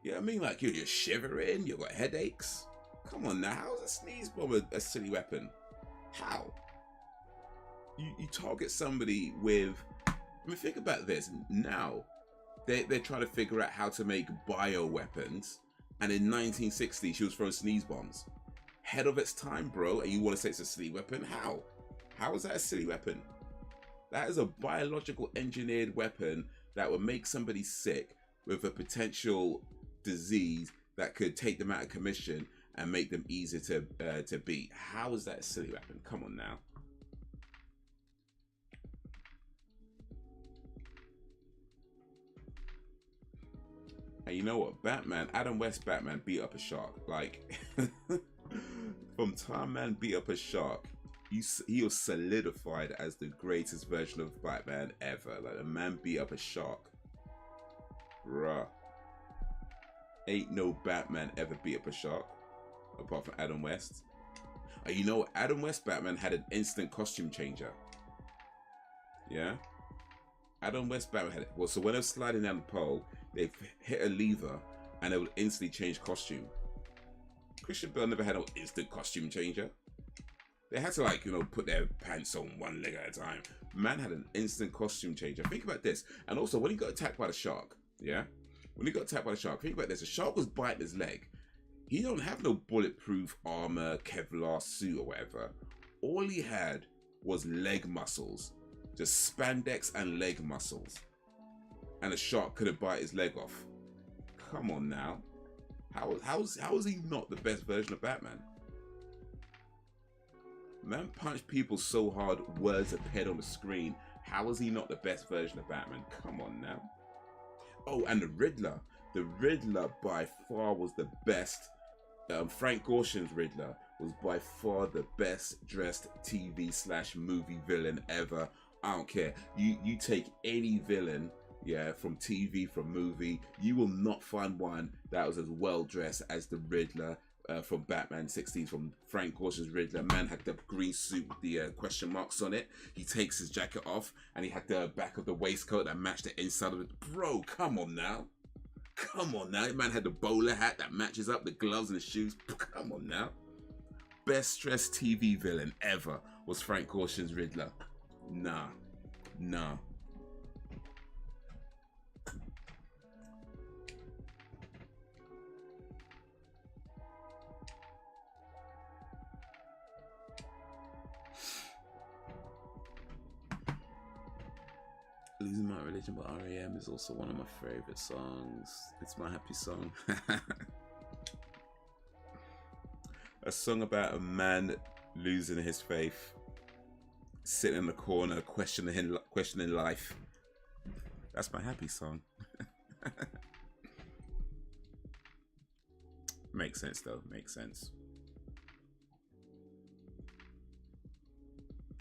You know what I mean? Like you're shivering, you've got headaches. Come on now, how's a sneeze bomb a silly weapon? How? You target somebody with, I mean, think about this. Now, they're trying to figure out how to make bioweapons. And in 1960, she was throwing sneeze bombs. Head of its time, bro. And you want to say it's a silly weapon? How? How is that a silly weapon? That is a biological engineered weapon that would make somebody sick with a potential disease that could take them out of commission and make them easier to beat. How is that a silly weapon? Come on now. And you know what? Batman, Adam West Batman beat up a shark. Like, from time man beat up a shark, he was solidified as the greatest version of Batman ever. Like, a man beat up a shark. Bruh. Ain't no Batman ever beat up a shark, apart from Adam West. And you know what? Adam West Batman had an instant costume changer. Yeah? Adam West Batman had it. Well, so when they were sliding down the pole, they hit a lever and it would instantly change costume. Christian Bale never had an instant costume changer. They had to, like, you know, put their pants on one leg at a time. Man had an instant costume changer. Think about this. And also, when he got attacked by the shark, yeah? When he got attacked by the shark, think about this. The shark was biting his leg. He don't have no bulletproof armor, Kevlar suit or whatever. All he had was leg muscles. Just spandex and leg muscles. And a shark couldn't bite his leg off. Come on now. How is he not the best version of Batman? Man punched people so hard, words appeared on the screen. How is he not the best version of Batman? Come on now. Oh, and the Riddler. The Riddler by far was the best. Frank Gorshin's Riddler was by far the best dressed TV/movie villain ever. I don't care. You take any villain, yeah, from TV, from movie, you will not find one that was as well dressed as the Riddler from Batman 16, from Frank Gorshin's Riddler. Man had the green suit with the question marks on it. He takes his jacket off and he had the back of the waistcoat that matched the inside of it. Bro, come on now. Come on now. Man had the bowler hat that matches up, the gloves and the shoes. Come on now. Best dressed TV villain ever was Frank Gorshin's Riddler. Nah. Losing My Religion by R.E.M. is also one of my favorite songs. It's my happy song. A song about a man losing his faith, sitting in the corner, questioning life. That's my happy song. Makes sense though. Makes sense.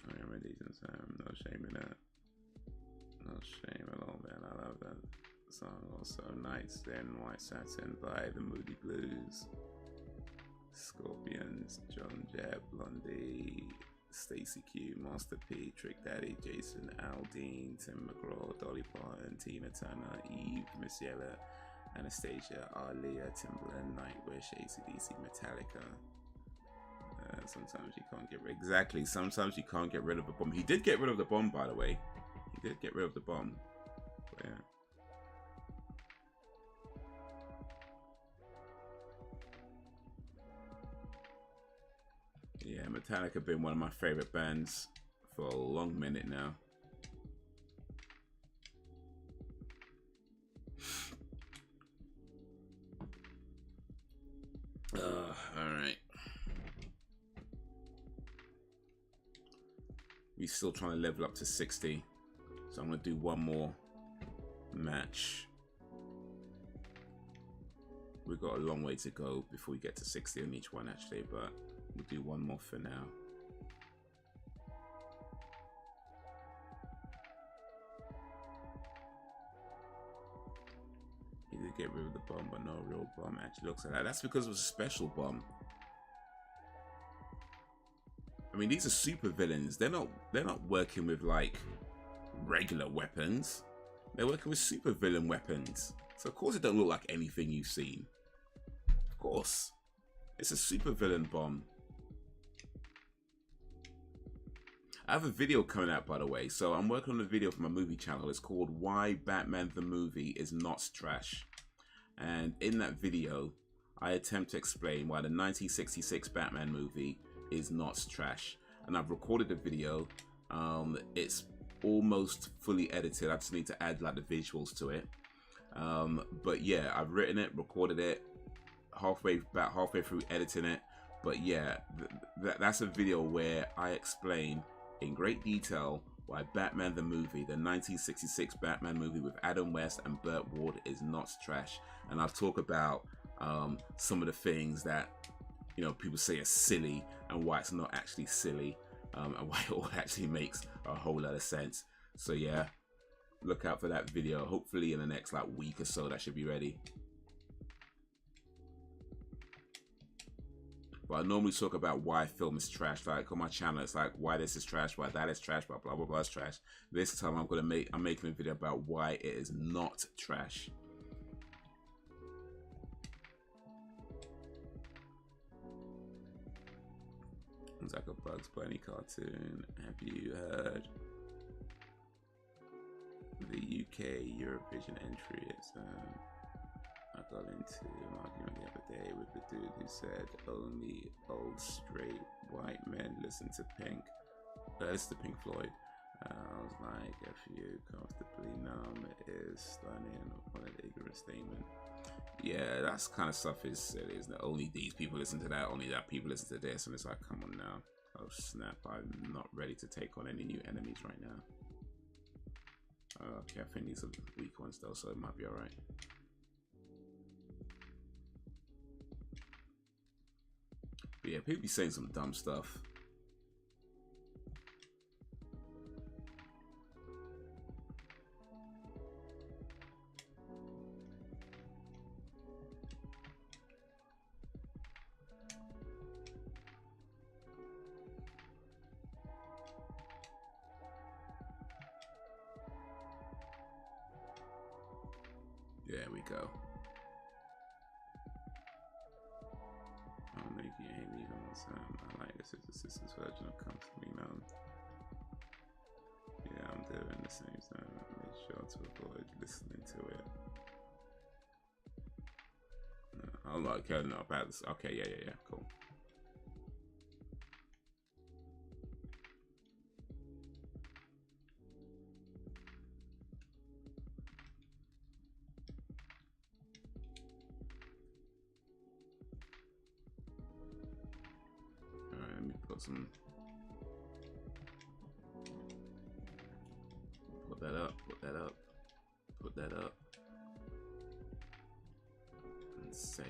No shame in that. No shame at all, man. I love that song. Also, Nights in White Satin by the Moody Blues. Scorpions, Joan Jett, Blondie. Stacey Q, Master P, Trick Daddy, Jason, Aldine, Tim McGraw, Dolly Parton, Tina Turner, Eve, Missiella, Anastasia, Arlia, Timbaland, Nightwish, ACDC, Metallica. Sometimes you can't get rid. Exactly. Sometimes you can't get rid of a bomb. He did get rid of the bomb, by the way. He did get rid of the bomb. But yeah. Yeah, Metallica have been one of my favorite bands for a long minute now. Alright. We're still trying to level up to 60. So I'm going to do one more match. We've got a long way to go before we get to 60 on each one, actually, but we'll do one more for now. He did get rid of the bomb, but no real bomb actually looks like that. That's because it was a special bomb. I mean, these are super villains. They're not working with like regular weapons. They're working with super villain weapons. So of course it don't look like anything you've seen. Of course. It's a super villain bomb. I have a video coming out, by the way. So I'm working on a video for my movie channel. It's called Why Batman the Movie is Not Trash. And in that video, I attempt to explain why the 1966 Batman movie is not trash. And I've recorded a video. It's almost fully edited. I just need to add like the visuals to it. But yeah, I've written it, recorded it, about halfway through editing it. But yeah, that's a video where I explain in great detail why Batman the movie, the 1966 Batman movie with Adam West and Burt Ward, is not trash. And I'll talk about some of the things that, you know, people say are silly and why it's not actually silly, and why it all actually makes a whole lot of sense. So yeah, look out for that video. Hopefully in the next like week or so that should be ready. But I normally talk about why film is trash. Like on my channel, it's like why this is trash, why that is trash, blah blah blah blah is trash. This time I'm making a video about why it is not trash. It's like a Bugs Bunny cartoon. Have you heard the UK Eurovision entry? It's I got into an argument the other day with the dude who said only old straight white men listen to listen to Pink Floyd. I was like, if you comfortably numb is stunning, what an ignorant statement. Yeah, that's kind of stuff is silly, isn't it? Only these people listen to that, only that people listen to this, and it's like, come on now. Oh snap, I'm not ready to take on any new enemies right now. Okay, I think these are weak ones though, so it might be alright. But yeah, people be saying some dumb stuff. There we go. I'll make you hate me on some. I like this. It's the sister's version of comfortably numb. Yeah, I'm doing the same time. Make sure to avoid listening to it. I'm not caring about this. Okay, yeah, cool. Some put that up, and save.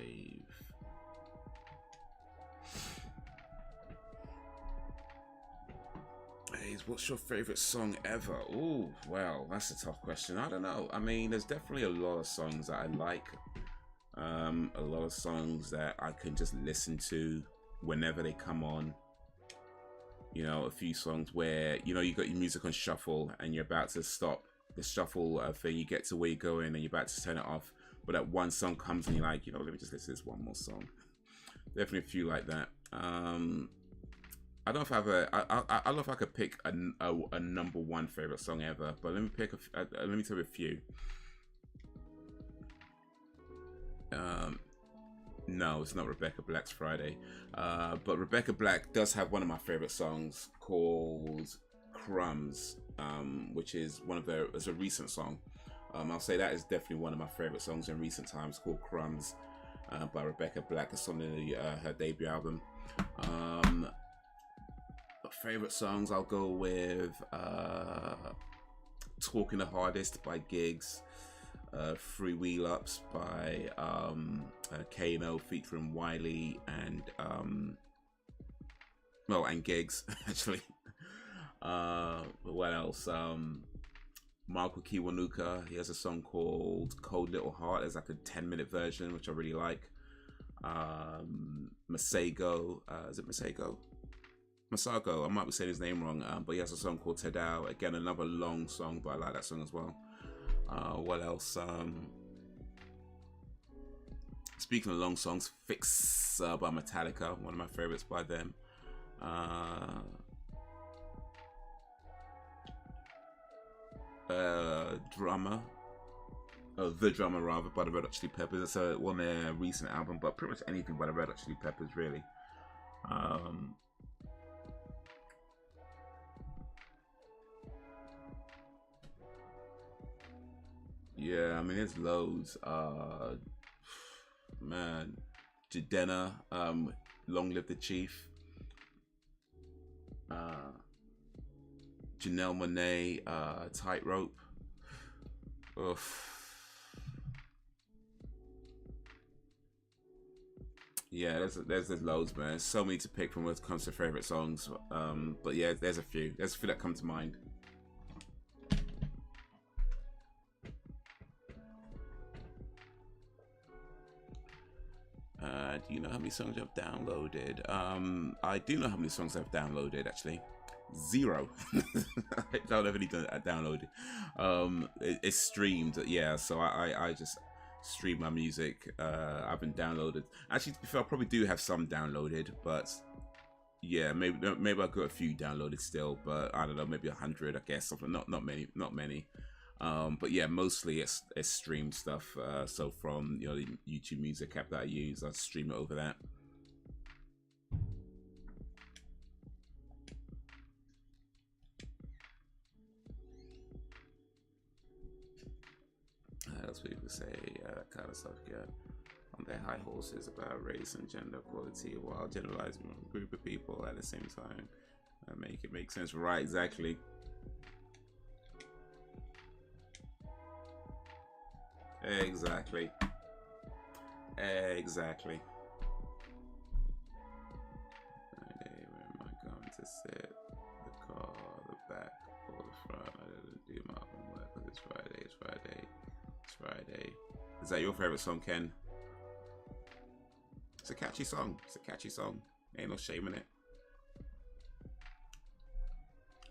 Haze, what's your favorite song ever? Oh, well, that's a tough question. I don't know. I mean, there's definitely a lot of songs that I like. A lot of songs that I can just listen to whenever they come on. you know, a few songs where, you know, you got your music on shuffle and you're about to stop the shuffle thing, you get to where you're going and you're about to turn it off, but that one song comes and you're like, you know, let me just listen to this one more song. Definitely a few like that. I don't know if I have I don't know if I could pick a number one favorite song ever, but let me pick let me tell you a few. No, it's not Rebecca Black's Friday, but Rebecca Black does have one of my favorite songs called Crumbs, which is it's a recent song. I'll say that is definitely one of my favorite songs in recent times, called Crumbs, by Rebecca Black. It's on her debut album. Favorite songs, I'll go with Talking the Hardest by Giggs, Free Wheel Ups by Kano featuring Wiley and and Giggs actually. What else? Michael Kiwanuka, he has a song called Cold Little Heart. There's like a 10-minute version which I really like. Masego, is it Masego? Masago, I might be saying his name wrong, but he has a song called Tadao. Again, another long song, but I like that song as well. What else? Speaking of long songs, Fix by Metallica, one of my favorites by them. Drummer, The Drummer rather, by the Red Hot Chili Peppers. It's one of their recent album, but pretty much anything by the Red Hot Chili Peppers, really. Yeah, I mean, there's loads. Man, Jadena, Long Live the Chief. Janelle Monáe, Tightrope. Yeah, there's loads, man. There's so many to pick from when it comes to favorite songs. But yeah, there's a few. There's a few that come to mind. Do you know how many songs I've downloaded? I do know how many songs I've downloaded, actually. 0. I don't have any downloaded. It's streamed, yeah, so I just stream my music. I haven't downloaded. Actually, to be fair, I probably do have some downloaded, but yeah, maybe I've got a few downloaded still, but I don't know, maybe 100, I guess, something. Not many. But yeah, mostly it's stream stuff. So from, you know, the YouTube Music app that I use, I stream it over that. That's what people say. That kind of stuff. Yeah, on their high horses about race and gender equality, while generalizing a group of people at the same time, make it make sense. Right? Exactly. Exactly. Exactly. Okay, where am I going to sit? The car, the back, or the front? I didn't do my homework because it's Friday. It's Friday. It's Friday. Is that your favorite song, Ken? It's a catchy song. It's a catchy song. Ain't no shame in it.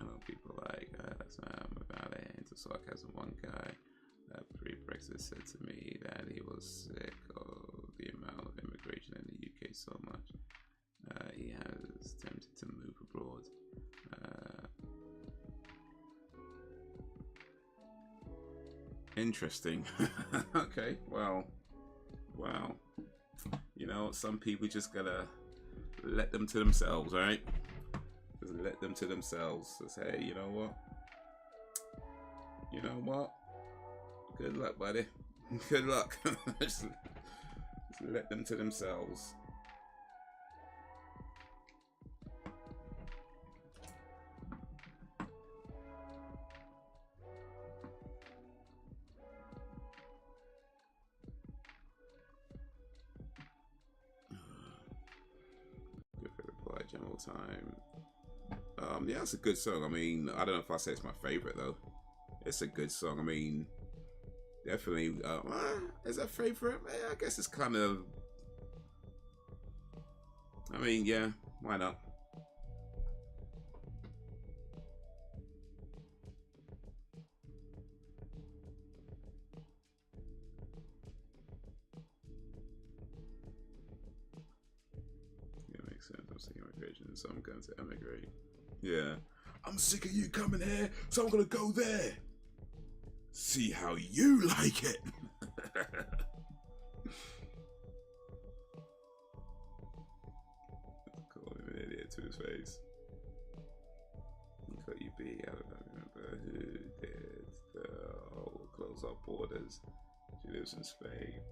I know people like about it into sarcasm. One guy pre-Brexit said to me that he was sick of the amount of immigration in the UK so much. He has attempted to move abroad. Interesting. Okay, well, you know, some people just gotta let them to themselves, right? Just let them to themselves. Just, hey, you know what? Good luck, buddy. Good luck. just let them to themselves. Good for reply, general time. Yeah, it's a good song. I mean, I don't know if I say it's my favorite though. It's a good song. I mean, definitely. Is that favorite? I guess it's kind of. I mean, yeah, why not? sick of immigration, so I'm going to emigrate. Yeah. I'm sick of you coming here, so I'm gonna go there. See how you like it. Call him an idiot to his face. Could you be? I don't remember who did the whole close up borders. She lives in Spain.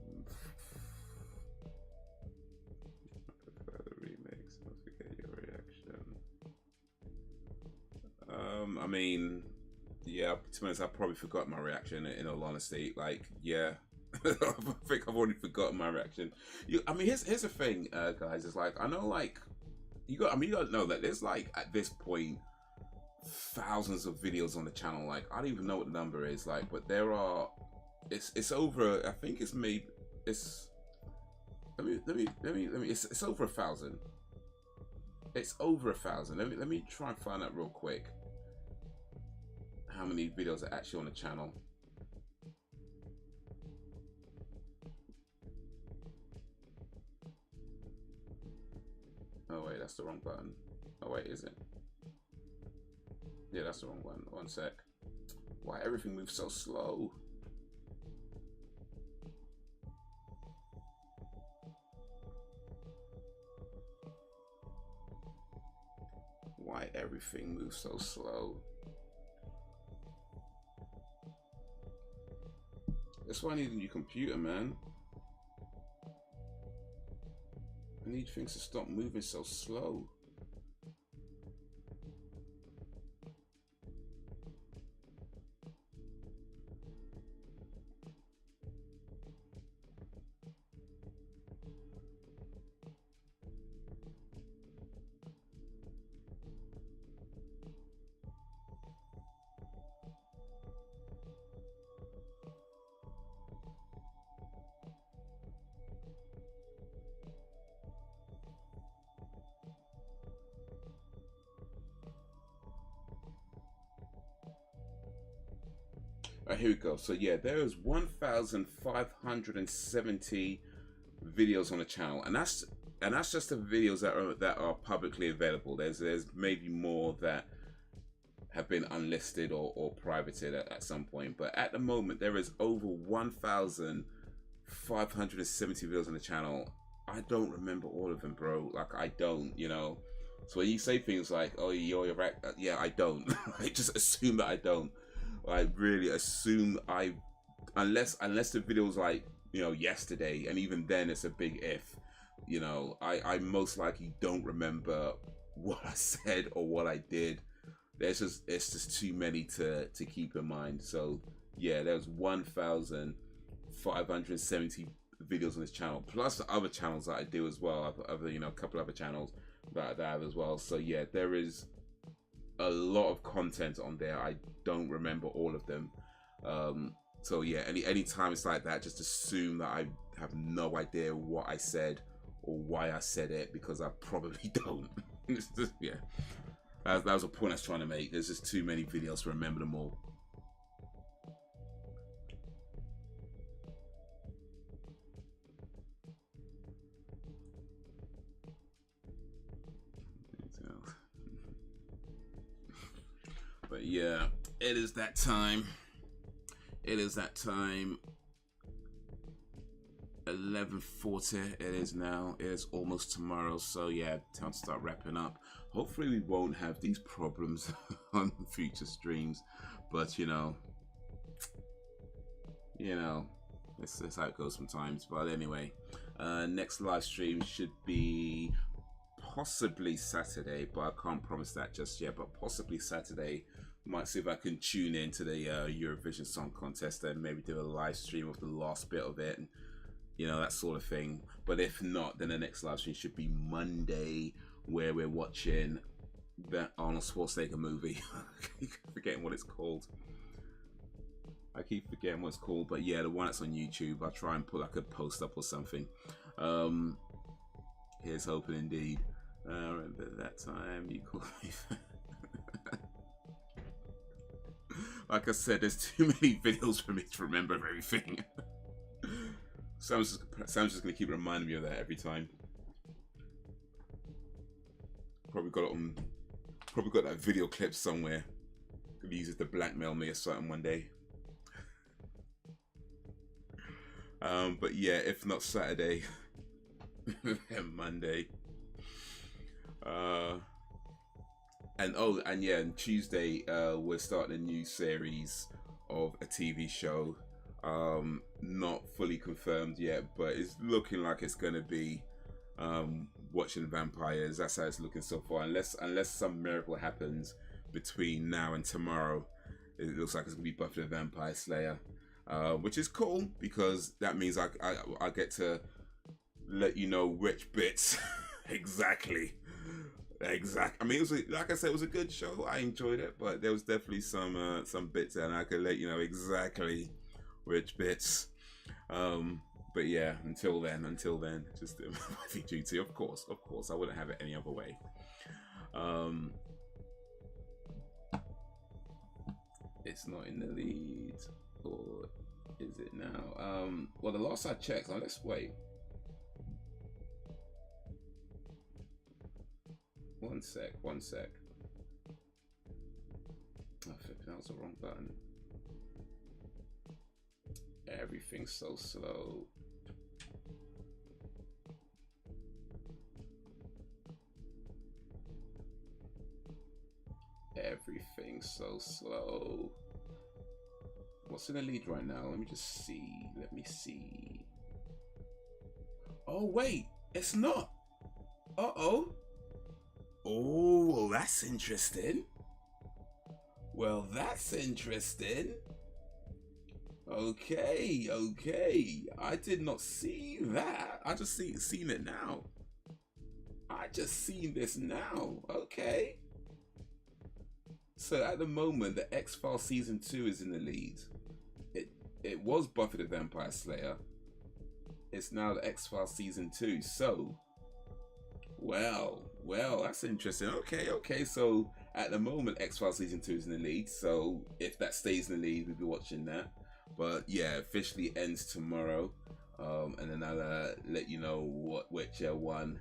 The remix. Don't forget your reaction. I mean, yeah. To be honest, I probably forgot my reaction. In all honesty, like, yeah. I think I've already forgotten my reaction. I mean, here's the thing, guys. It's like, I know, like, you got to know that there's, like, at this point, thousands of videos on the channel. Like, I don't even know what the number is, like, but there are, it's over, I think it's maybe, it's, let me, it's over 1,000. It's over 1,000. Let me try and find out real quick how many videos are actually on the channel. Oh wait, that's the wrong button. Oh wait, is it? Yeah, that's the wrong one. One sec. Why everything moves so slow? Why everything moves so slow? That's why I need a new computer, man. I need things to stop moving so slow. Here we go. So yeah, there is 1,570 videos on the channel, and that's just the videos that are publicly available. There's maybe more that have been unlisted or privated at some point, but at the moment there is over 1,570 videos on the channel. I don't remember all of them, bro. Like, I don't, you know. So when you say things like, "Oh, you're right," yeah, I don't. I just assume that I don't. I really assume unless the video's like, you know, yesterday, and even then it's a big if. You know, I most likely don't remember what I said or what I did. It's just too many to keep in mind. So yeah, there's 1,570 videos on this channel, plus the other channels that I do as well. Other, you know, a couple other channels that I have as well. So yeah, there is a lot of content on there. I don't remember all of them. So yeah, any time it's like that, just assume that I have no idea what I said or why I said it, because I probably don't. Just, yeah, that was a point I was trying to make. There's just too many videos to remember them all. But yeah, it is that time. It is that time. 11:40 it is now. It is almost tomorrow. So yeah, time to start wrapping up. Hopefully we won't have these problems on future streams. But you know, it's how it goes sometimes. But anyway, next live stream should be possibly Saturday, but I can't promise that just yet. But possibly Saturday. Might see if I can tune into the Eurovision Song Contest and maybe do a live stream of the last bit of it, and you know, that sort of thing. But if not, then the next live stream should be Monday, where we're watching that Arnold Schwarzenegger movie. I keep forgetting what it's called. But yeah, the one that's on YouTube. I'll try and put like a post up or something. Here's hoping indeed. Remember that time you called me. Like I said, there's too many videos for me to remember everything. Sam's just gonna keep reminding me of that every time. Probably got it on. Probably got that video clip somewhere. Could use it to blackmail me or something one day. But yeah, if not Saturday, then Monday. And Tuesday, we're starting a new series of a TV show. Not fully confirmed yet, but it's looking like it's gonna be watching vampires. That's how it's looking so far. Unless some miracle happens between now and tomorrow, it looks like it's gonna be Buffy the Vampire Slayer, which is cool because that means I get to let you know which bits exactly. I mean, it was like I said, it was a good show. I enjoyed it, but there was definitely some bits there, and I could let you know exactly which bits. But yeah, until then, just heavy duty. Of course, I wouldn't have it any other way. It's not in the lead, or is it now? Well, the last I checked, let's wait. One sec. Oh, that was the wrong button. Everything's so slow. Everything's so slow. What's in the lead right now? Let me just see. Let me see. Oh, wait. It's not. Uh-oh. Oh, well, that's interesting. Well, that's interesting. Okay. I did not see that. I just seen it now. I just seen this now. Okay. So at the moment, the X-Files Season 2 is in the lead. It was Buffy the Vampire Slayer. It's now the X-Files Season 2. So, well, that's interesting. Okay. So at the moment, X-Files Season 2 is in the lead. So if that stays in the lead, we'll be watching that. But yeah, officially ends tomorrow. And then I'll let you know which one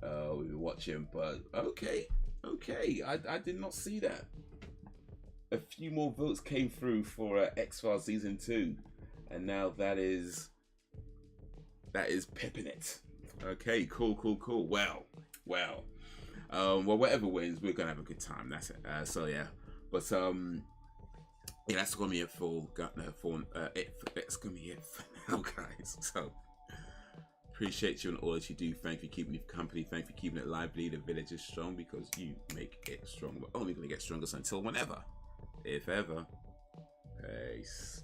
we'll be watching. But okay. I did not see that. A few more votes came through for X-Files Season 2, and now that is pipping it. Okay, cool. Well, whatever wins, we're gonna have a good time. That's it. So yeah, but yeah, that's gonna be it for it's gonna be it for now, guys. So appreciate you and all that you do. Thank you for keeping me company. Thank you for keeping it lively. The village is strong because you make it strong. We're only gonna get stronger until whenever. If ever. Peace.